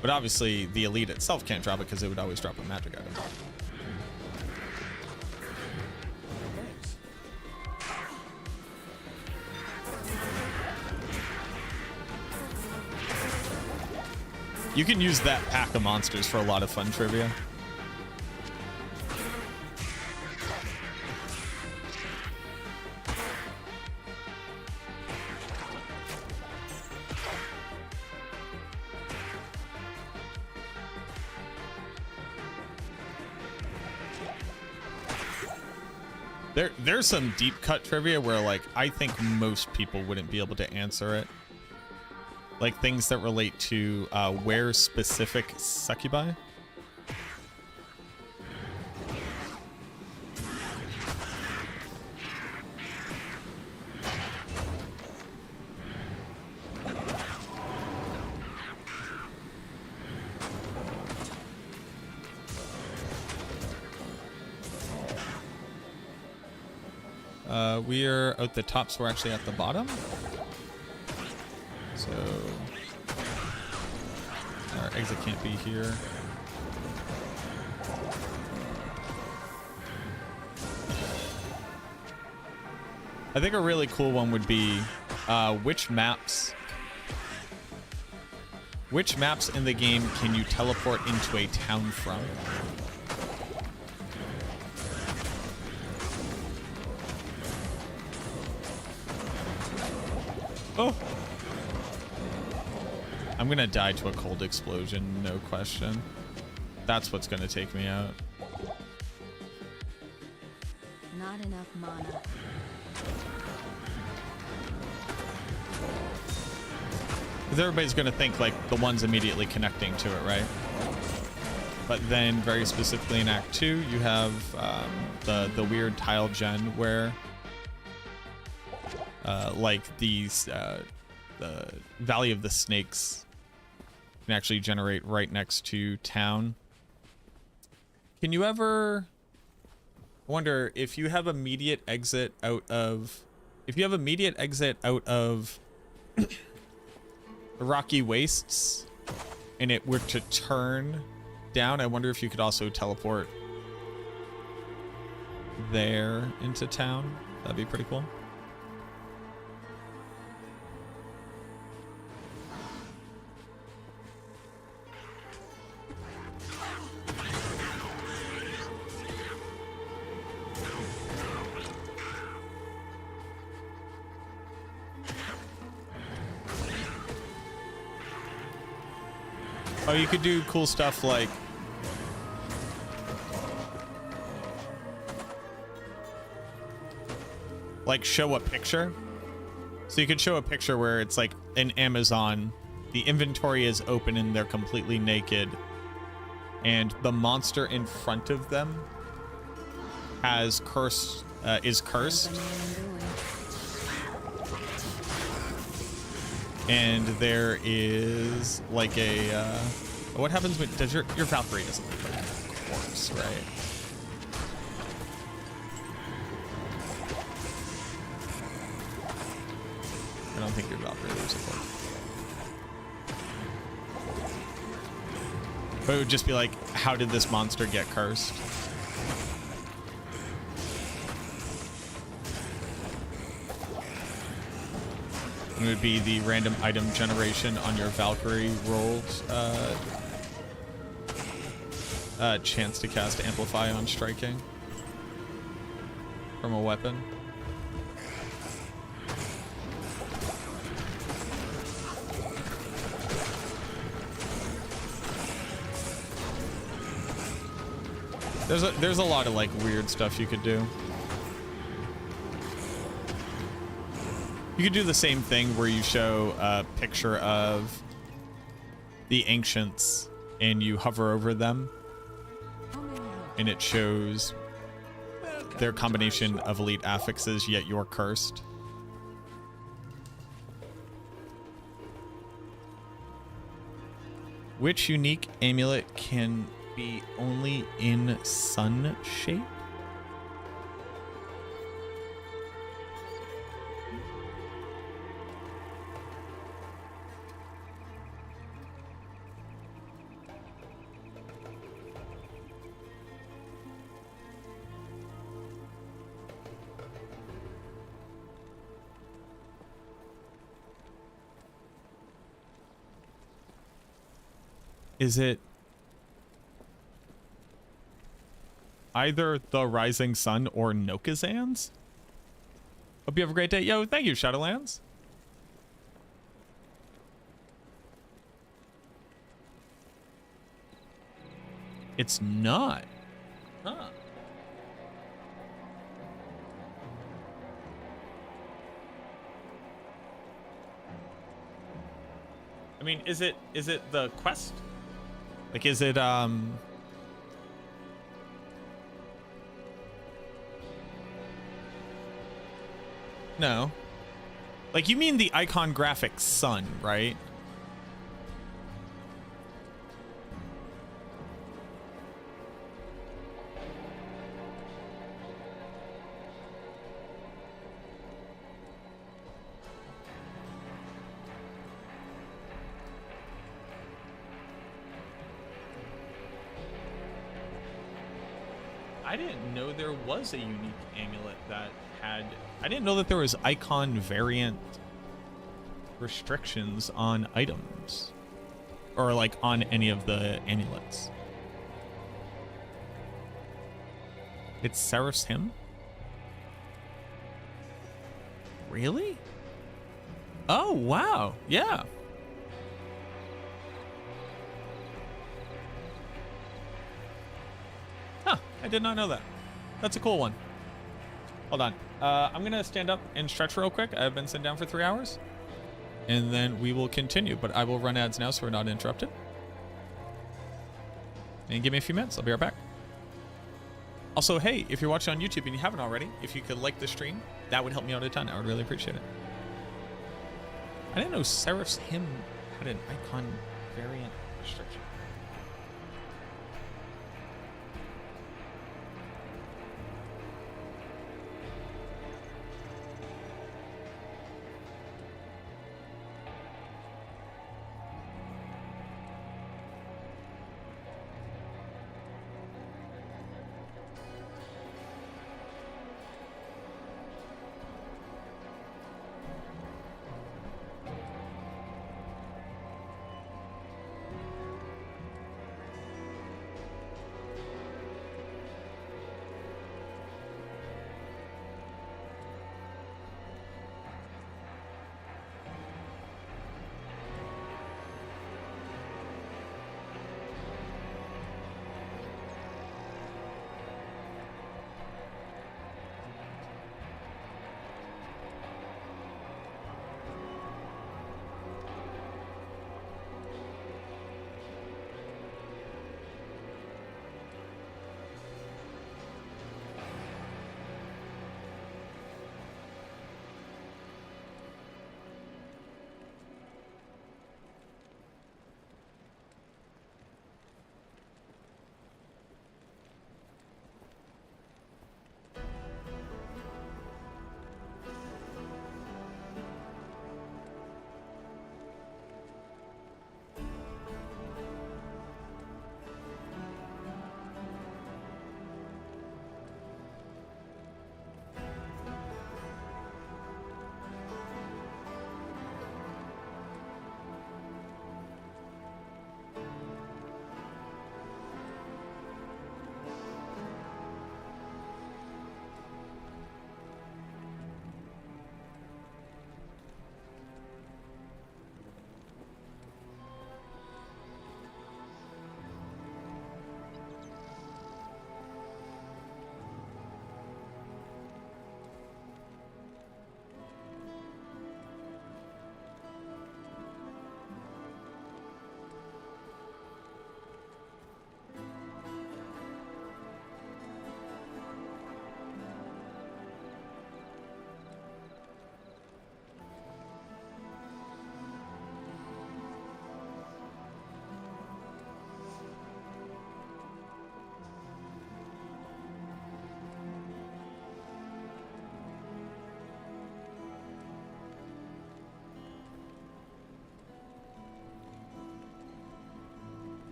But obviously, the elite itself can't drop it because it would always drop a magic item. You can use that pack of monsters for a lot of fun trivia. There's some deep cut trivia where, like, I think most people wouldn't be able to answer it. Like things that relate to where specific succubi. We are at the top, so we're actually at the bottom. So our exit can't be here. I think a really cool one would be which maps in the game can you teleport into a town from? Oh. I'm gonna die to a cold explosion, no question. That's what's gonna take me out. Not enough mana. Because everybody's gonna think like the one's immediately connecting to it, right? But then very specifically in Act 2, you have the weird tile gen where like these the Valley of the Snakes can actually generate right next to town. Can you ever wonder if you have immediate exit out of the rocky wastes and it were to turn down, I wonder if you could also teleport there into town. That'd be pretty cool. Oh, you could do cool stuff like show a picture. So you could show a picture where it's like an Amazon the inventory is open and they're completely naked, and the monster in front of them has cursed, is cursed, and there is like a what happens when does your Valkyrie doesn't look like a corpse, right? I don't think your Valkyrie leaves a corpse. But it would just be like, how did this monster get cursed? It would be the random item generation on your Valkyrie rolled chance to cast Amplify on striking from a weapon. There's a lot of like weird stuff you could do. You could do the same thing where you show a picture of the ancients and you hover over them and it shows their combination of elite affixes, yet you're cursed. Which unique amulet can be only in sun shape? Is it either the Rising Sun or Nokazans? Hope you have a great day. Yo, thank you, Shadowlands. It's not. Huh. I mean, is it the quest? Like, is it, no. Like, you mean the icon graphic sun, right? I didn't know there was a unique amulet that had... I didn't know that there was icon variant restrictions on items. Or, like, on any of the amulets. It's Seraph's Hymn? Really? Oh, wow. Yeah. Huh. I did not know that. That's a cool one. Hold on. I'm going to stand up and stretch real quick. I've been sitting down for 3 hours. And then we will continue. But I will run ads now so we're not interrupted. And give me a few minutes. I'll be right back. Also, hey, if you're watching on YouTube and you haven't already, if you could like the stream, that would help me out a ton. I would really appreciate it. I didn't know Seraph's Hymn had an icon variant restriction.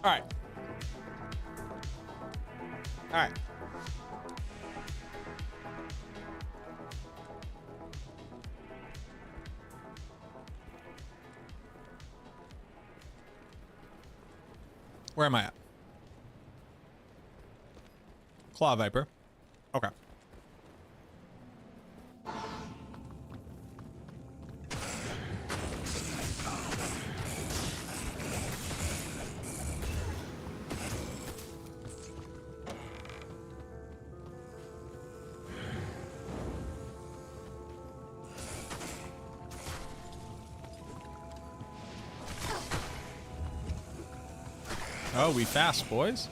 All right. All right. Where am I at? Claw Viper. Okay. Oh, we fast, boys.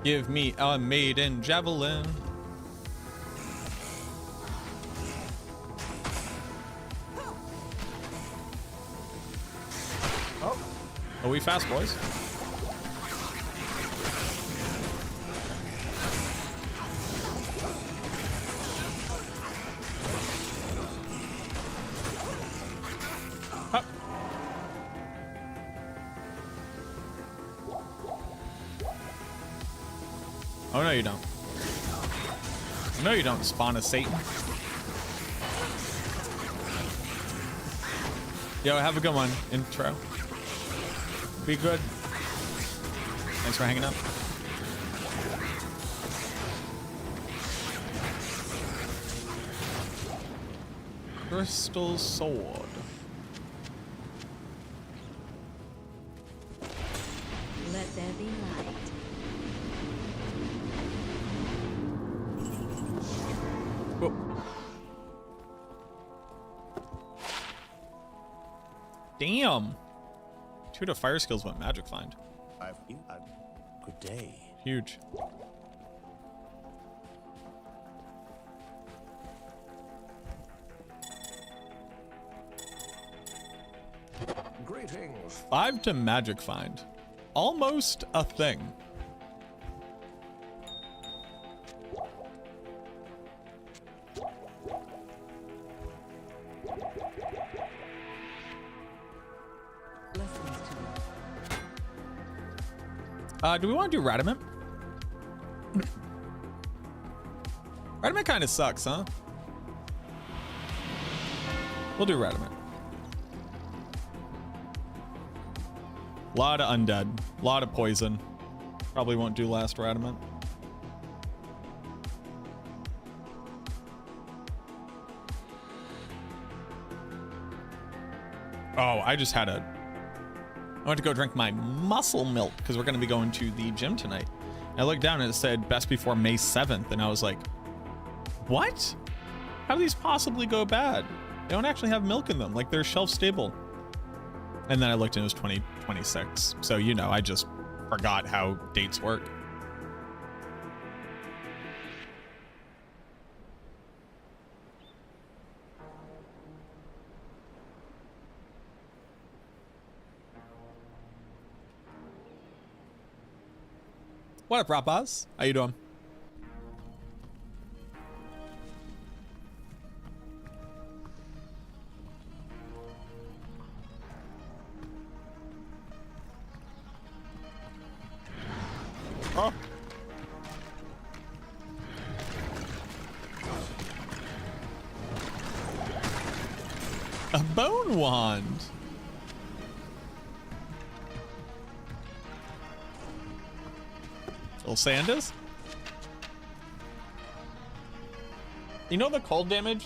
Give me a maiden javelin. Oh, Oh, we fast, boys. Up. Oh, no, you don't. No, you don't, spawn a Satan. Yo, have a good one, intro. Be good. Thanks for hanging out. Crystal sword. Let there be light. Oh. Damn. 2 to fire skills went magic find. Good day. Huge. Greetings. 5 to magic find. Almost a thing. Do we want to do Radamant? Radamant kind of sucks, huh? We'll do Radamant. Lot of undead, lot of poison. Probably won't do last Radamant. Oh, I just had I went to go drink my muscle milk because we're going to be going to the gym tonight. I looked down and it said best before May 7th. And I was like, what? How do these possibly go bad? They don't actually have milk in them. Like, they're shelf stable. And then I looked and it was 2026. So, you know, I just forgot how dates work. What up, Rapaz? How you doing? Oh. A bone wand. Little Sanders. You know, the cold damage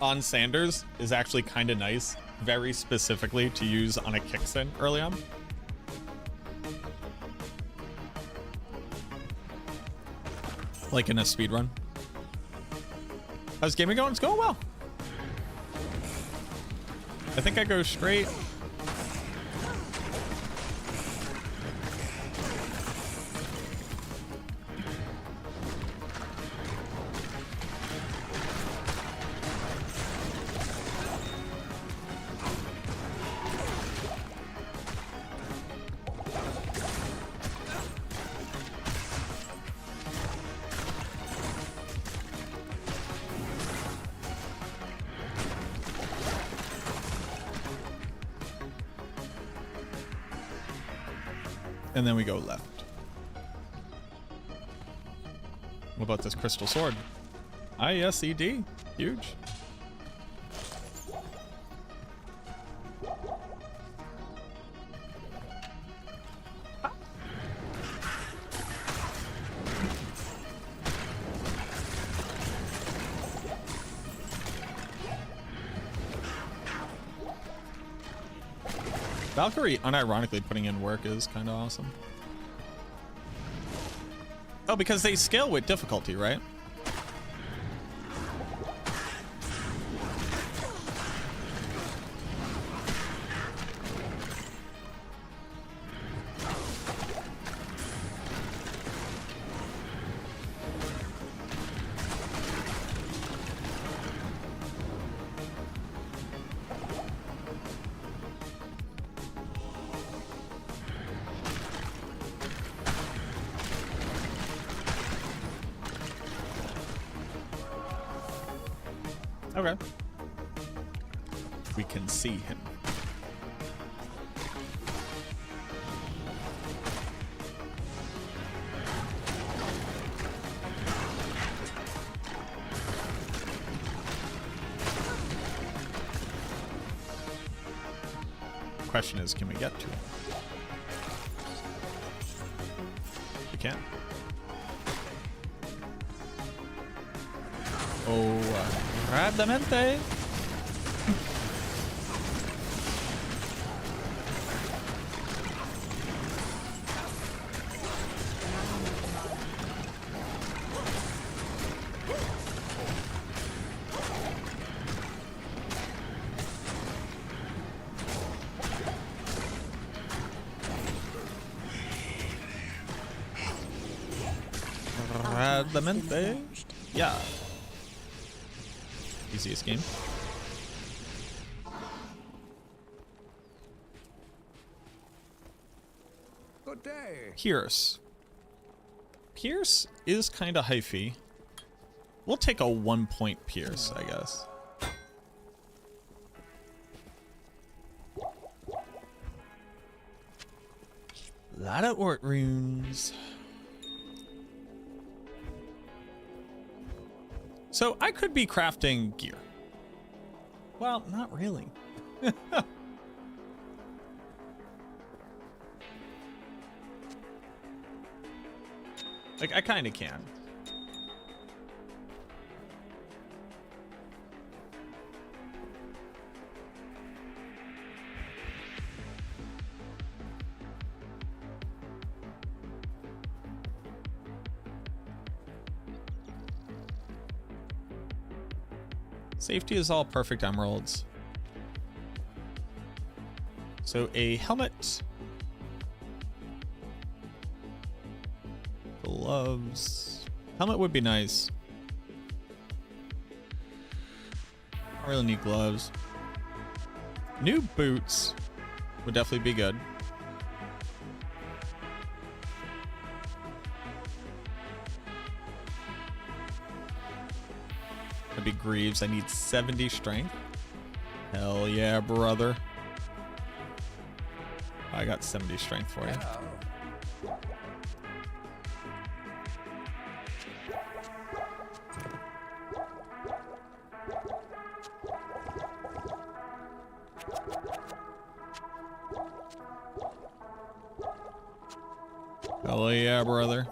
on Sanders is actually kind of nice, very specifically to use on a kicksin early on. Like in a speed run. How's gaming going? It's going well. I think I go straight. And then we go left. What about this crystal sword? ISED. Huge. Valkyrie unironically putting in work is kind of awesome. Oh, because they scale with difficulty, right? Okay. We can see him. Question is, can we get to him? We can. Oh, rápidamente. Rápidamente. Yeah. Easiest game. Good day. Pierce. Pierce is kind of hyphy. We'll take a 1-point Pierce, I guess. Lot of Ort runes. So I could be crafting gear. Well, not really. Like, I kind of can. Safety is all perfect emeralds. So a helmet. Gloves. Helmet would be nice. I really need gloves. New boots would definitely be good. That'd be Greaves. I need 70 strength. Hell yeah, brother. I got 70 strength for you. Hell yeah, brother.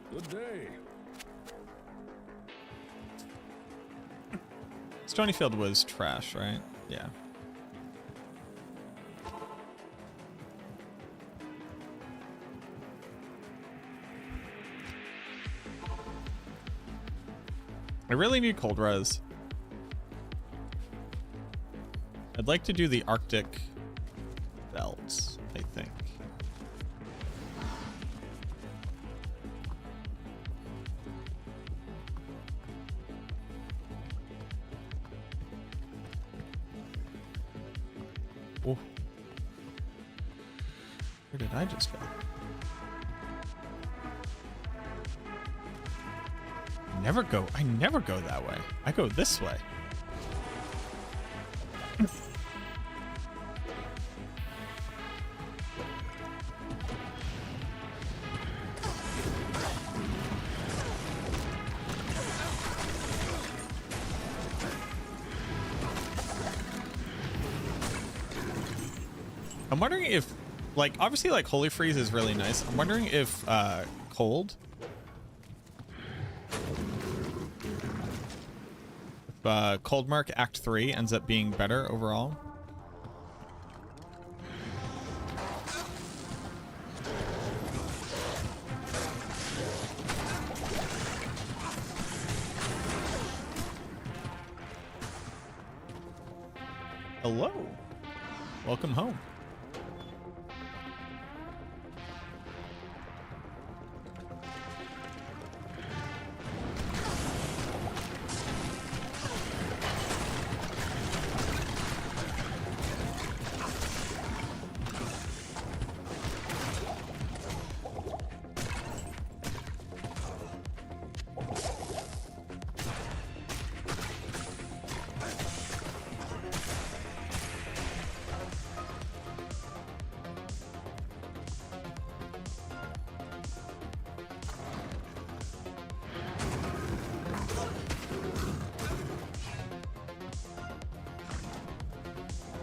Good day. Stonyfield was trash, right? Yeah. I really need cold res. I'd like to do the Arctic belts, I think. Oh. Where did I just go? I never go that way. I go this way. I'm wondering if, like, obviously, like, Holy Freeze is really nice. I'm wondering if, Cold... Cold Mark Act 3 ends up being better overall. Hello. Welcome home.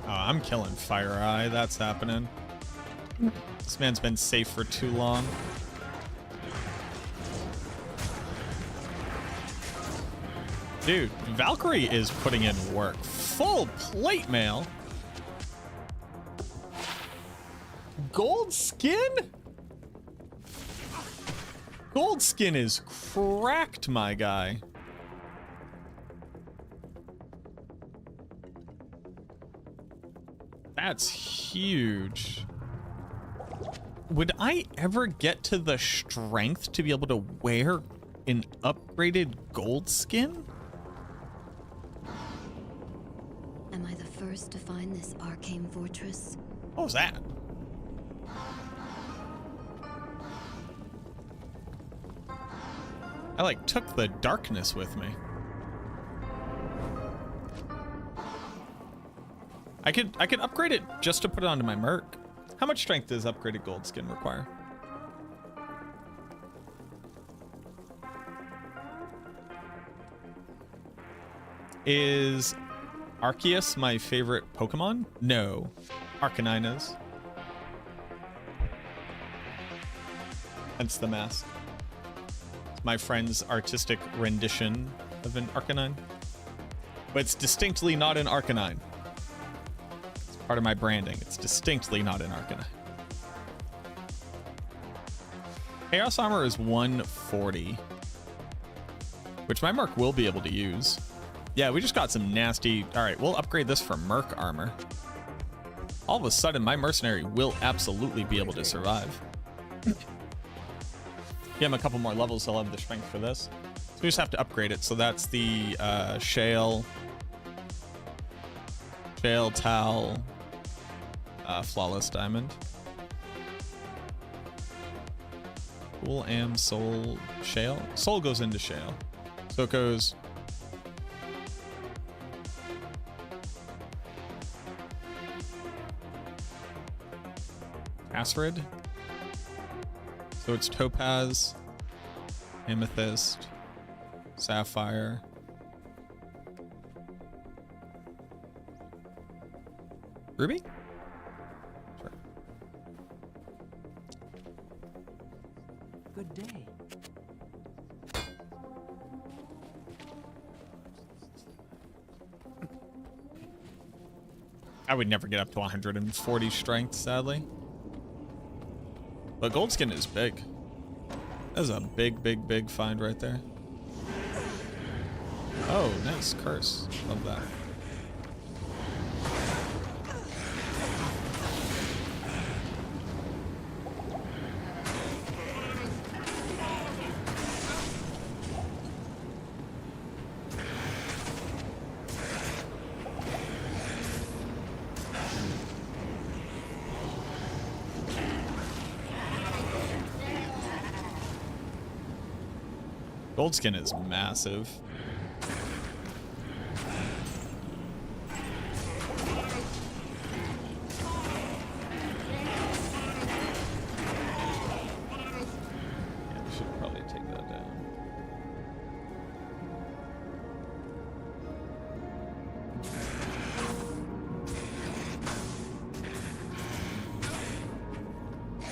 I'm killing Fire Eye. That's happening. This man's been safe for too long. Dude, Valkyrie is putting in work. Full plate mail. Gold skin? Gold skin is cracked, my guy. That's huge. Would I ever get to the strength to be able to wear an upgraded gold skin? Am I the first to find this arcane fortress? What was that? I like took the darkness with me. I could upgrade it just to put it onto my Merc. How much strength does upgraded gold skin require? Is Arceus my favorite Pokemon? No. Arcanine is. Hence the mask. It's my friend's artistic rendition of an Arcanine. But it's distinctly not an Arcanine. Part of my branding. It's distinctly not an Arcanine. Chaos Armor is 140, which my Merc will be able to use. Yeah, we just got some nasty... All right, we'll upgrade this for Merc Armor. All of a sudden, my Mercenary will absolutely be able to survive. Give him a couple more levels, he'll have the strength for this. So we just have to upgrade it. So that's the Shale, Towel, Flawless Diamond. Cool Am Soul Shale. Soul goes into Shale. So it goes Aspharid. So it's Topaz, Amethyst, Sapphire. Ruby? Sure. Good day. I would never get up to 140 strength, sadly. But Goldskin is big. That's a big, big, big find right there. Oh, nice curse. Love that. Gold skin is massive. Yeah, we should probably take that down.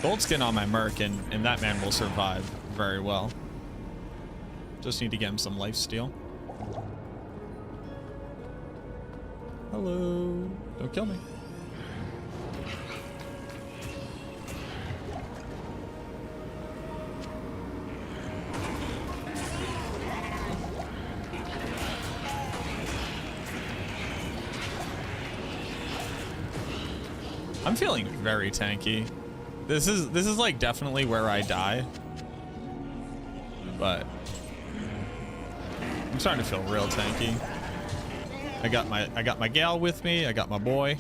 Gold skin on my Merc, and that man will survive very well. Just need to get him some lifesteal. Hello. Don't kill me. I'm feeling very tanky. This is like definitely where I die. But I'm starting to feel real tanky. I got my gal with me. I got my boy.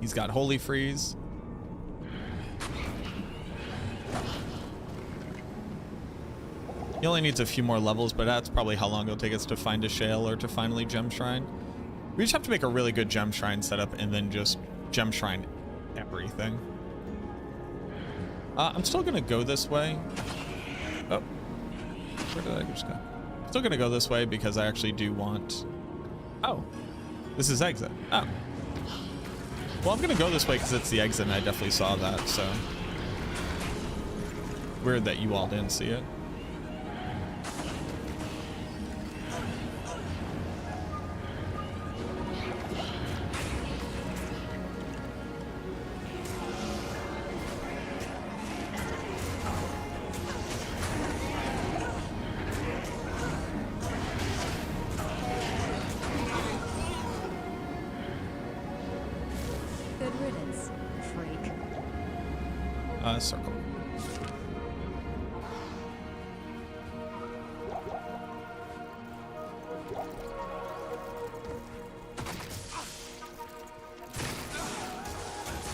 He's got Holy Freeze. He only needs a few more levels, but that's probably how long it'll take us to find a shale or to finally gem shrine. We just have to make a really good gem shrine setup and then just gem shrine everything. I'm still gonna go this way. Oh, where did I just go? Still gonna go this way because I actually do want. Oh, this is exit. Oh, well, I'm gonna go this way because it's the exit, and I definitely saw that. So weird that you all didn't see it. Good riddance, freak. Circle.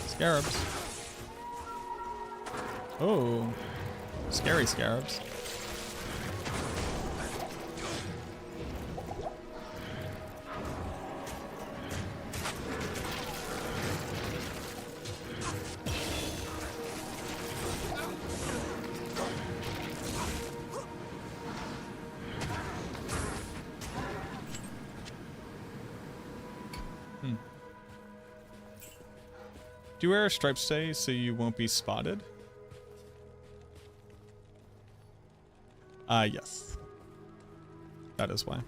Scarabs. Oh, scary scarabs. Do you wear a stripe stay so you won't be spotted? Yes. That is why.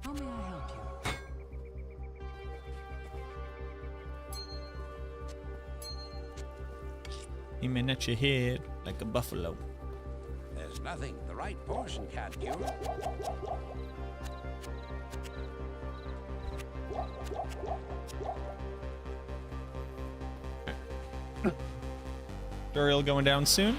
How may I help you? Aiming at your head like a buffalo. There's nothing the right portion can't cure. Duriel going down soon.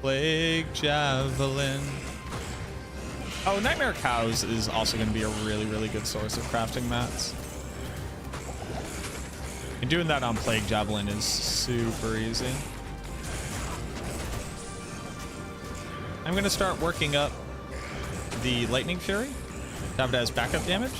Plague javelin. Oh, Nightmare Cows is also going to be a really, really good source of crafting mats. And doing that on Plague Javelin is super easy. I'm going to start working up the Lightning Fury to have it as backup damage.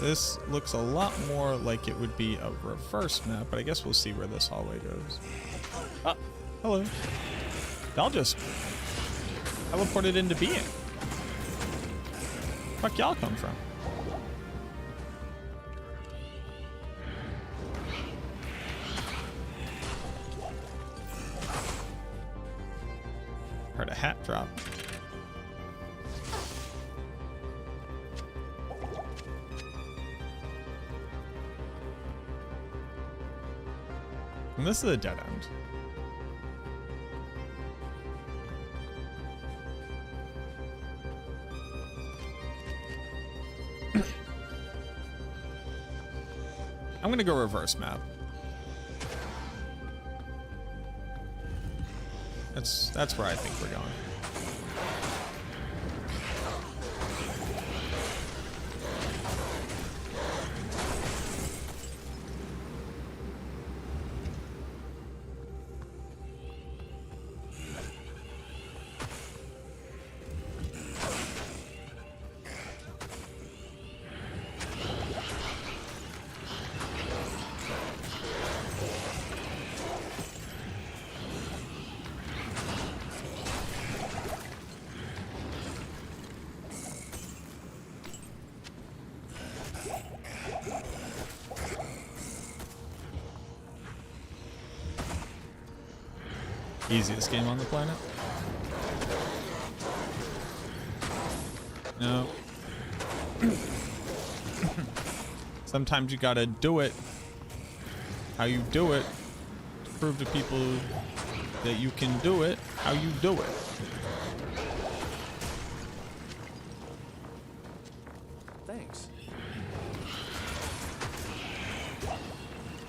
This looks a lot more like it would be a reverse map, but I guess we'll see where this hallway goes. Ah, hello. Y'all just teleported into being. Fuck y'all come from? Heard a hat drop. And this is a dead end. I'm gonna go reverse map. That's where I think we're going. Easiest game on the planet? No. Sometimes you gotta do it. How you do it to prove to people that you can do it. How you do it. Thanks.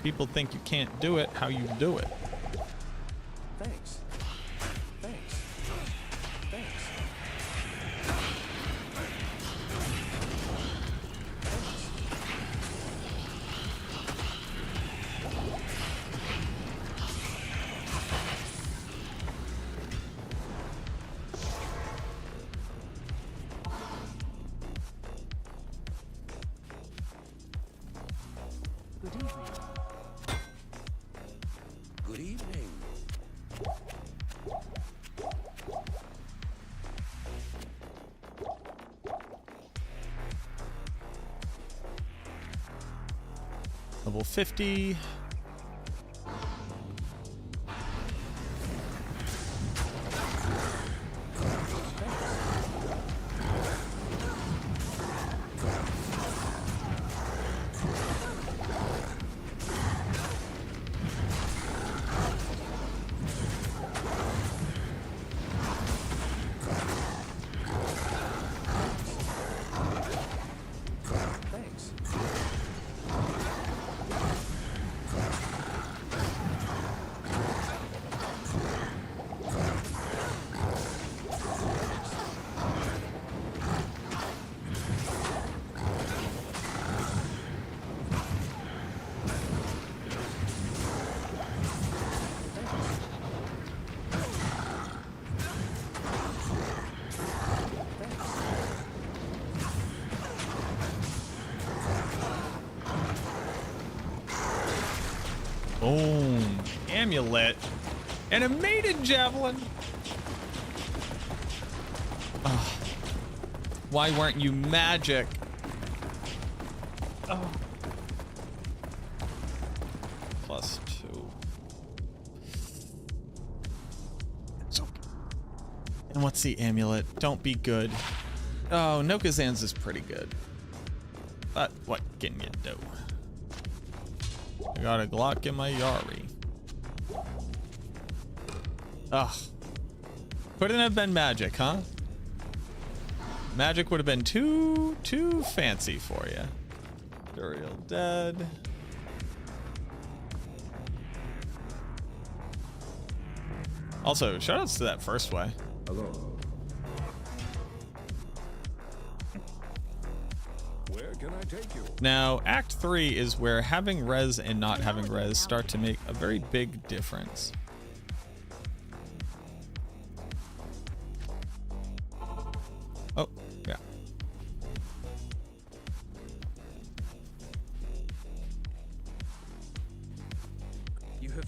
People think you can't do it. How you do it. Thanks. Thanks. Thanks. Good evening. Good evening. Level 50. Thanks. Boom. Amulet. And a maiden javelin. Ugh. Why weren't you magic? Oh. +2. It's okay. And what's the amulet? Don't be good. Oh, Nokazan's is pretty good. But what can you do? I got a Glock in my Yari. Ugh. Couldn't have been magic, huh? Magic would have been too fancy for you. Duriel dead. Also, shoutouts to that first way. Hello. Where can I take you? Now, Act 3 is where having res and not having res start to make a very big difference. Oh, yeah. You have.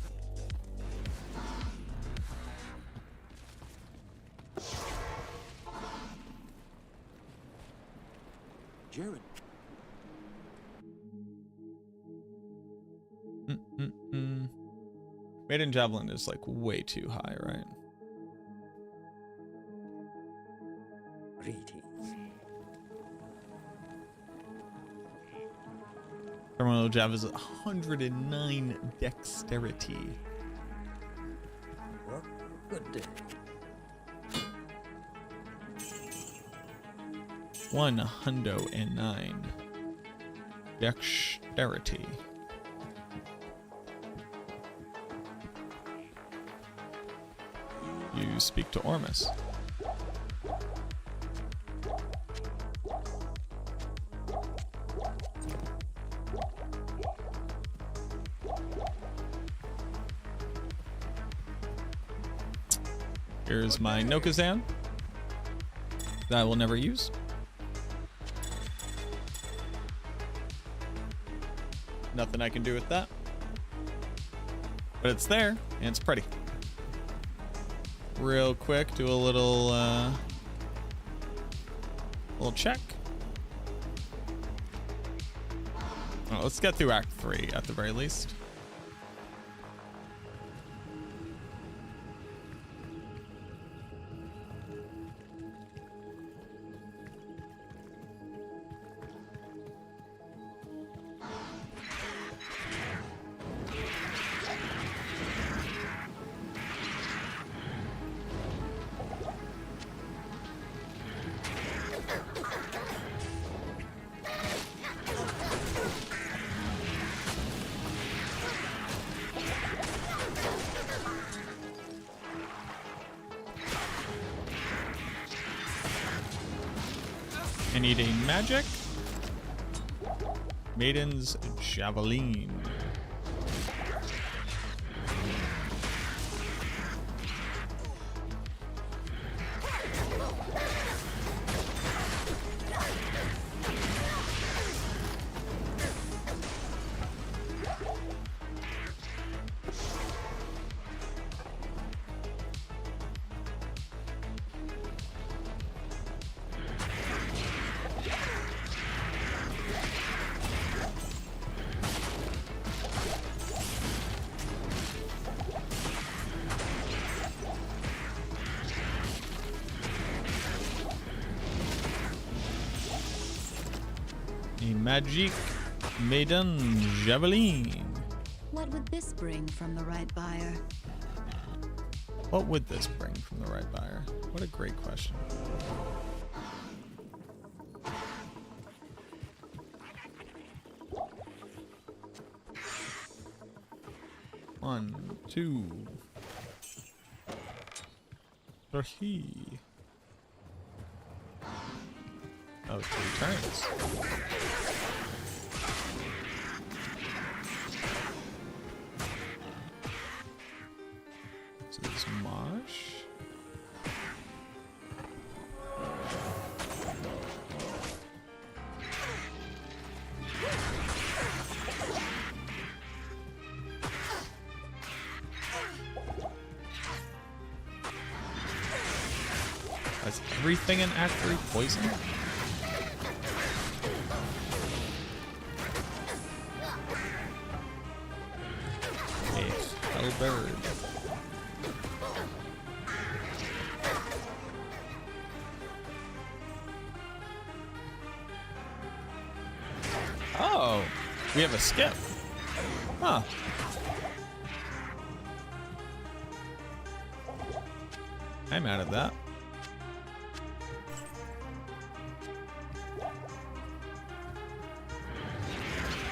Jared. Maiden Javelin is like way too high, right? Greetings. Terminal Jav is 109 dexterity. Well, good day. 109 dexterity. You speak to Ormus. Here's my Nokazan that I will never use. Nothing I can do with that. But it's there, and it's pretty. Real quick, do a little check. Oh, let's get through Act 3 at the very least. I need a magic. Maiden's Javelin. Magic Maiden Javelin. What would this bring from the right buyer? What would this bring from the right buyer? What a great question. One, two, three. Oh, 3 turns. This is Mosh. Is everything in Act 3 poison? Bird. We have a skip. Huh. I'm mad at that.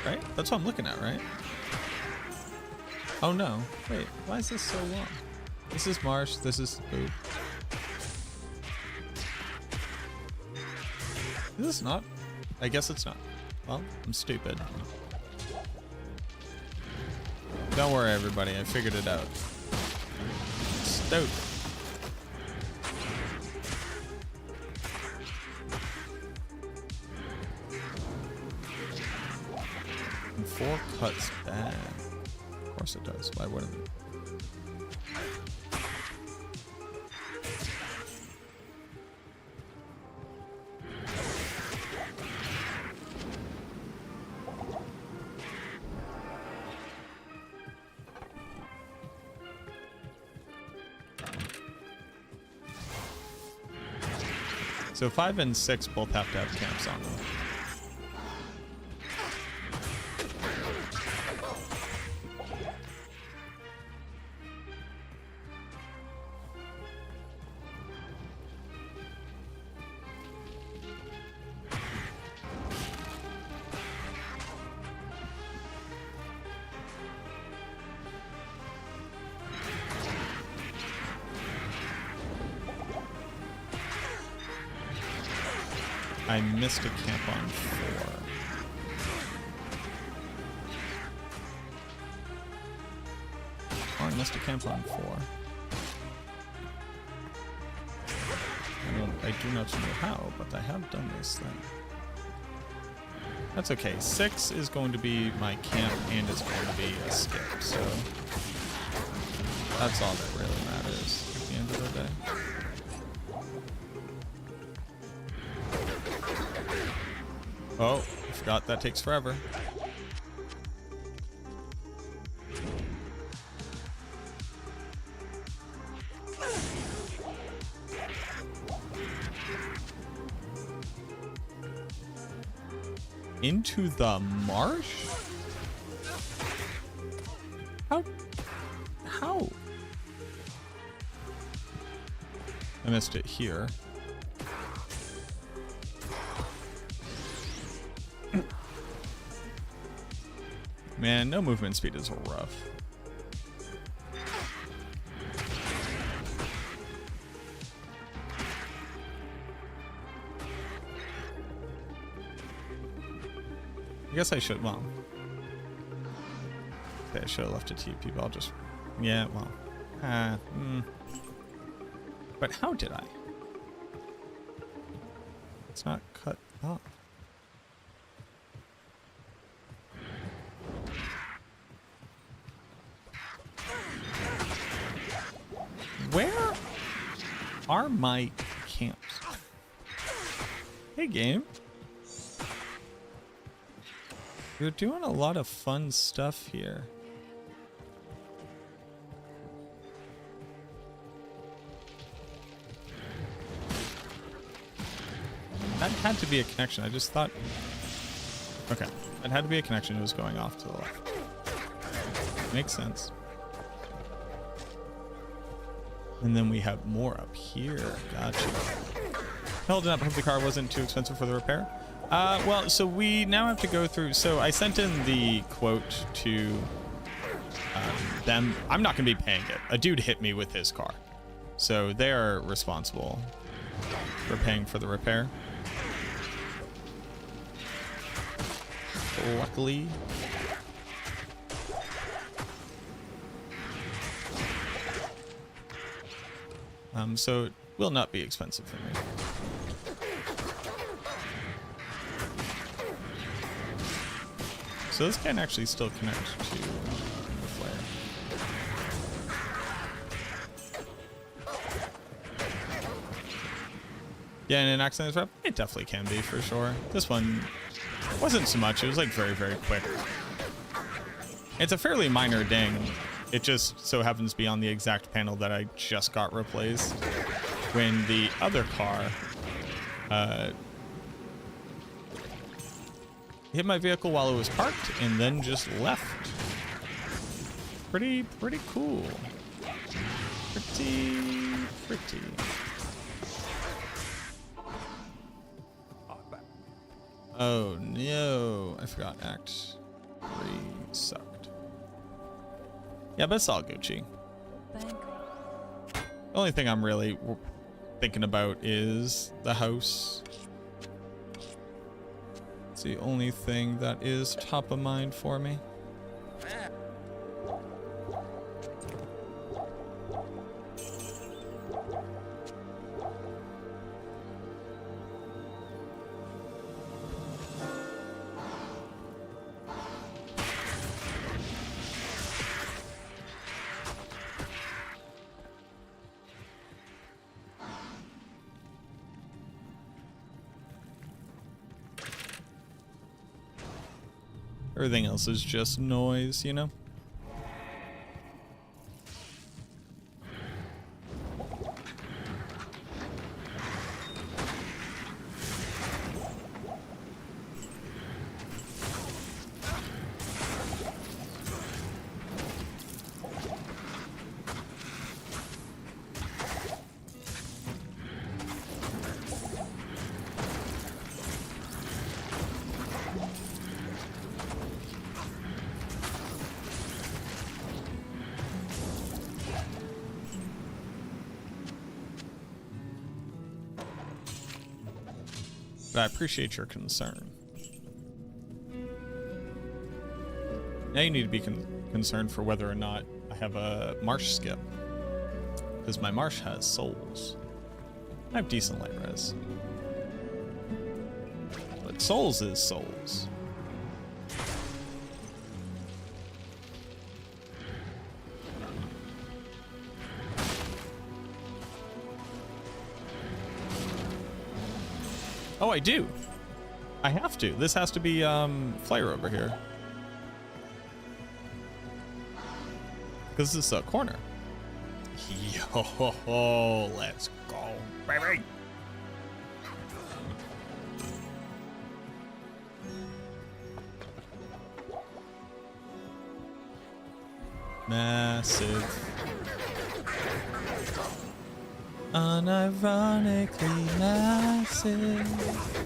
Right? That's what I'm looking at, right? Oh no. Wait, why is this so long? This is marsh, this is food. Is this not? I guess it's not. Well, I'm stupid. Don't worry, everybody. I figured it out. Stupid. And 4 cuts bad. Of course it does. Why wouldn't it? So 5 and 6 both have to have camps on them. I missed a camp on 4. Oh, I missed a camp on 4. I do not know how, but I have done this thing. That's okay. 6 is going to be my camp and it's going to be a skip, so that's all that really matters at the end of the day. Oh, I forgot that takes forever. Into the marsh? How? How? I missed it here. Man, no movement speed is rough. I guess I should, well. Okay, I should have left it to you people. I'll just, yeah, well. But how did I? It's not cut off. Where are my camps? Hey, game. You're doing a lot of fun stuff here. That had to be a connection. I just thought... Okay. That had to be a connection. It was going off to the left. Makes sense. And then we have more up here. Gotcha. Held it up. Hope the car wasn't too expensive for the repair. Well, so we now have to go through. So I sent in the quote to them. I'm not going to be paying it. A dude hit me with his car. So they are responsible for paying for the repair. Luckily. So it will not be expensive for me. So this can actually still connect to the flare. Yeah, and an accident rep, it definitely can be for sure. This one wasn't so much. It was like very, very quick. It's a fairly minor ding. It just so happens to be on the exact panel that I just got replaced when the other car hit my vehicle while it was parked and then just left. Pretty cool. Pretty. Oh no, I forgot Act 3 sucked. Yeah, but it's all Gucci. The only thing I'm really thinking about is the house. It's the only thing that is top of mind for me. Everything else is just noise, you know? But I appreciate your concern. Now you need to be concerned for whether or not I have a marsh skip. Because my marsh has souls. I have decent light res. But souls is souls. Oh, I do. I have to. This has to be flare over here. Because this is a corner. Yo, let's go, baby. Massive. Unironically massive.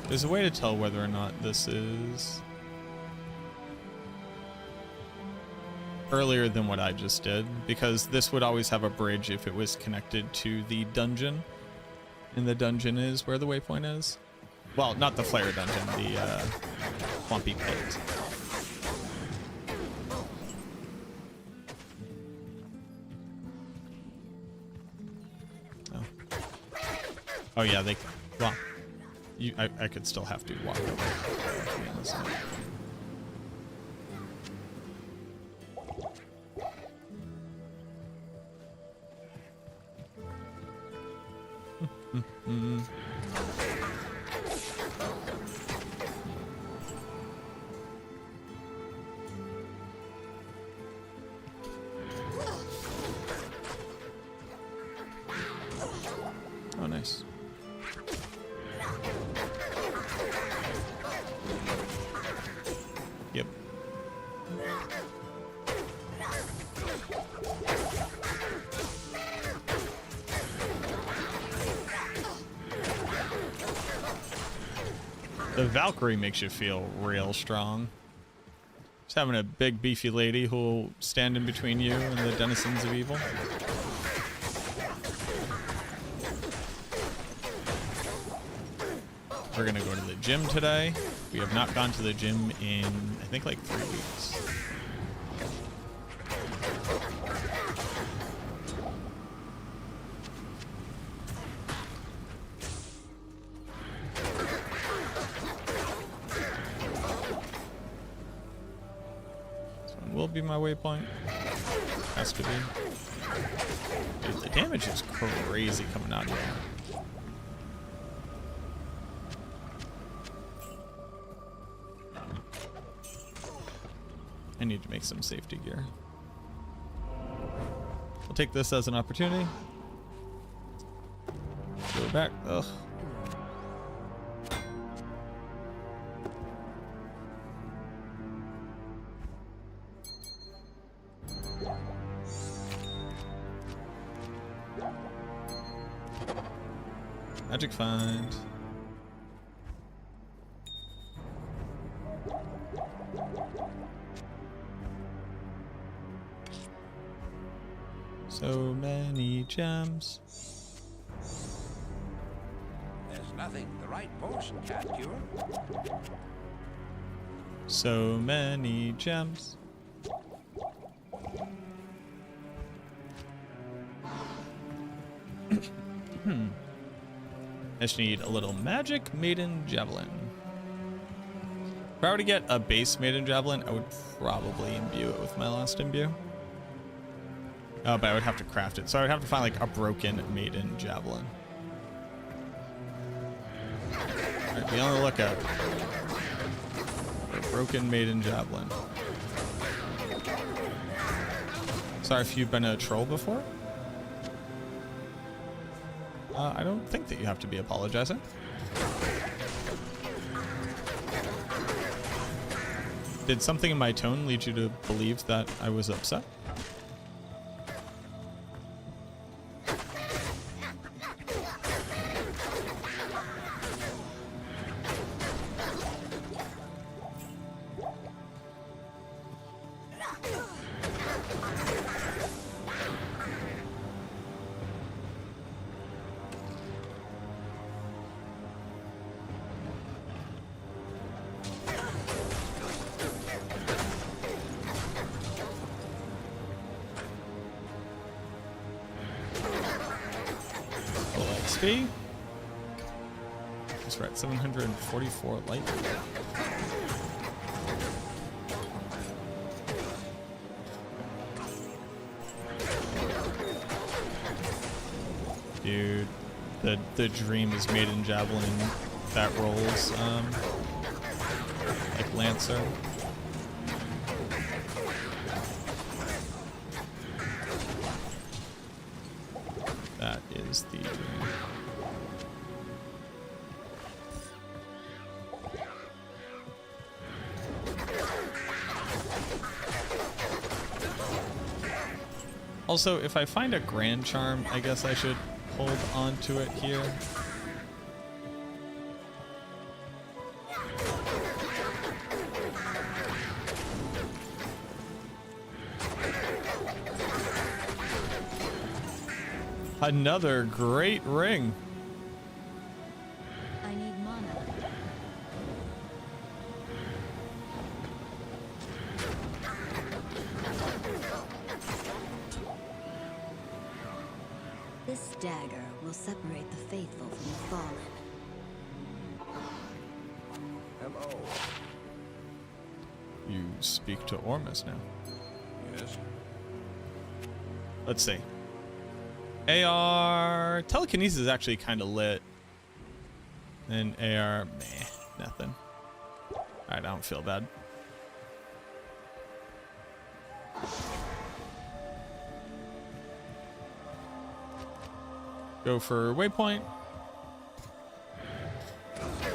There's a way to tell whether or not this is earlier than what I just did, because this would always have a bridge if it was connected to the dungeon, and the dungeon is where the waypoint is. Well, not the flare dungeon, the swampy pit. Oh. Oh yeah, they. Well. I could still have to walk over. Oh, nice. Yep. The Valkyrie makes you feel real strong. Just having a big beefy lady who'll stand in between you and the denizens of evil. We're gonna go to the gym today. We have not gone to the gym in, I think, like 3 weeks. will be my waypoint. Has to be. Dude, the damage is crazy coming out here. I need to make some safety gear. We'll take this as an opportunity. Go back. Ugh. Magic find. So many gems. There's nothing the right potion can't cure. So many gems. I just need a little magic maiden javelin. If I were to get a base maiden javelin, I would probably imbue it with my last imbue. Oh, but I would have to craft it. So I would have to find like a broken maiden javelin. Alright, be on the lookout for a broken maiden javelin. Sorry if you've been a troll before. I don't think that you have to be apologizing. Did something in my tone lead you to believe that I was upset? XP. Just right, 744 light. Dude, the dream is maiden javelin that rolls like Lancer. That is the dream. Also, if I find a Grand Charm, I guess I should hold on to it here. Another great ring. I need mana. This dagger will separate the faithful from the fallen. M.O. You speak to Ormus now. Yes. Let's see. AR telekinesis is actually kind of lit. And AR, meh, nothing. Alright, I don't feel bad. Go for waypoint.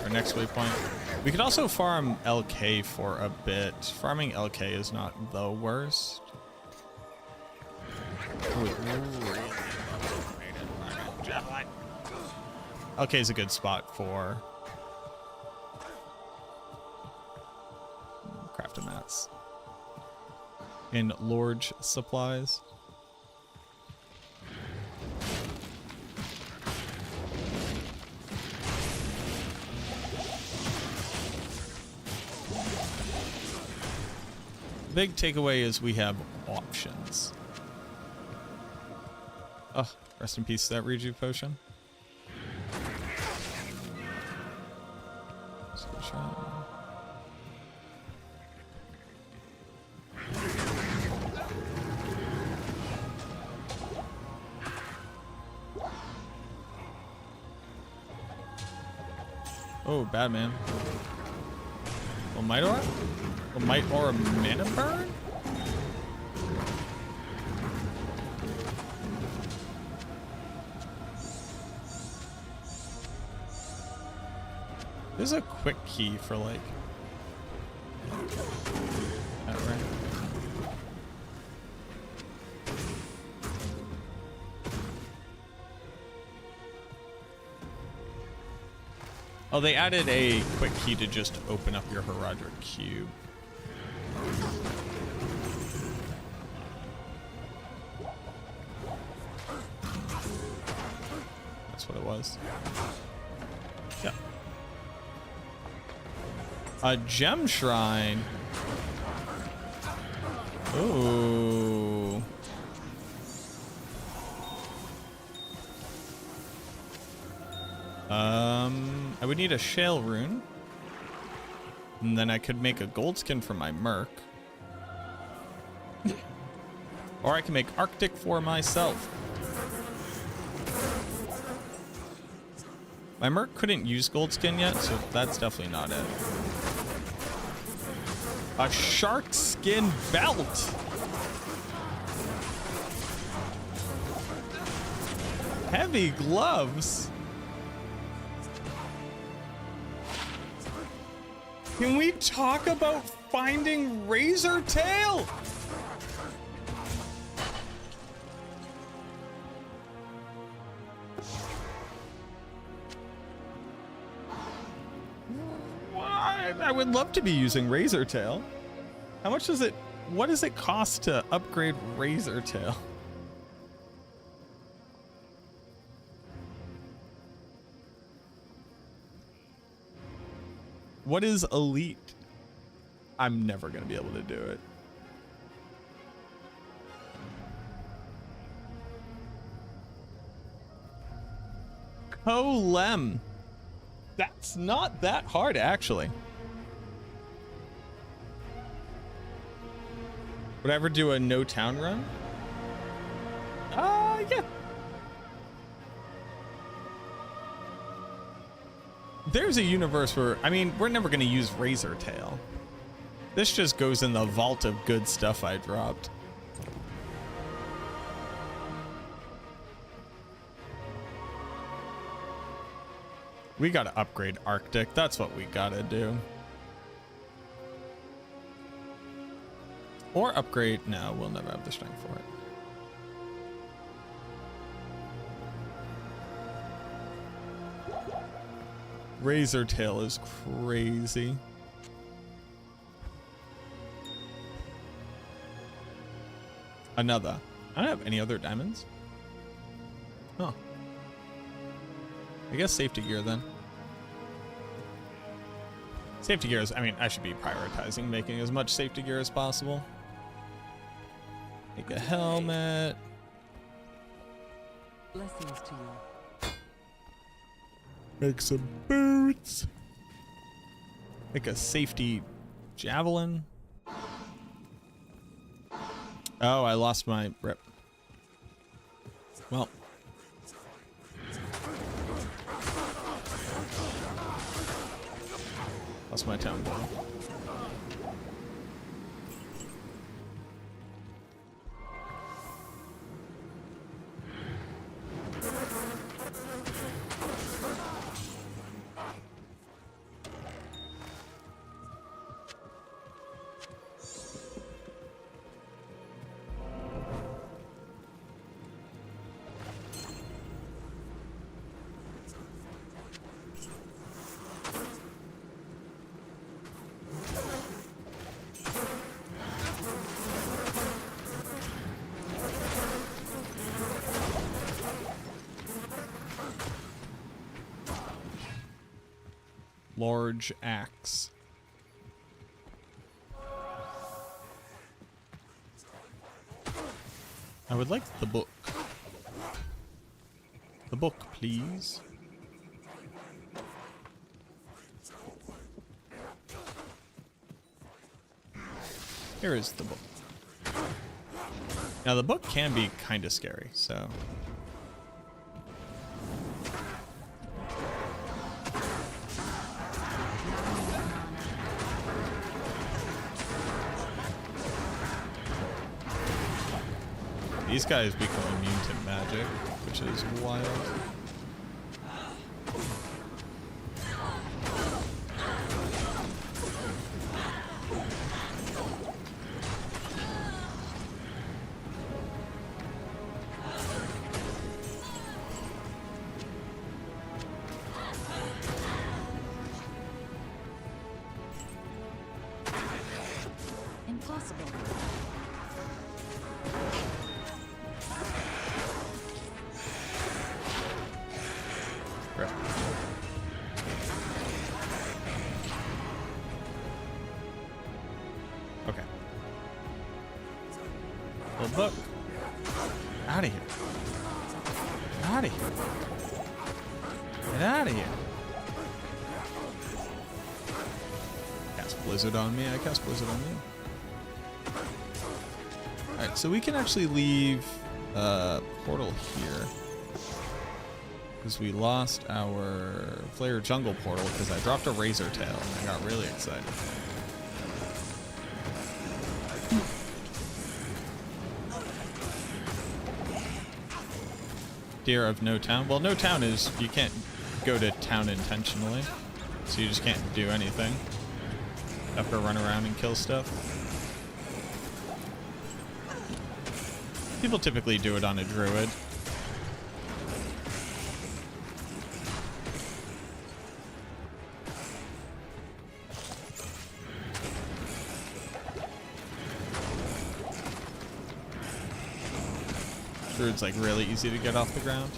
Our next waypoint. We could also farm LK for a bit. Farming LK is not the worst. LK is a good spot for crafting mats in large supplies. Big takeaway is we have options. Oh, rest in peace, that rejuve potion. Let's go try. Oh, bad man. A might or? A might or a mana burn? There's a quick key for like. That right? Oh, they added a quick key to just open up your Herodric cube. That's what it was. Yeah. A gem shrine. Ooh. I would need a shale rune. And then I could make a gold skin for my merc. Or I can make Arctic for myself. My merc couldn't use gold skin yet, so that's definitely not it. A shark skin belt. Heavy gloves. Can we talk about finding Razor Tail? What? I would love to be using Razor Tail. How much does it, what does it cost to upgrade Razor Tail? What is elite? I'm never gonna be able to do it. Colem. That's not that hard, actually. Would I ever do a no town run? Yeah. There's a universe where, I mean, we're never going to use Razor Tail. This just goes in the vault of good stuff I dropped. We got to upgrade Arctic. That's what we got to do. Or upgrade. No, we'll never have the strength for it. Razor Tail is crazy. Another. I don't have any other diamonds. Huh. I guess safety gear then. Safety gear is, I mean, I should be prioritizing making as much safety gear as possible. Make a helmet. Blessings to you. Make some boots. Make a safety javelin. Oh, I lost my rip. Well. Lost my town ball. Large axe. I would like the book. The book, please. Here is the book. Now the book can be kind of scary, so. these guys become immune to magic, which is wild. Impossible. Right. Okay. Well, book. Out of here. Out of here. Get out of here. Cast Blizzard on me. I cast Blizzard on you. Alright, so we can actually leave portal here. Because we lost our Flare Jungle portal because I dropped a Razor Tail and I got really excited. Deer of no town. Well, no town is, you can't go to town intentionally. So you just can't do anything. You have to run around and kill stuff. People typically do it on a Druid. Druid's like really easy to get off the ground.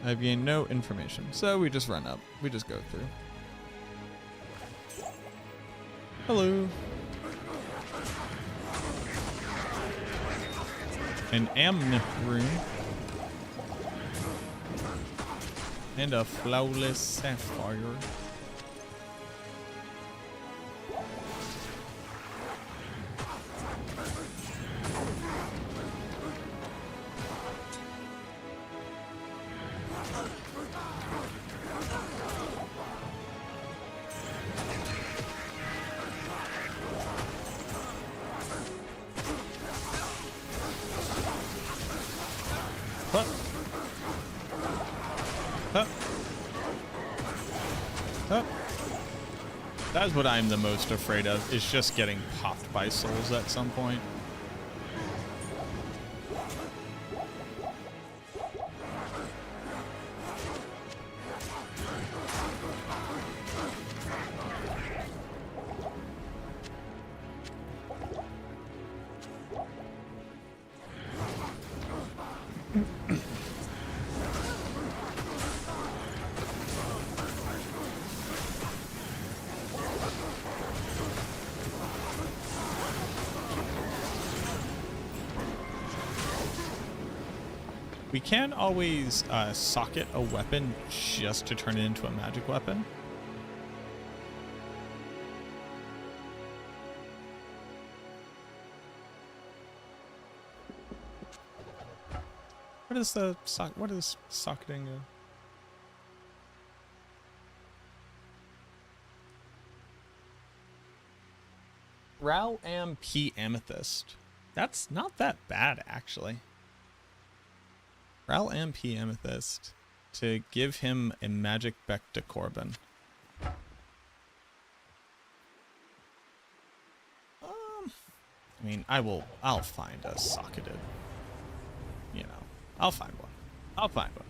I've gained no information, so we just run up. We just go through. Hello. An Amn rune. And a flawless sapphire. That's what I'm the most afraid of, is just getting popped by souls at some point. We can always socket a weapon just to turn it into a magic weapon. What is the what is socketing? Ral MP Amethyst. That's not that bad, actually. Ral MP Amethyst to give him a magic Beck to Corbin. I mean, I'll find a socketed, you know, I'll find one. I'll find one.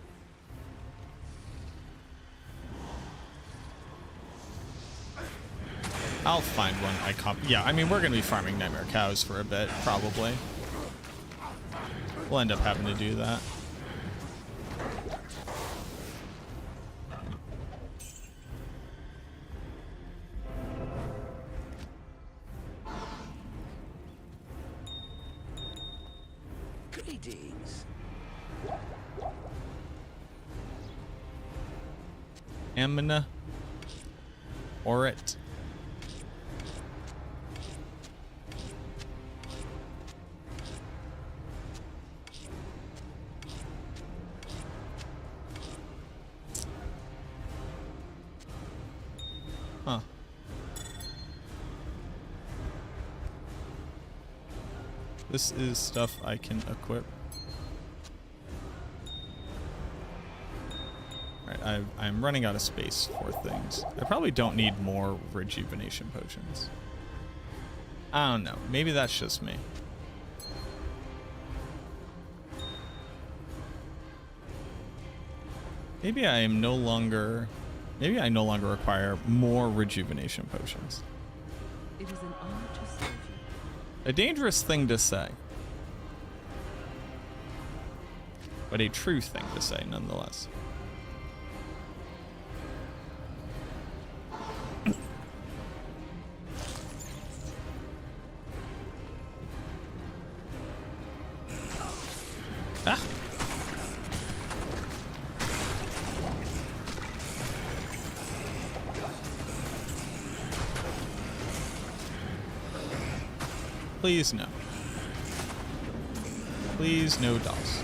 I'll find one. Yeah, I mean, we're going to be farming Nightmare Cows for a bit, probably. We'll end up having to do that. Greetings. Amna. Orit. Huh. This is stuff I can equip. Alright, I'm running out of space for things. I probably don't need more rejuvenation potions. I don't know. Maybe that's just me. Maybe I no longer require more rejuvenation potions. It is an honor to serve you. A dangerous thing to say. But a true thing to say nonetheless. Ah. Please no. Please no dolls.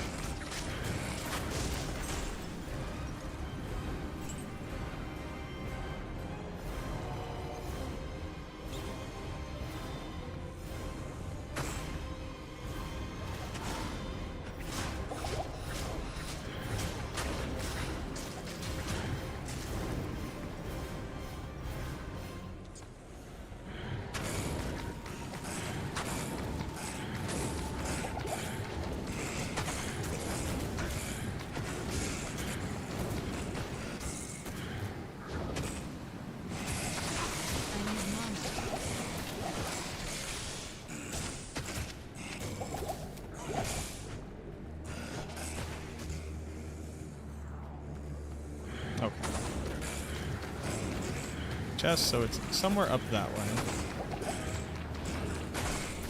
Okay. Chest, so it's somewhere up that way.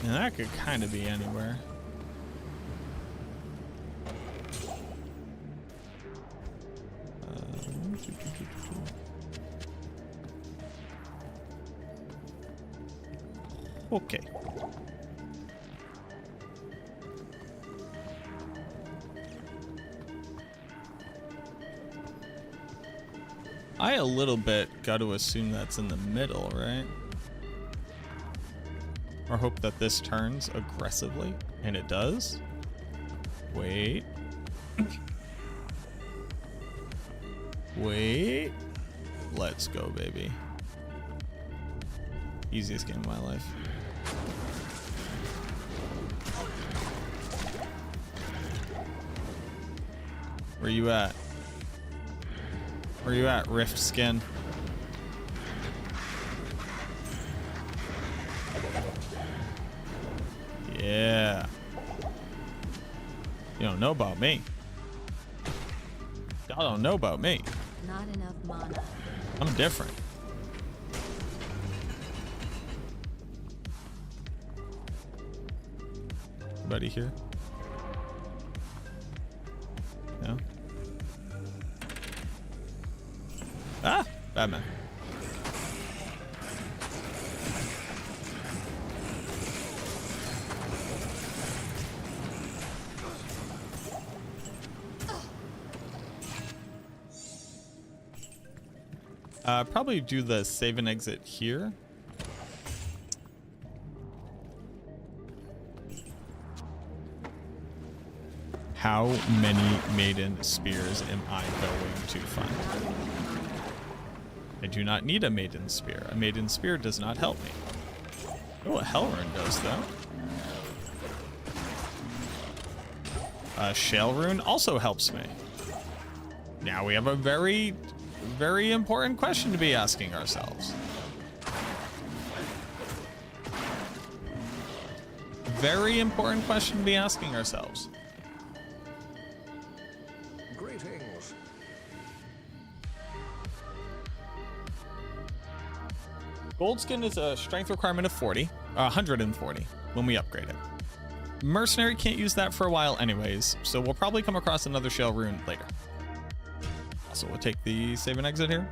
And that could kind of be anywhere. Okay. I a little bit got to assume that's in the middle, right? Or hope that this turns aggressively, and it does. Wait. Wait. Let's go, baby. Easiest game of my life. Where you at? Where you at, Rift Skin? Yeah. You don't know about me. Y'all don't know about me. Not enough mana. I'm different. Anybody here? No? Ah! Batman. Probably do the save and exit here. How many maiden spears am I going to find? I do not need a maiden spear. A maiden spear does not help me. Oh, a Hellrune does though. A Shale Rune also helps me. Now we have a very, very important question to be asking ourselves. Very important question to be asking ourselves. Greetings. Goldskin is a strength requirement of 140 when we upgrade it. Mercenary can't use that for a while anyways, so we'll probably come across another Shale Rune later. Also, we'll take the save and exit here.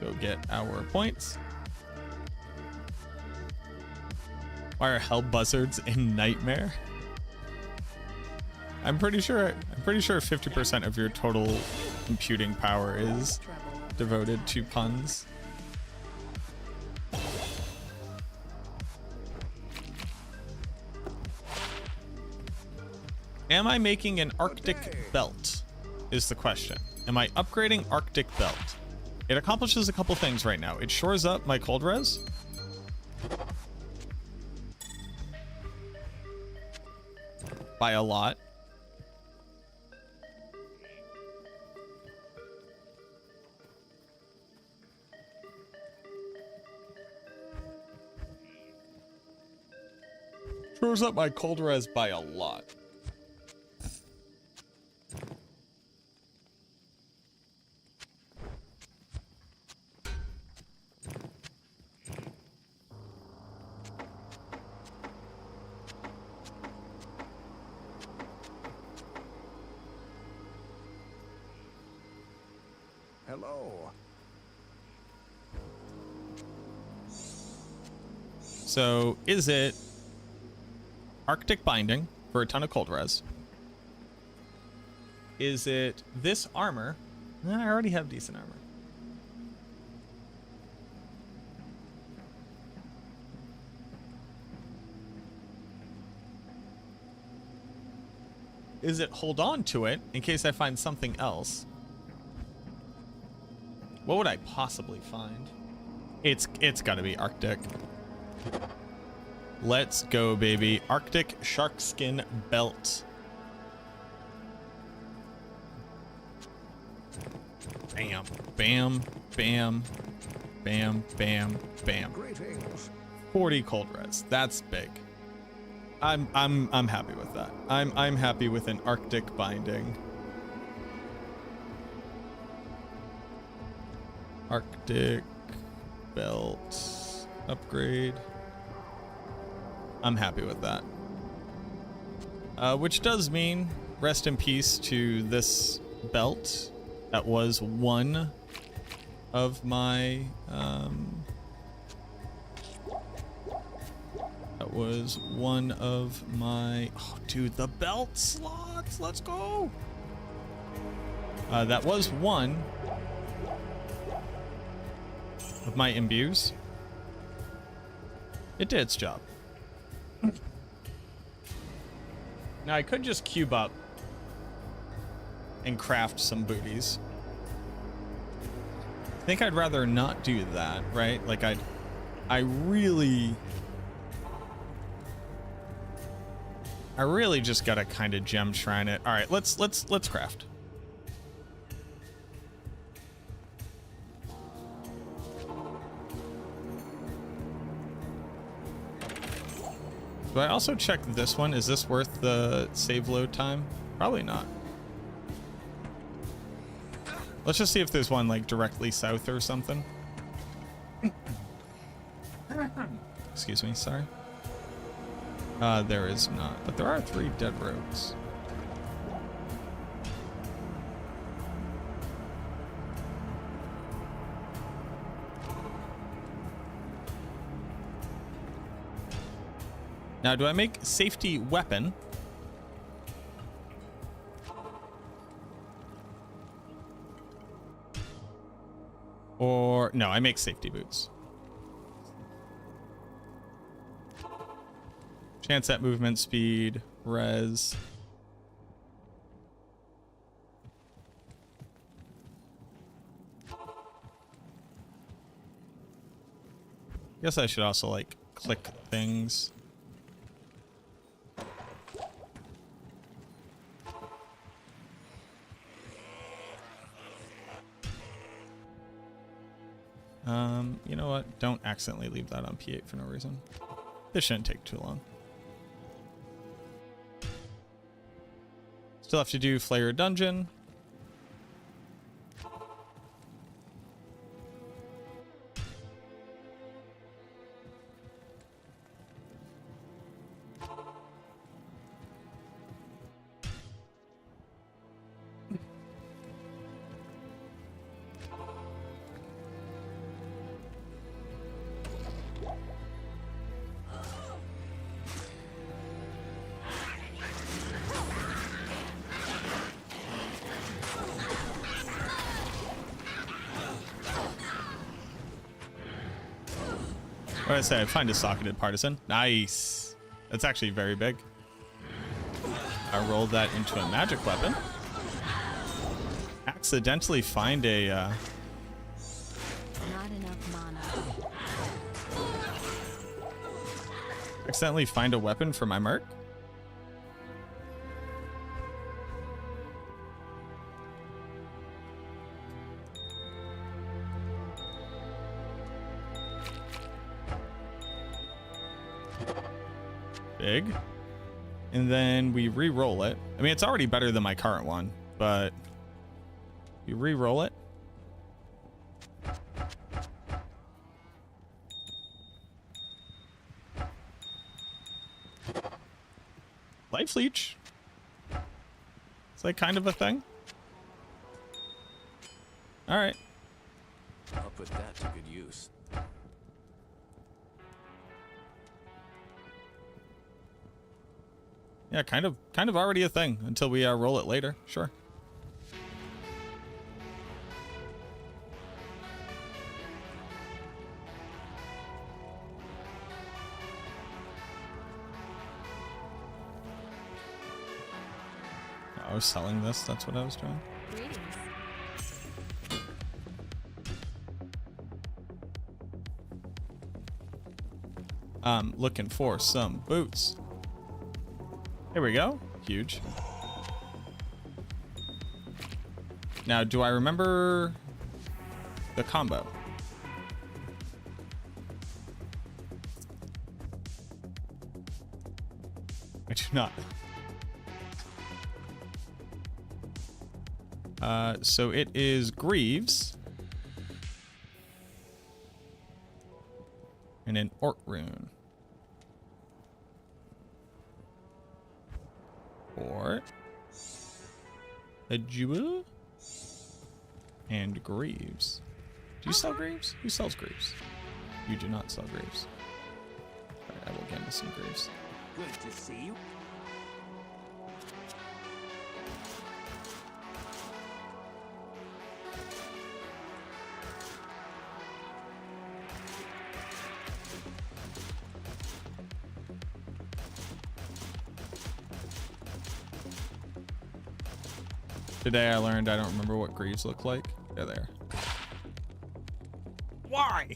Go get our points. Why are hell buzzards in Nightmare? I'm pretty sure 50% of your total computing power is devoted to puns. Am I making an Arctic belt? Is the question. Am I upgrading Arctic belt? It accomplishes a couple things right now. It shores up my cold res. By a lot. Shores up my cold res by a lot. Hello. So is it Arctic binding for a ton of cold res? Is it this armor? I already have decent armor. Is it hold on to it in case I find something else? What would I possibly find? It's gotta be Arctic. Let's go, baby. Arctic sharkskin belt. Bam, bam, bam, bam, bam, bam. Greetings. 40 cold res. That's big. I'm happy with that. I'm happy with an Arctic binding. Arctic belt upgrade. I'm happy with that. Which does mean rest in peace to this belt. That was one of my oh, dude, the belt slots. Let's go. That was one of my imbues. It did its job. Now I could just cube up and craft some booties. I think I'd rather not do that, right? Like I really just gotta kind of gem shrine it. All right, let's craft. Do I also check this one? Is this worth the save load time? Probably not. Let's just see if there's one like directly south or something. Excuse me, sorry. There is not, but there are 3 dead rogues. Now, do I make safety weapon? Or, no, I make safety boots. Chance at movement speed, res. Guess I should also, like, click things. You know what? Don't accidentally leave that on P8 for no reason. This shouldn't take too long. Still have to do Flayer Dungeon. What did I say? I find a socketed partisan. Nice. That's actually very big. I rolled that into a magic weapon. Accidentally find a Not enough mana. accidentally find a weapon for my merc. Big. And then we re-roll it. I mean, it's already better than my current one, but you re-roll it. Life leech. It's like kind of a thing. All right. I'll put that to good use. Yeah, kind of already a thing until we roll it later. Sure. I was selling this. That's what I was doing. Greetings. I'm looking for some boots. Here we go. Huge. Now, do I remember the combo? I do not. So it is Greaves and an Orc rune. Or a jewel and Greaves. Do you sell Greaves? Who sells Greaves? You do not sell Greaves. Alright, I will get into some Greaves. Good to see you. Today I learned I don't remember what Greaves look like. They're there. Why?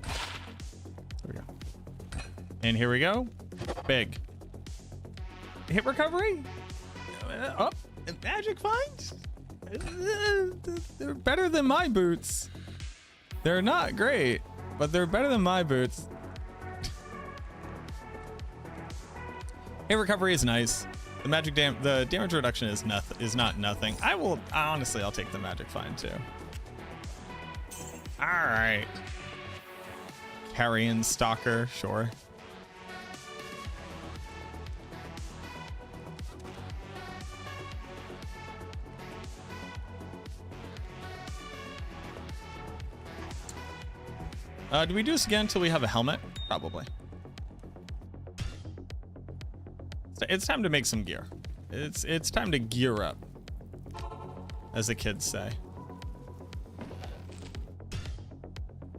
There we go. And here we go. Big. Hit recovery? Up. Magic finds? They're better than my boots. They're not great, but they're better than my boots. Hit recovery is nice. The damage reduction is not nothing. Honestly, I'll take the magic find too. All right. Carrion Stalker, sure. Do we do this again until we have a helmet? Probably. It's time to make some gear. It's time to gear up, as the kids say.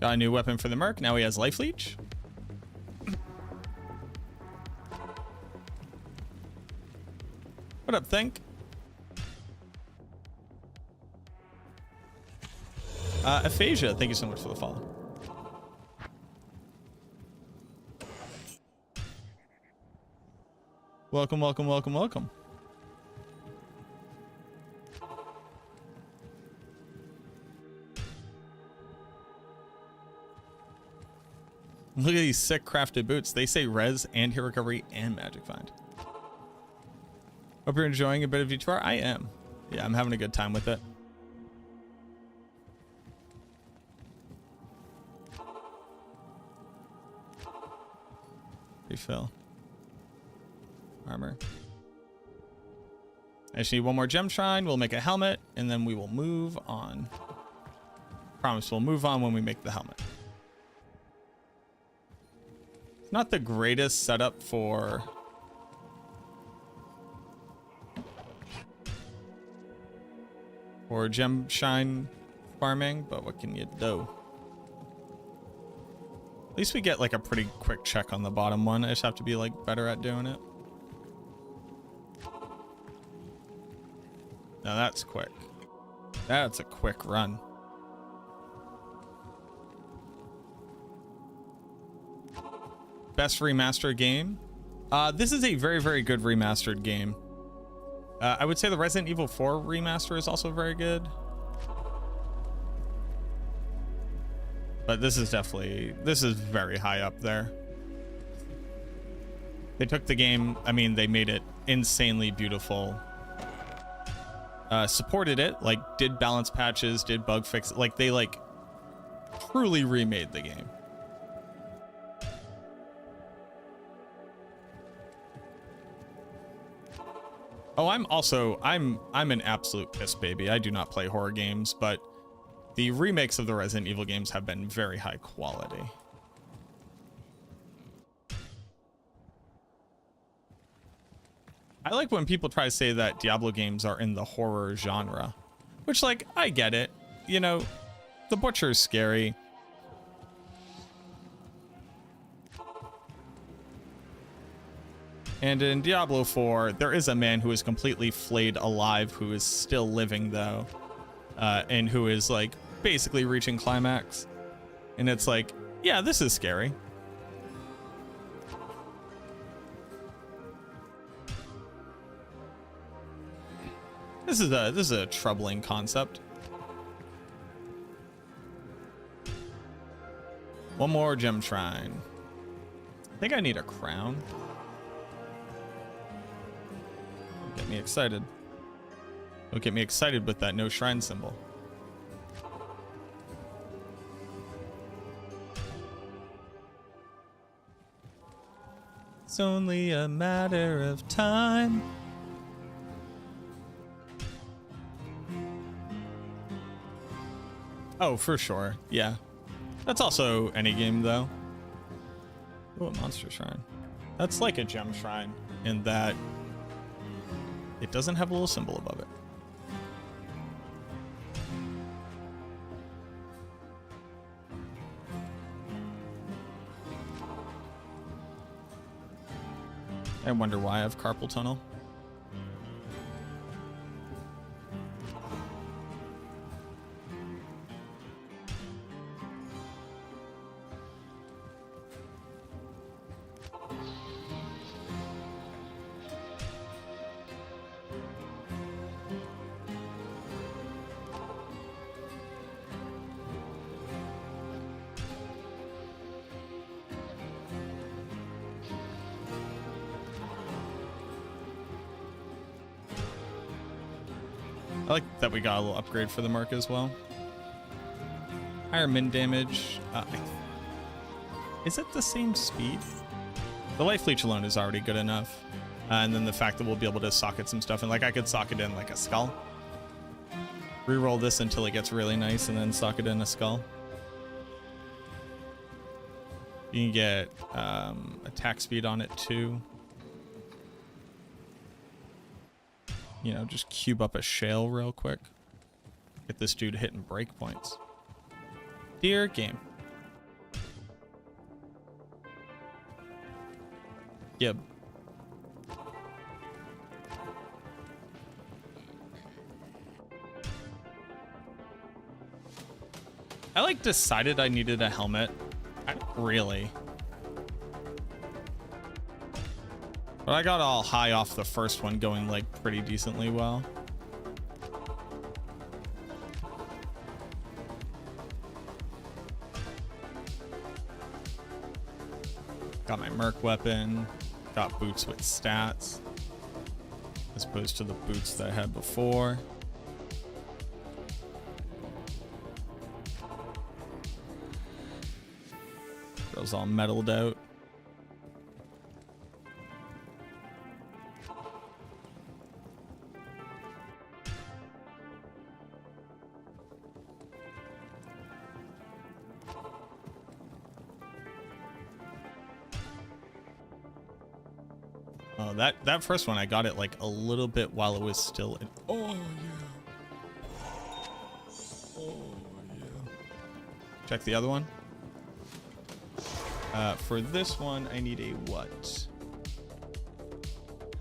Got a new weapon for the merc. Now he has life leech. What up, Think? Aphasia, thank you so much for the follow. Welcome, welcome, welcome, welcome. Look at these sick crafted boots. They say res and hit recovery and magic find. Hope you're enjoying a bit of D2R. I am. Yeah, I'm having a good time with it. Refill. Armor. I just need one more gem shrine. We'll make a helmet, and then we will move on. Promise we'll move on when we make the helmet. It's not the greatest setup for or gem shine farming, but what can you do? At least we get like a pretty quick check on the bottom one. I just have to be like better at doing it. Now that's quick. That's a quick run. Best remastered game? This is a very, very good remastered game. I would say the Resident Evil 4 remaster is also very good. But this is definitely, this is very high up there. They took the game, I mean, they made it insanely beautiful. Supported it, like did balance patches, did bug fix, like they like truly remade the game. Oh, I'm an absolute piss baby. I do not play horror games, but the remakes of the Resident Evil games have been very high quality. I like when people try to say that Diablo games are in the horror genre, which, like, I get it. You know, the butcher's scary. And in Diablo 4, there is a man who is completely flayed alive, who is still living, though, and who is, like, basically reaching climax. And it's like, yeah, this is scary. This is a troubling concept. One more gem shrine. I think I need a crown. Get me excited. Don't get me excited with that no shrine symbol. It's only a matter of time. Oh, for sure. Yeah. That's also any game, though. Oh, a monster shrine. That's like a gem shrine in that it doesn't have a little symbol above it. I wonder why I have carpal tunnel. I like that we got a little upgrade for the mark as well. Higher min damage. Is it the same speed? The life leech alone is already good enough. And then the fact that we'll be able to socket some stuff in, like I could socket in like a skull. Reroll this until it gets really nice and then socket in a skull. You can get attack speed on it too. You know, just cube up a shale real quick. Get this dude hitting breakpoints. Dear game. Yep. I like decided I needed a helmet. I don't really. But I got all high off the first one going like pretty decently well. Got my merc weapon. Got boots with stats. As opposed to the boots that I had before. Girl's all metalled out. Oh, that first one, I got it like a little bit while it was still in. Oh, yeah. Check the other one. For this one, I need a what?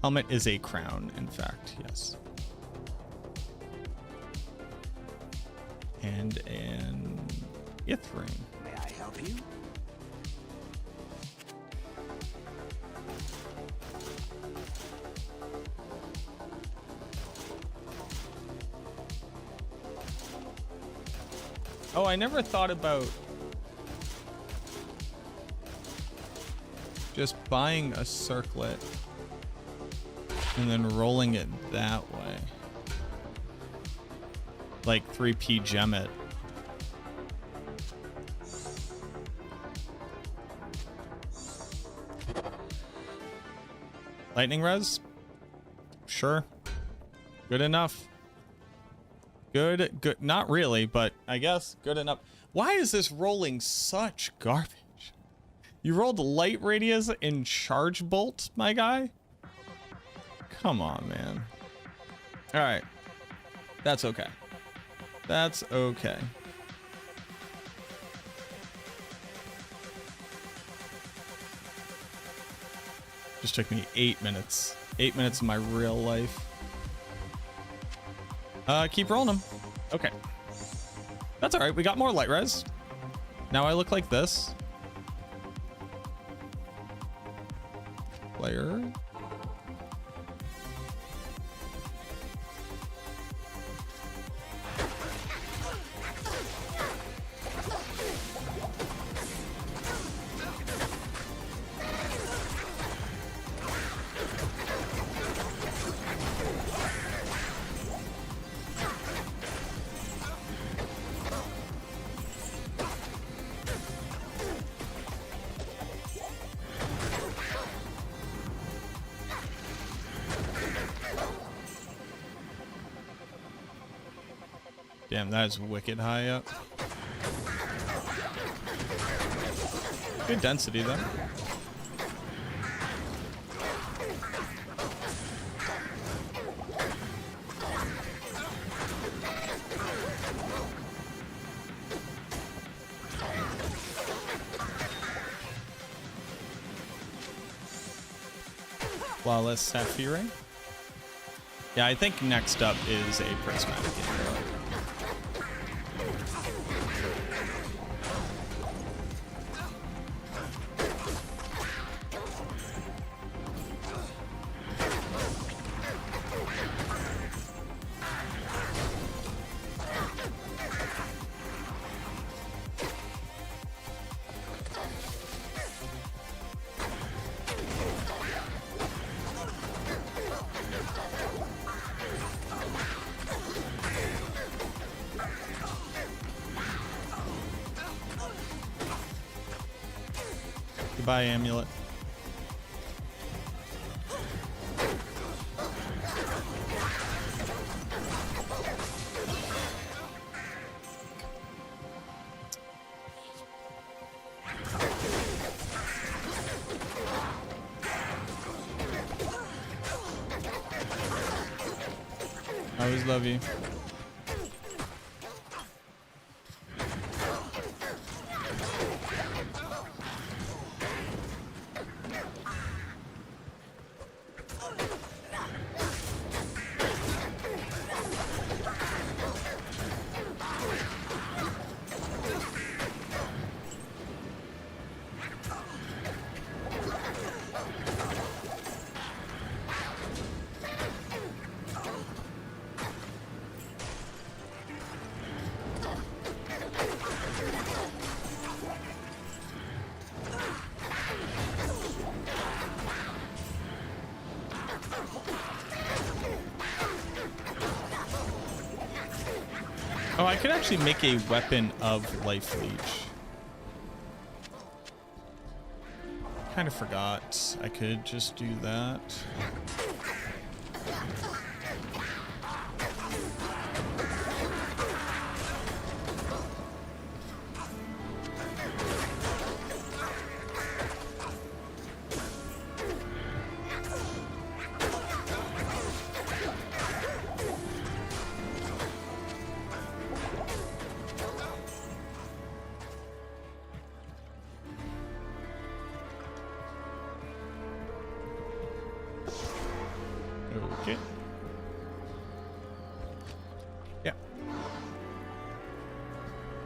Helmet is a crown, in fact, yes. And an ith ring. May I help you? Oh, I never thought about just buying a circlet and then rolling it that way. Like 3P gem it. Lightning res? Sure. Good enough. Good. Not really, but I guess good enough. Why is this rolling such garbage? You rolled light radius in charge bolt, my guy? Come on, man. All right. That's okay. That's okay. Just took me 8 minutes. 8 minutes of my real life. Keep rolling them. Okay. That's all right. We got more light res. Now I look like this. Player. Damn, that is wicked high up. Good density though. Flawless Sapphire. Yeah, I think next up is a prismatic arrow. Goodbye, amulet. I always love you. Oh, I could actually make a weapon of life leech. Kind of forgot. I could just do that.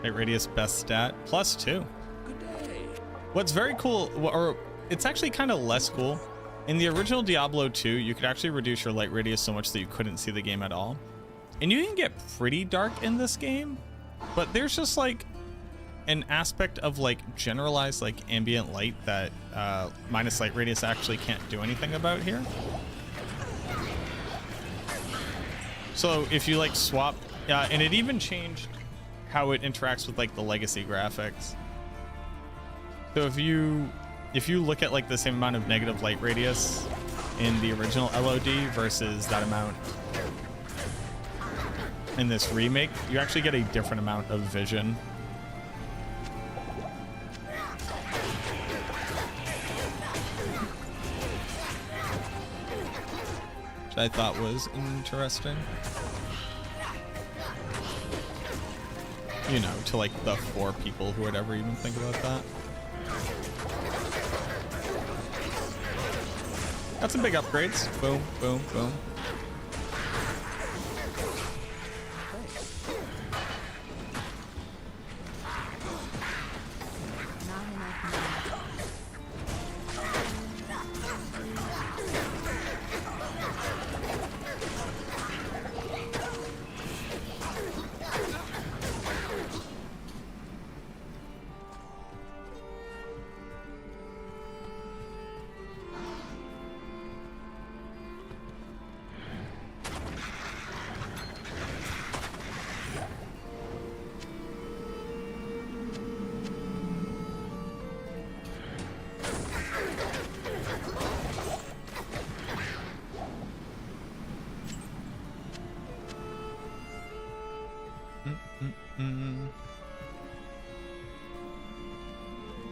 Light radius best stat, +2. Good day. What's very cool, or it's actually kind of less cool. In the original Diablo 2, you could actually reduce your light radius so much that you couldn't see the game at all. And you can get pretty dark in this game, but there's just like an aspect of like generalized like ambient light that minus light radius actually can't do anything about here. So if you like swap, and it even changed how it interacts with like the legacy graphics. So if you look at like the same amount of negative light radius in the original LOD versus that amount in this remake, you actually get a different amount of vision. Which I thought was interesting. You know, to like the 4 people who would ever even think about that. Got some big upgrades. Boom, boom, boom.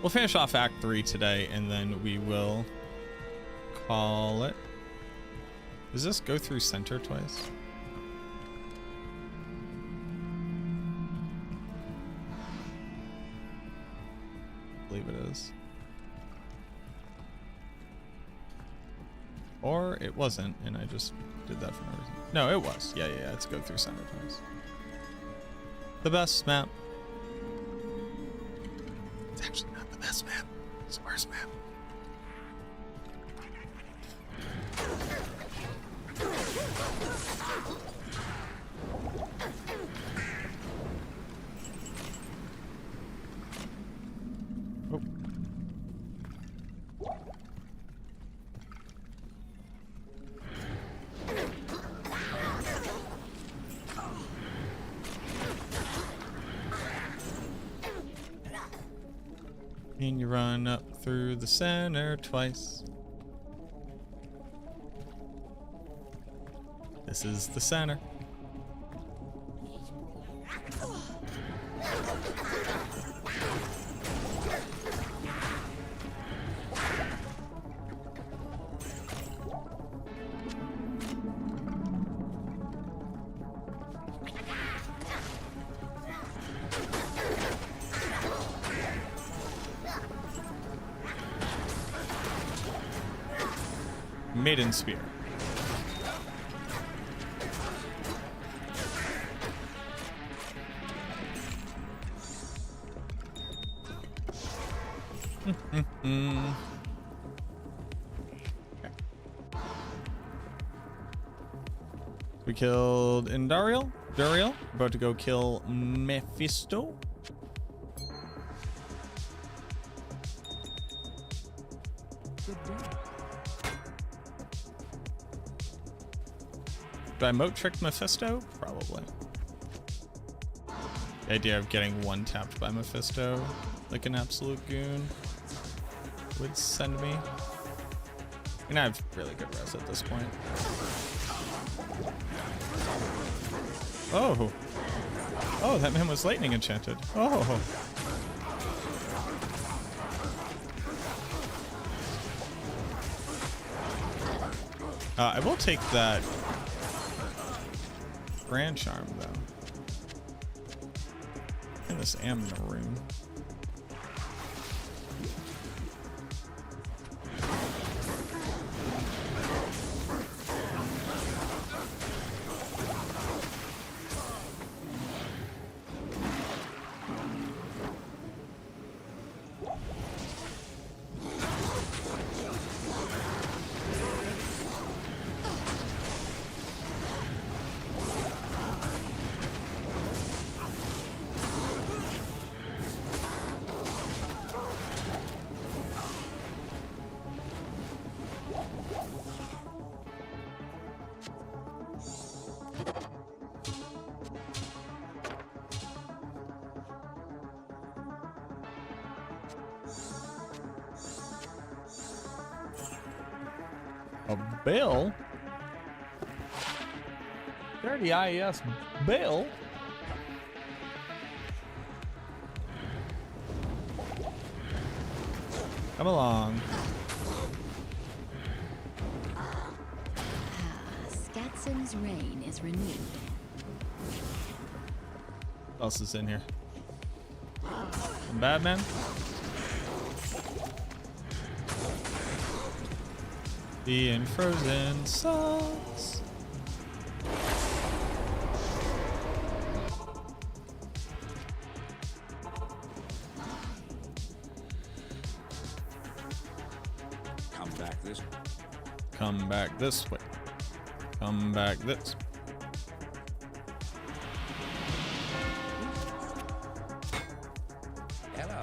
We'll finish off Act 3 today, and then we will call it. Does this go through center twice? I believe it is. Or it wasn't, and I just did that for no reason. No, it was. Yeah, it's go through center twice. The best map. It's actually not the best map. It's the worst map. Oh. And you run up through the center twice. This is the center. Maiden Spear. Okay. We killed Indariel. Duriel. About to go kill Mephisto. Do I moat trick Mephisto? Probably. The idea of getting one tapped by Mephisto like an absolute goon would send me. And I have really good res at this point. Oh. Oh, that man was lightning enchanted. Oh. I will take that Grand Charm, though. And this Amna room. A bill? Dirty IES bill? Come along. Skatsim's reign is renewed. What else is in here? Some bad men? Being frozen sucks. Come back this. Come back this way. Come back this. Hello.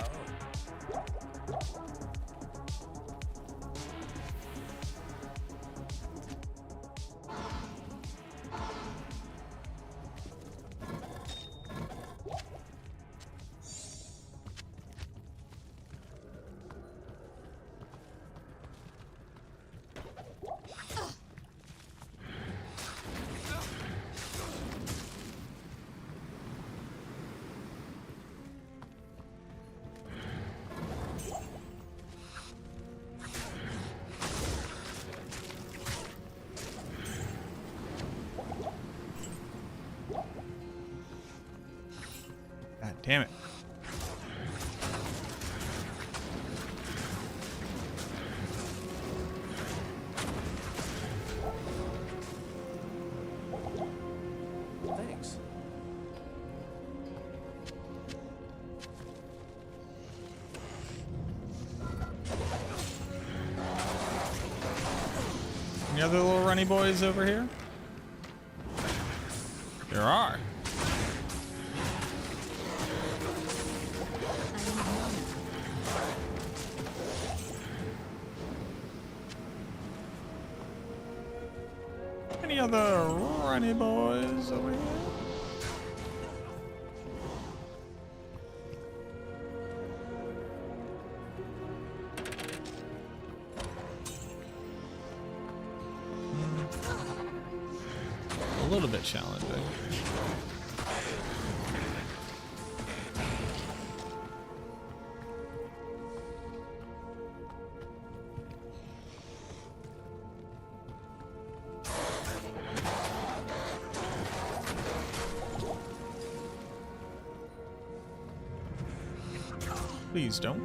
God damn it. Thanks. Any other little runny boys over here? There are. Any other runny boys over here? A little bit challenging. Please don't.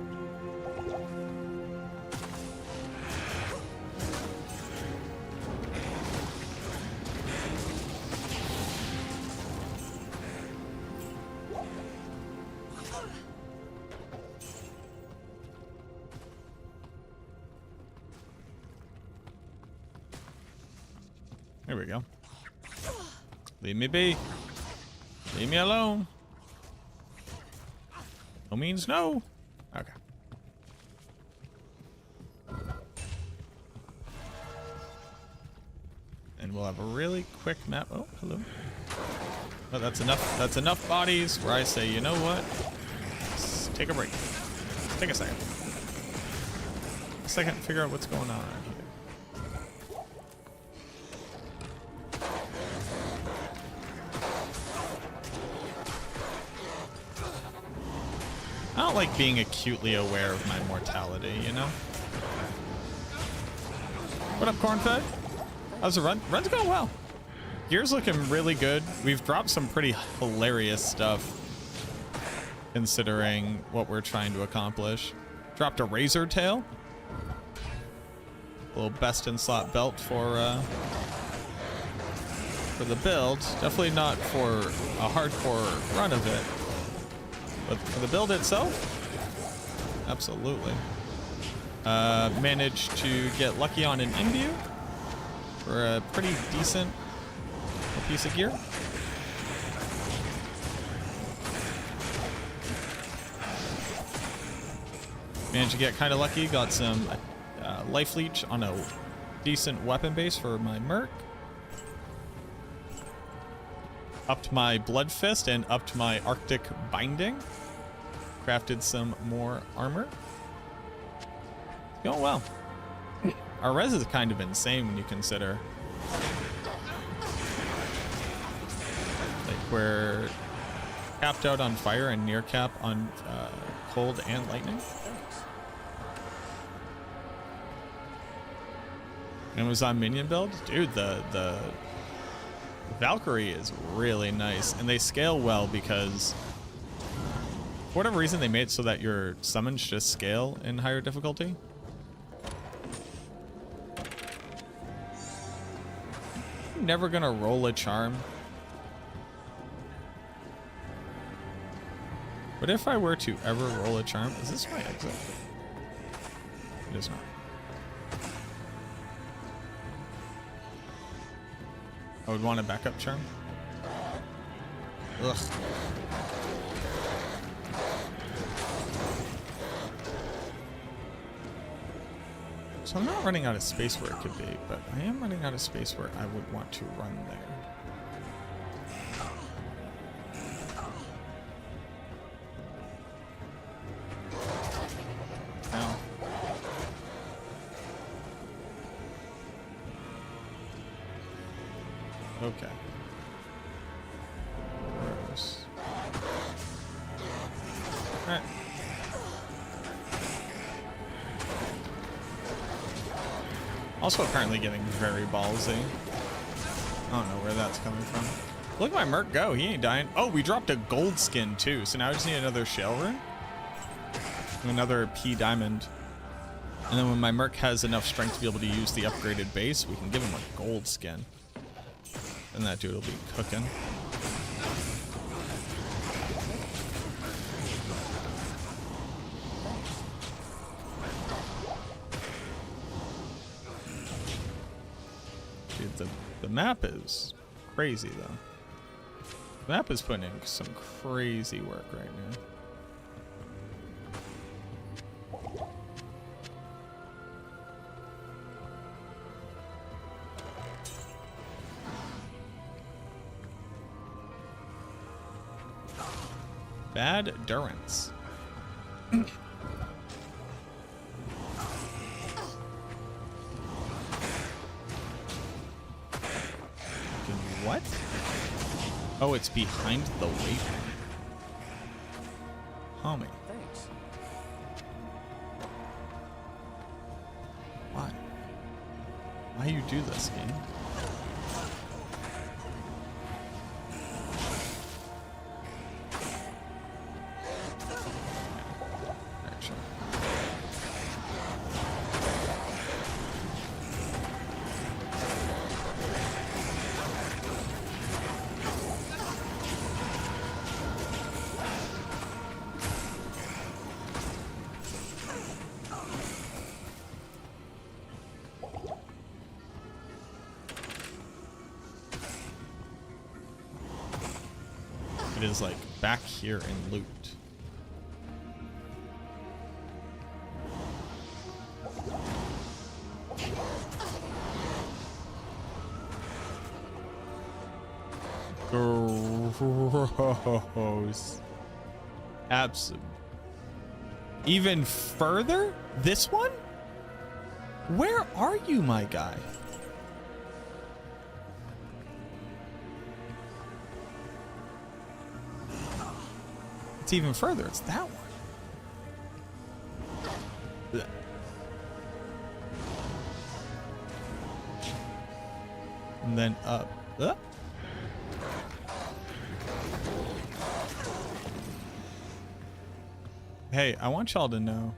There we go. Leave me be. Leave me alone. No means no. Okay. And we'll have a really quick map. Oh, hello. Oh, that's enough. That's enough bodies where I say, you know what? Let's take a break. Take a second. A second to figure out what's going on around here. I don't like being acutely aware of my mortality, you know? What up, Cornfed? How's the run? Run's going well. Gear's looking really good. We've dropped some pretty hilarious stuff considering what we're trying to accomplish. Dropped a razor tail. A little best in slot belt for the build. Definitely not for a hardcore run of it. But for the build itself, absolutely. Managed to get lucky on an imbue for a pretty decent piece of gear. Managed to get kind of lucky. Got some life leech on a decent weapon base for my merc. Upped my blood fist and upped my arctic binding. Crafted some more armor. Going well. Our res is kind of insane when you consider like we're capped out on fire and near cap on cold and lightning. And it was on minion build. Dude, the Valkyrie is really nice, and they scale well because for whatever reason they made it so that your summons just scale in higher difficulty. I'm never gonna roll a charm. But if I were to ever roll a charm, is this my exit? It is not. I would want a backup charm. Ugh. So I'm not running out of space where it could be, but I am running out of space where I would want to run there. Okay. Gross. Alright. Also apparently getting very ballsy. I don't know where that's coming from. Look at my Merc go. He ain't dying. Oh, we dropped a gold skin too. So now I just need another shell rune. Another P diamond. And then when my Merc has enough strength to be able to use the upgraded base, we can give him a gold skin. And that dude will be cooking. Dude, the map is crazy though. The map is putting in some crazy work right now. Bad Durance. What? Oh, it's behind the waypoint. Homie. Thanks. Why? Why you do this, game? It is like back here in loot. Gross. Absolutely. Even further? This one? Where are you, my guy? It's even further. It's that one. Blech. And then up. Hey, I want y'all to know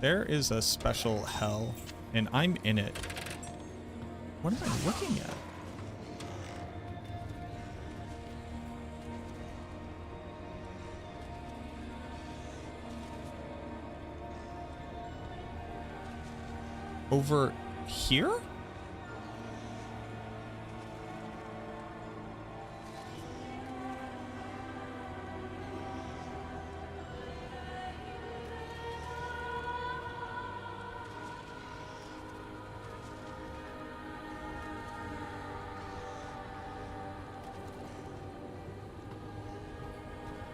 there is a special hell, and I'm in it. What am I looking at? Over here?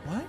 What?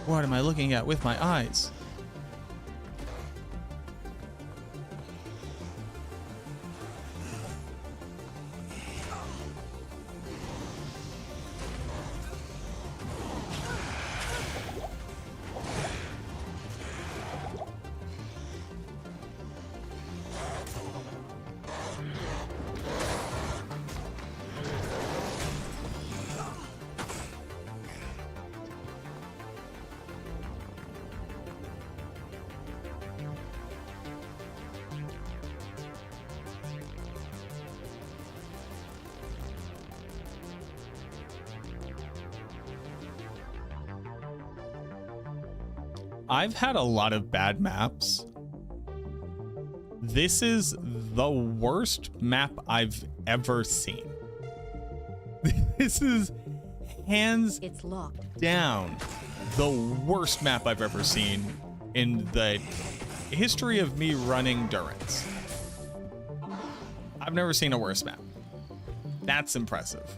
What am I looking at with my eyes? I've had a lot of bad maps. This is the worst map I've ever seen. This is hands It's locked. down the worst map I've ever seen in the history of me running Durance. I've never seen a worse map. That's impressive.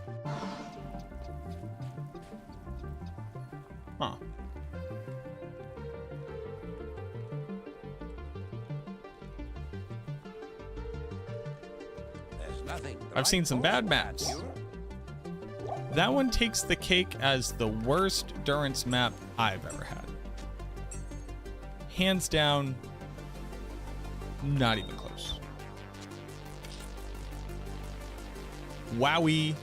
Huh. There's nothing. the I've seen right some bad potion maps. can't cure. That one takes the cake as the worst Durance map I've ever had. Hands down, not even close. Wowie.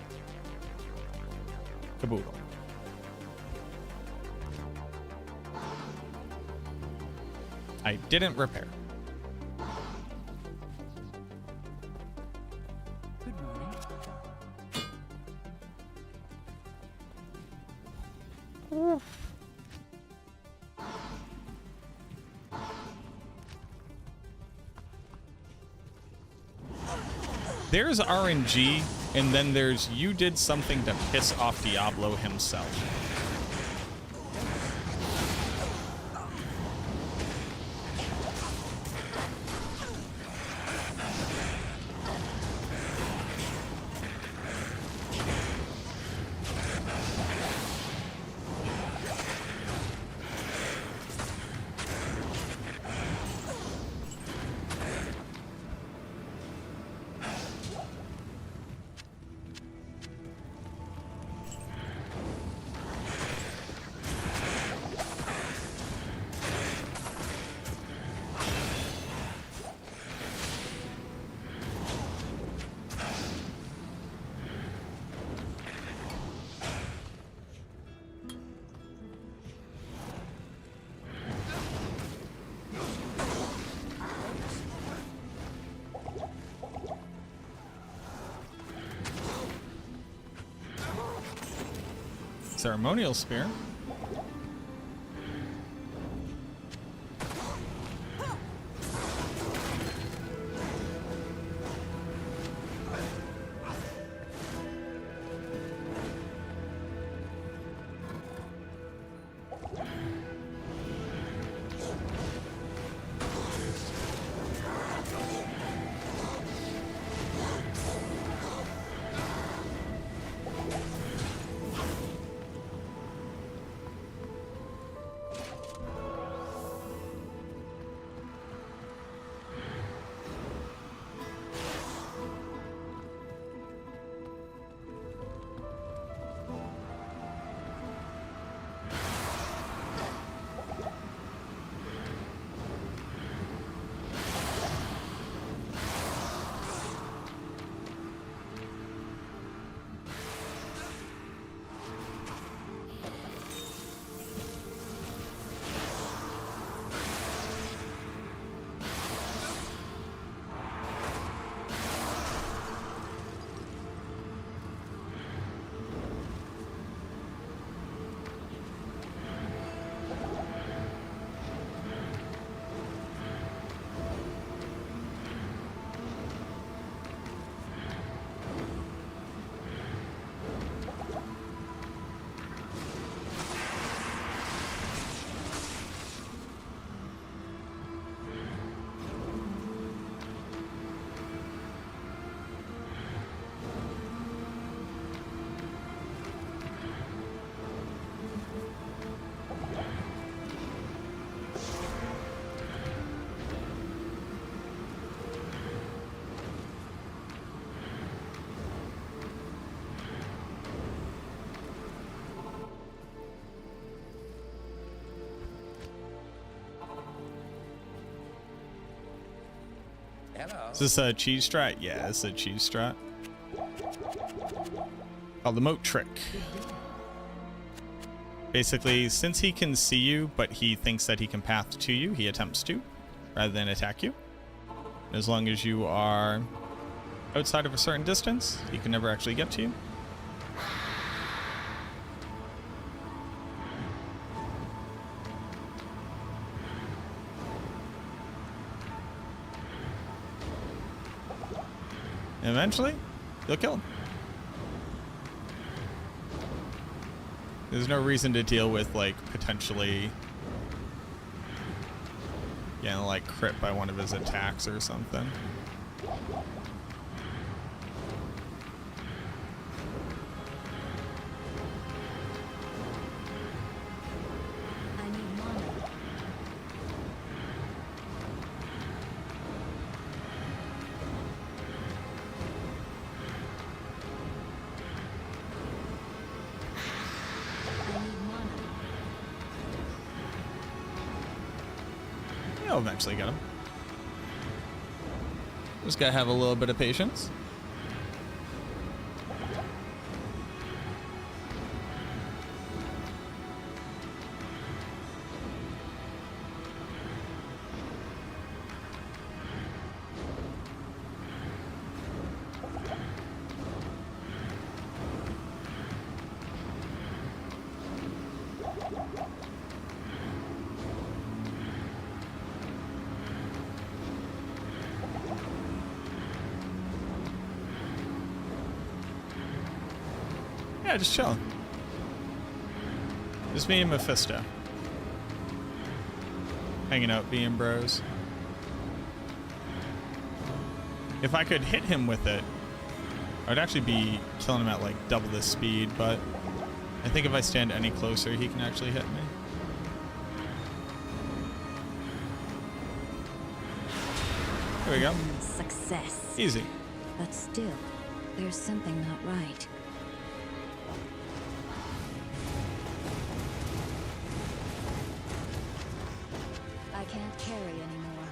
Caboodle. I didn't repair. Good morning. There's RNG, and then there's you did something to piss off Diablo himself. Ceremonial spear. Hello. Is this a cheese strat? Yeah, it's a cheese strat. Called the moat trick. Basically, since he can see you, but he thinks that he can path to you, he attempts to, rather than attack you. As long as you are outside of a certain distance, he can never actually get to you. And eventually, you'll kill him. There's no reason to deal with, like, potentially getting, like, crit by one of his attacks or something. I need mana. You'll eventually get him. Just gotta have a little bit of patience. Yeah, just chilling. Just me and Mephisto. Hanging out, being bros. If I could hit him with it, I'd actually be killing him at like double the speed, but I think if I stand any closer, he can actually hit me. There we go. Success. Easy. But still, there's something not right. I can't carry anymore.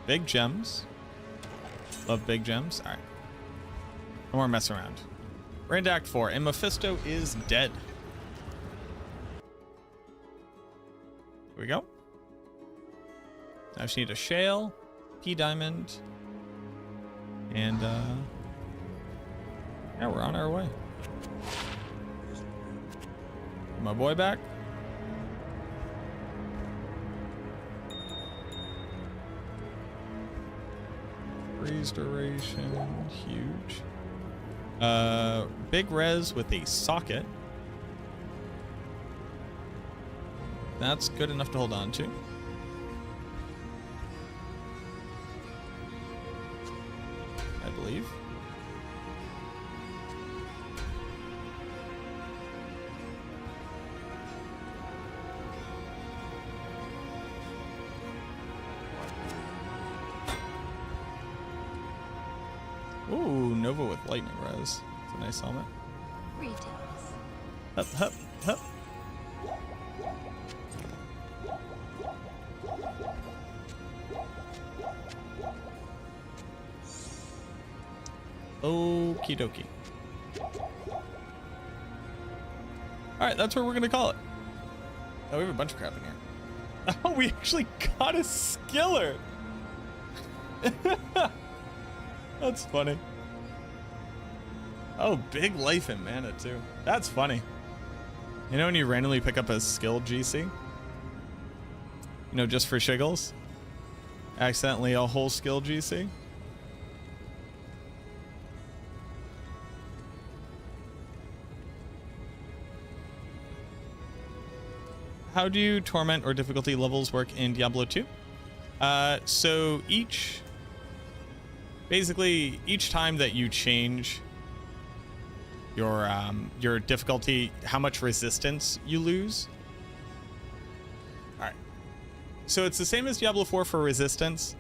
Big gems. Love big gems. All right. No more mess around. We're into Act 4, and Mephisto is dead. Here we go. I just need a shale, P diamond, and yeah, we're on our way. My boy back. Freeze duration, huge. Big res with a socket. That's good enough to hold on to. I believe. Ooh, Nova with lightning res. It's a nice helmet. Greetings. Hup, hup, hup. Okie dokie. Alright, that's where we're gonna call it. Oh, we have a bunch of crap in here. Oh, we actually got a skiller! That's funny. Oh, big life in mana too. That's funny. You know when you randomly pick up a skill GC? You know, just for shiggles? Accidentally a whole skill GC? How do torment or difficulty levels work in Diablo 2? So basically each time that you change your difficulty, how much resistance you lose. All right. So it's the same as Diablo 4 for resistance.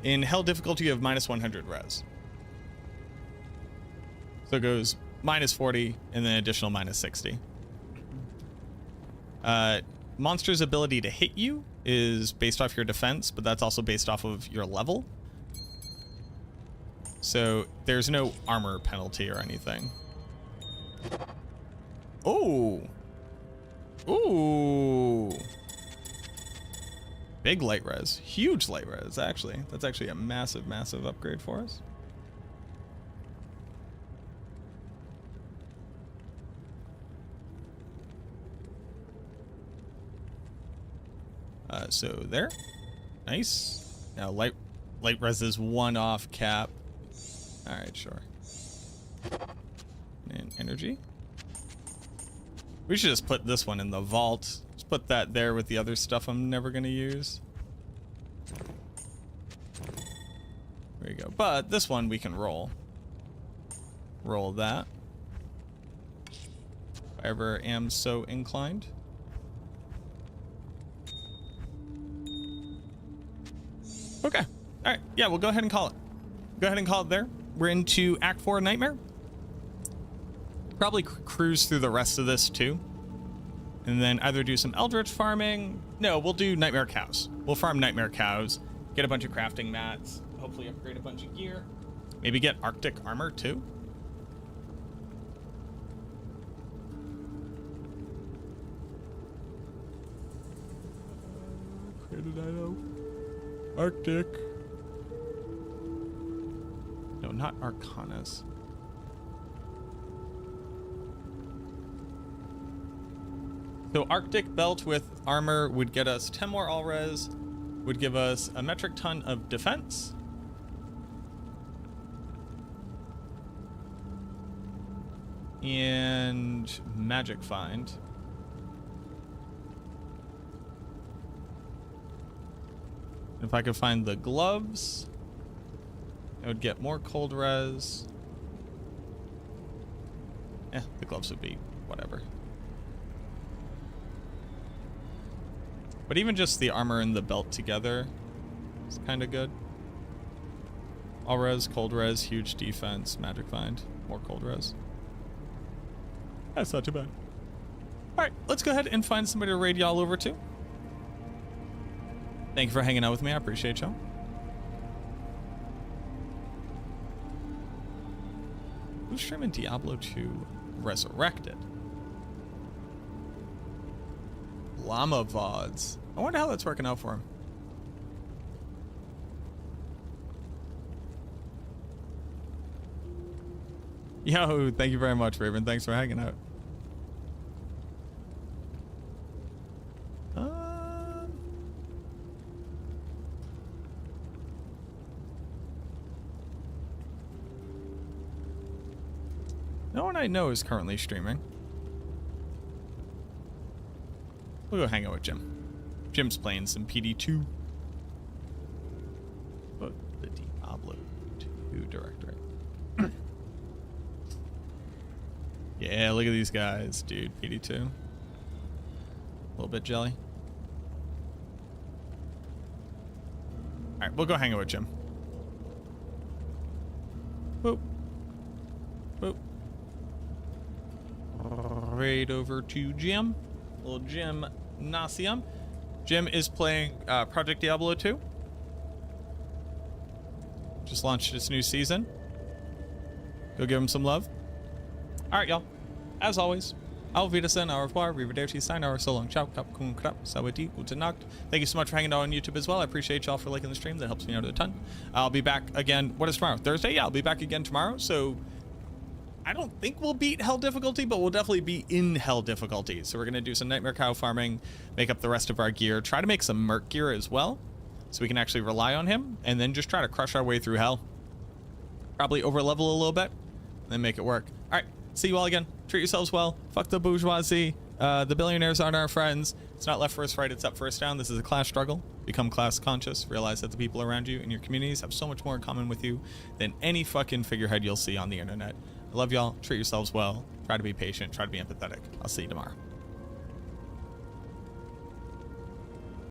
In hell difficulty, you have minus 100 res. So it goes minus 40 and then additional minus 60. Monster's ability to hit you is based off your defense, but that's also based off of your level. So there's no armor penalty or anything. Oh. Ooh. Big light res. Huge light res, actually. That's actually a massive, massive upgrade for us. So there. Nice. Now light res is 1 off cap. Alright, sure. And energy. We should just put this one in the vault. Just put that there with the other stuff I'm never gonna use. There you go. But this one we can roll. Roll that. If I ever am so inclined. Okay. All right. Yeah, we'll go ahead and call it. Go ahead and call it there. We're into Act 4 Nightmare. Probably cruise through the rest of this too. And then either do some Eldritch farming. No, we'll do Nightmare Cows. We'll farm Nightmare Cows. Get a bunch of crafting mats. Hopefully upgrade a bunch of gear. Maybe get Arctic armor too. Created item. Arctic. No, not Arcanas. So Arctic belt with armor would get us 10 more all res, would give us a metric ton of defense. And magic find. If I could find the gloves, I would get more cold res. The gloves would be whatever. But even just the armor and the belt together is kind of good. All res, cold res, huge defense, magic find, more cold res. That's not too bad. All right, let's go ahead and find somebody to raid y'all over to. Thank you for hanging out with me. I appreciate y'all. Who's streaming Diablo 2 Resurrected? Llama VODs. I wonder how that's working out for him. Yo, thank you very much, Raven. Thanks for hanging out. No one I know is currently streaming. We'll go hang out with Jim. Jim's playing some PD2. But the Diablo 2 directory. Yeah, look at these guys, dude. PD2. A little bit jelly. Alright, we'll go hang out with Jim. Boop. Boop. Right over to Jim. Little Jim Nasium. Jim is playing Project Diablo 2. Just launched its new season. Go give him some love. Alright, y'all. As always, auf Wiedersehen, au revoir, arrivederci, sayonara, so long, ciao, kap, kun, krap, sawadi, gute Nacht. Thank you so much for hanging out on YouTube as well. I appreciate y'all for liking the stream. That helps me out a ton. I'll be back again. What is tomorrow? Thursday? Yeah, I'll be back again tomorrow. So I don't think we'll beat hell difficulty, but we'll definitely be in hell difficulty. So we're going to do some Nightmare Cow farming, make up the rest of our gear, try to make some Merc gear as well, so we can actually rely on him, and then just try to crush our way through hell. Probably over level a little bit, and then make it work. All right, see you all again. Treat yourselves well. Fuck the bourgeoisie. The billionaires aren't our friends. It's not left first, right, it's up first down. This is a class struggle. Become class conscious. Realize that the people around you and your communities have so much more in common with you than any fucking figurehead you'll see on the internet. I love y'all. Treat yourselves well. Try to be patient. Try to be empathetic. I'll see you tomorrow.